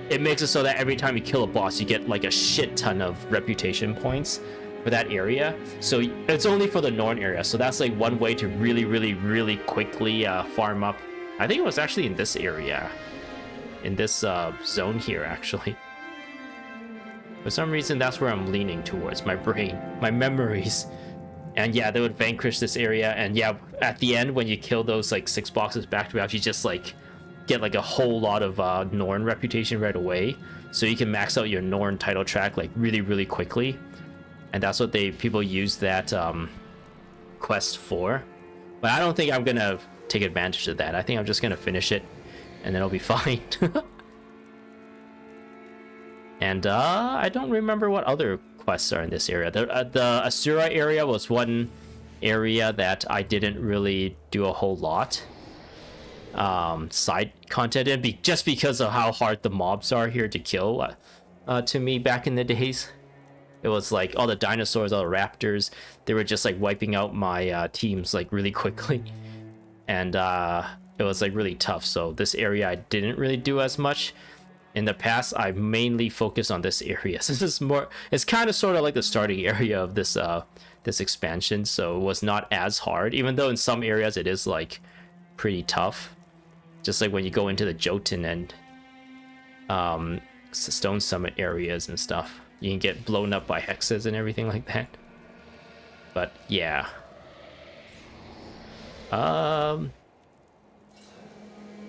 it makes it so that every time you kill a boss, you get like a shit ton of reputation points for that area. So it's only for the Norn area, so that's like one way to really quickly farm up. I think it was actually in this area, in this zone here actually. For some reason that's where I'm leaning towards, my brain, my memories. And yeah, they would vanquish this area, and yeah, at the end when you kill those like 6 bosses back to back, you just like get like a whole lot of Norn reputation right away, so you can max out your Norn title track like really quickly. And that's what people use that quest for. But I don't think I'm gonna take advantage of that. I think I'm just gonna finish it and then it'll be fine. And I don't remember what other quests are in this area. The Asura area was one area that I didn't really do a whole lot side content in, just because of how hard the mobs are here to kill to me back in the days. It was like all the dinosaurs, all the raptors, they were just like wiping out my teams like really quickly, and it was like really tough. So this area I didn't really do as much. In the past I mainly focused on this area. So this is more, it's kind of sort of like the starting area of this this expansion, so it was not as hard, even though in some areas it is like pretty tough, just like when you go into the Jotun and Stone Summit areas and stuff. You can get blown up by hexes and everything like that. But yeah.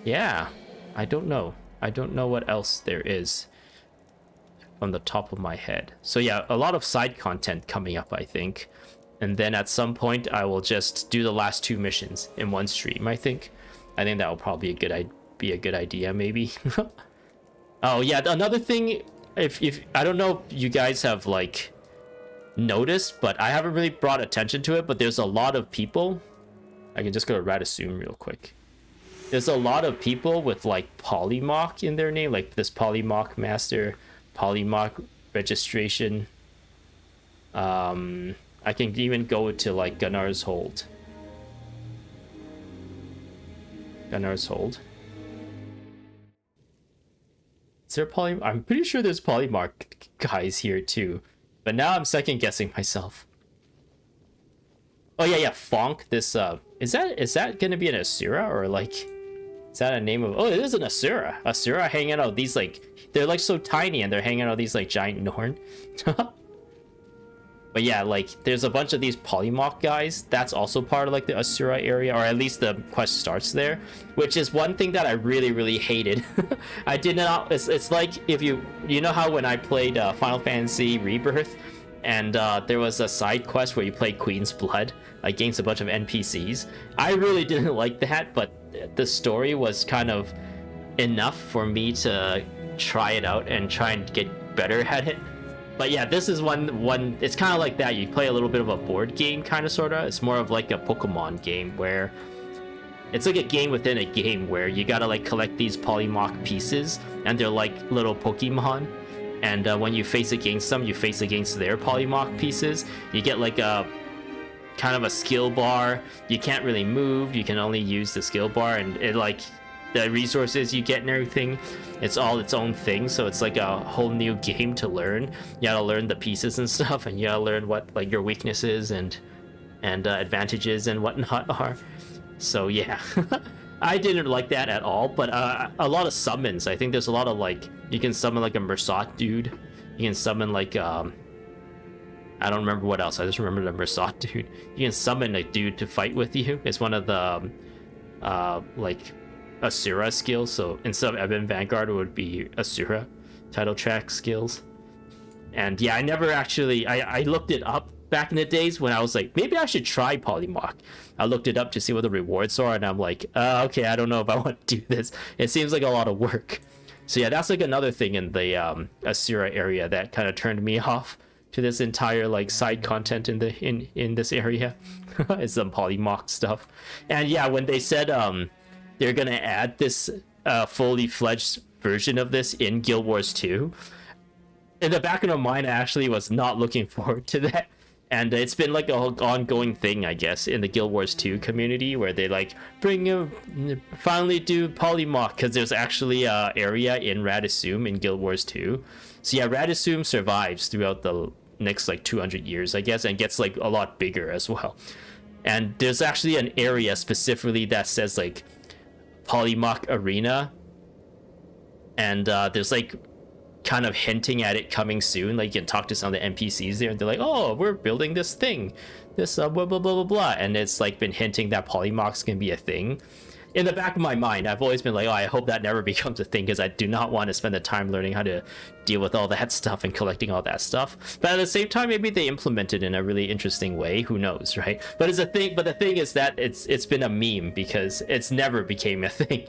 Yeah, I don't know what else there is from the top of my head. So yeah, a lot of side content coming up, I think. And then at some point I will just do the last 2 missions in one stream, I think that will probably be a good idea, maybe. Oh yeah, another thing, if I don't know if you guys have like noticed, but I haven't really brought attention to it, but there's a lot of people. I can just go to Radasum real quick. There's a lot of people with like Polymach in their name, like this Polymach Master, Polymach Registration. I can even go to like Gunnar's Hold. Gunnar's Hold. Is there I'm pretty sure there's Polymach guys here too, but now I'm second guessing myself. Oh yeah, Fonk. This is that gonna be an Asura, or like Is that a name of? Oh, it is an Asura. Asura hanging out these like they're like so tiny and they're hanging out these like giant Norn. But yeah, like there's a bunch of these polymorph guys. That's also part of like the Asura area, or at least the quest starts there, which is one thing that I really hated. I did not. It's like if you know how when I played Final Fantasy Rebirth, and there was a side quest where you play Queen's Blood against a bunch of NPCs. I really didn't like that, but the story was kind of enough for me to try it out and try and get better at it. But yeah, this is one it's kind of like that. You play a little bit of a board game, kind of, sort of. It's more of like a Pokemon game where it's like a game within a game where you gotta like collect these polymorph pieces, and they're like little Pokemon. And when you face against them, you face against their polymorph pieces. You get like a kind of a skill bar. You can't really move. You can only use the skill bar, and it like the resources you get and everything, it's all its own thing. So it's like a whole new game to learn. You gotta learn the pieces and stuff, and you gotta learn what like your weaknesses and advantages and whatnot are. So yeah. I didn't like that at all, but a lot of summons. I think there's a lot of like, you can summon like a Mersat dude. You can summon like I don't remember what else. I just remember the Mersat dude. You can summon a dude to fight with you. It's one of the like Asura skills. So instead of Ebon Vanguard, it would be Asura title track skills. And yeah, I never actually I looked it up back in the days when I was like, maybe I should try polymorph. I looked it up to see what the rewards are, and I'm like, okay, I don't know if I want to do this. It seems like a lot of work. So yeah, that's like another thing in the Asura area that kind of turned me off to this entire like side content in the in this area. It's some polymorph stuff. And yeah, when they said they're gonna add this fully fledged version of this in Guild Wars 2, in the back of my mind, I actually was not looking forward to that. And it's been like a whole ongoing thing, I guess, in the Guild Wars 2 community, where they like finally do polymorph, because there's actually a area in Radisum in Guild Wars 2. So yeah, Radisum survives throughout the next like 200 years, I guess, and gets like a lot bigger as well. And there's actually an area specifically that says like polymorph arena, and there's like kind of hinting at it coming soon. Like you can talk to some of the NPCs there, and they're like, oh, we're building this thing, this blah blah blah blah blah, and it's like been hinting that polymorphs can be a thing. In the back of my mind, I've always been like, oh, I hope that never becomes a thing, because I do not want to spend the time learning how to deal with all that stuff and collecting all that stuff. But at the same time, maybe they implement it in a really interesting way. Who knows, right? But it's a thing. But the thing is that it's been a meme, because it's never became a thing.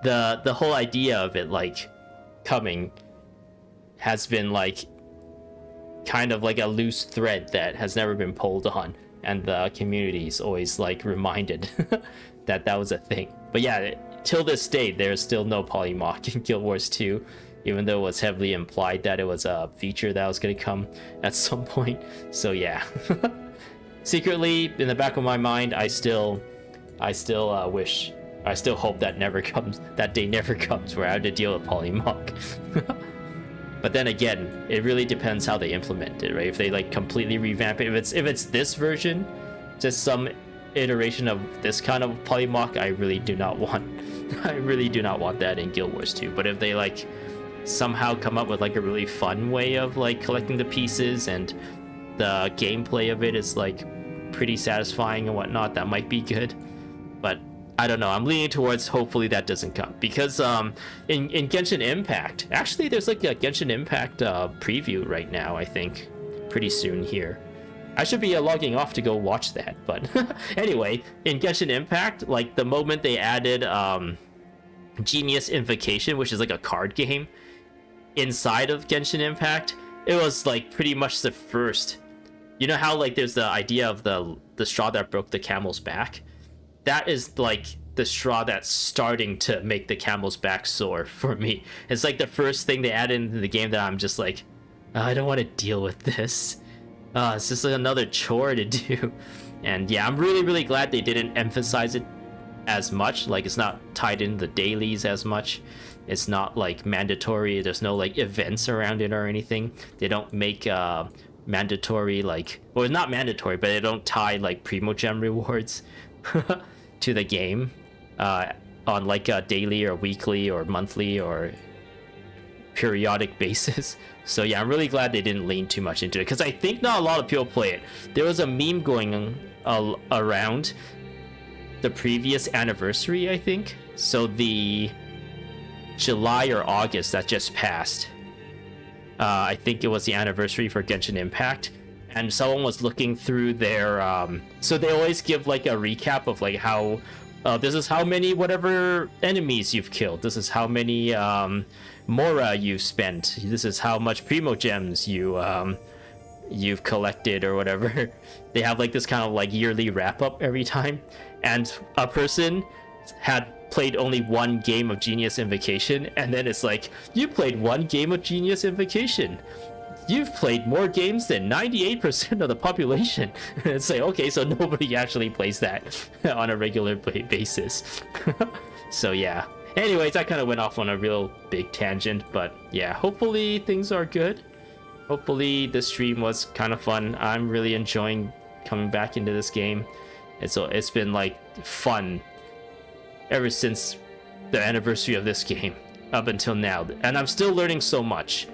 The whole idea of it like coming has been like kind of like a loose thread that has never been pulled on, and the community's always like reminded that was a thing. But yeah, till this day, there's still no polymorph in Guild Wars 2, even though it was heavily implied that it was a feature that was going to come at some point. So yeah. Secretly in the back of my mind, I still hope that day never comes where I have to deal with polymorph. But then again, it really depends how they implement it, right? If they like completely revamp it, if it's this version, just some iteration of this kind of polymorph, I really do not want that in Guild Wars 2. But if they like somehow come up with like a really fun way of like collecting the pieces, and the gameplay of it is like pretty satisfying and whatnot, that might be good. But I don't know, I'm leaning towards hopefully that doesn't come, because in Genshin Impact, actually there's like a Genshin Impact preview right now, I think, pretty soon here. I should be logging off to go watch that, but anyway, in Genshin Impact, like the moment they added Genius Invocation, which is like a card game inside of Genshin Impact, it was like pretty much the first. You know how like there's the idea of the straw that broke the camel's back? That is like the straw that's starting to make the camel's back sore for me. It's like the first thing they added into the game that I'm just like, I don't want to deal with this. It's just like another chore to do. And yeah, I'm really glad they didn't emphasize it as much. Like it's not tied into the dailies as much. It's not like mandatory. There's no like events around it or anything. They don't make mandatory like, well, not mandatory, but they don't tie like Primogem rewards to the game on like a daily or weekly or monthly or periodic basis. So yeah, I'm really glad they didn't lean too much into it, because I think not a lot of people play it. There was a meme going around the previous anniversary, I think. So the July or August that just passed, I think it was the anniversary for Genshin Impact, and someone was looking through their so they always give like a recap of like how this is how many whatever enemies you've killed, this is how many Mora you've spent, this is how much Primo Gems you've collected or whatever. They have like this kind of like yearly wrap up every time, and a person had played only one game of Genius Invocation, and then it's like, you played one game of Genius Invocation, you've played more games than 98% of the population. It's like, okay, so nobody actually plays that on a regular basis. So yeah, anyways, I kind of went off on a real big tangent, but yeah, hopefully things are good. Hopefully the stream was kind of fun. I'm really enjoying coming back into this game. And so it's been like fun ever since the anniversary of this game up until now, and I'm still learning so much.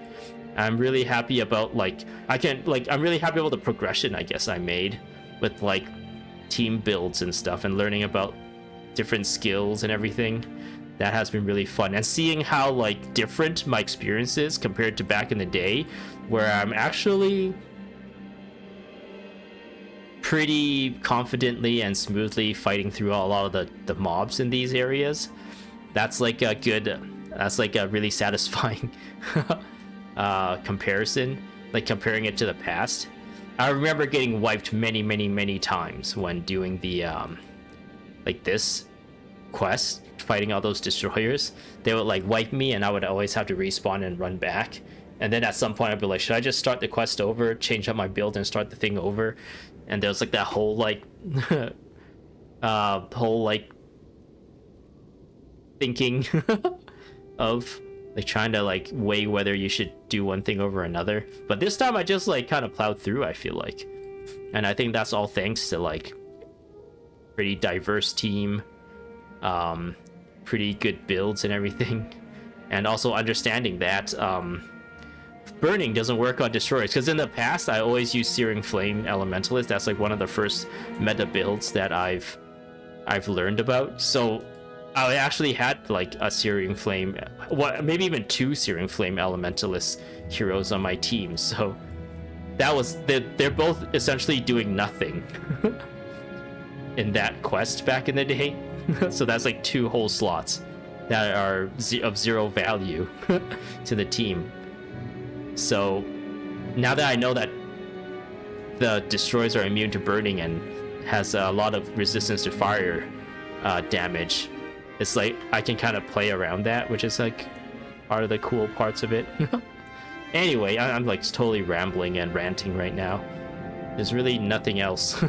I'm really happy about I'm really happy about the progression I guess I made with like team builds and stuff, and learning about different skills and everything. That has been really fun, and seeing how like different my experience is compared to back in the day, where I'm actually pretty confidently and smoothly fighting through a lot of the mobs in these areas. That's like a really satisfying comparison, like comparing it to the past. I remember getting wiped many times when doing the like this quest, fighting all those destroyers. They would like wipe me, and I would always have to respawn and run back. And then at some point I'd be like, should I just start the quest over, change up my build, and start the thing over? And there was like that whole like whole like thinking of like trying to like weigh whether you should do one thing over another. But this time I just like kind of plowed through, I feel like. And I think that's all thanks to like pretty diverse team, pretty good builds and everything, and also understanding that burning doesn't work on destroyers, because in the past I always use Searing Flame Elementalist. That's like one of the first meta builds that I've learned about. So I actually had like a Searing Flame, maybe even two Searing Flame Elementalist heroes on my team. So that was they're both essentially doing nothing in that quest back in the day. So that's like two whole slots that are of zero value to the team. So now that I know that the destroyers are immune to burning and has a lot of resistance to fire damage, it's like I can kind of play around that, which is like part of the cool parts of it. Anyway, I'm like totally rambling and ranting right now. There's really nothing else.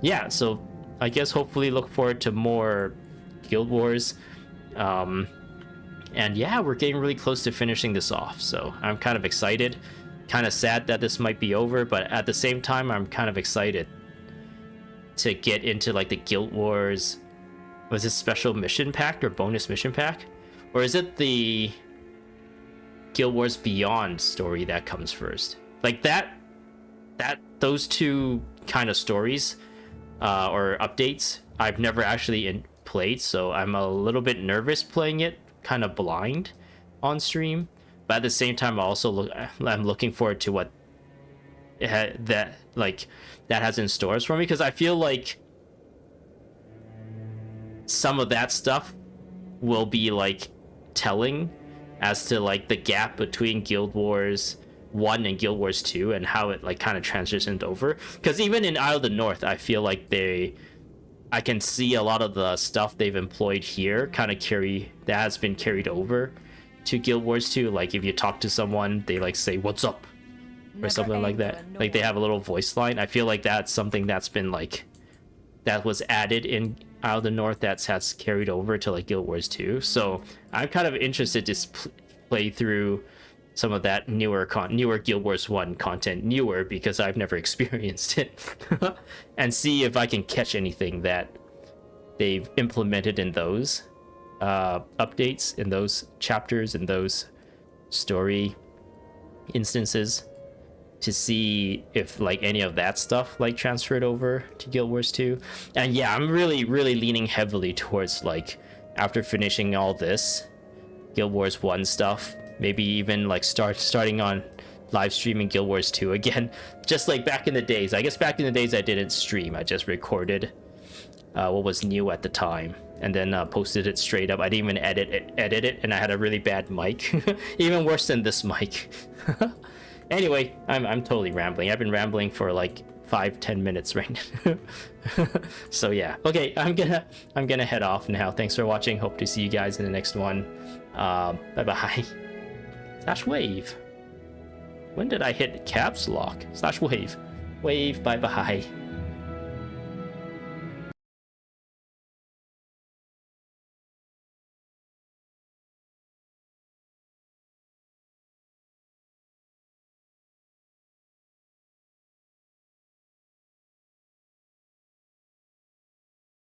Yeah, so I guess hopefully look forward to more Guild Wars. And yeah, we're getting really close to finishing this off, so I'm kind of excited. Kind of sad that this might be over, but at the same time, I'm kind of excited to get into like the Guild Wars. Was it special mission pack or bonus mission pack? Or is it the Guild Wars Beyond story that comes first? Like those two kind of stories or updates, I've never actually played, so I'm a little bit nervous playing it kind of blind on stream. But at the same time, I'm looking forward to what that has in stores for me, because I feel like some of that stuff will be like telling as to like the gap between Guild Wars 1 and Guild Wars 2 and how it like kind of transitioned over. Because even in Isle of the North, I feel like I can see a lot of the stuff they've employed here that has been carried over to Guild Wars 2. Like if you talk to someone, they like say "What's up?" or something like that. Like they have a little voice line. I feel like that's something that's been like that was added in Isle of the North that's carried over to like Guild Wars 2. So I'm kind of interested to play through some of that newer Guild Wars 1 content, because I've never experienced it, and see if I can catch anything that they've implemented in those updates, in those chapters, in those story instances, to see if like any of that stuff like transferred over to Guild Wars 2. And yeah, I'm really leaning heavily towards like, after finishing all this Guild Wars 1 stuff, maybe even like starting on live streaming Guild Wars 2 again, just like back in the days. I guess back in the days I didn't stream, I just recorded what was new at the time and then posted it straight up. I didn't even edit it, and I had a really bad mic, even worse than this mic. Anyway, I'm totally rambling. I've been rambling for like 5-10 minutes right now. So yeah, okay, I'm gonna head off now. Thanks for watching. Hope to see you guys in the next one. Bye bye. /wave. When did I hit caps lock? /wave. Wave. Bye bye.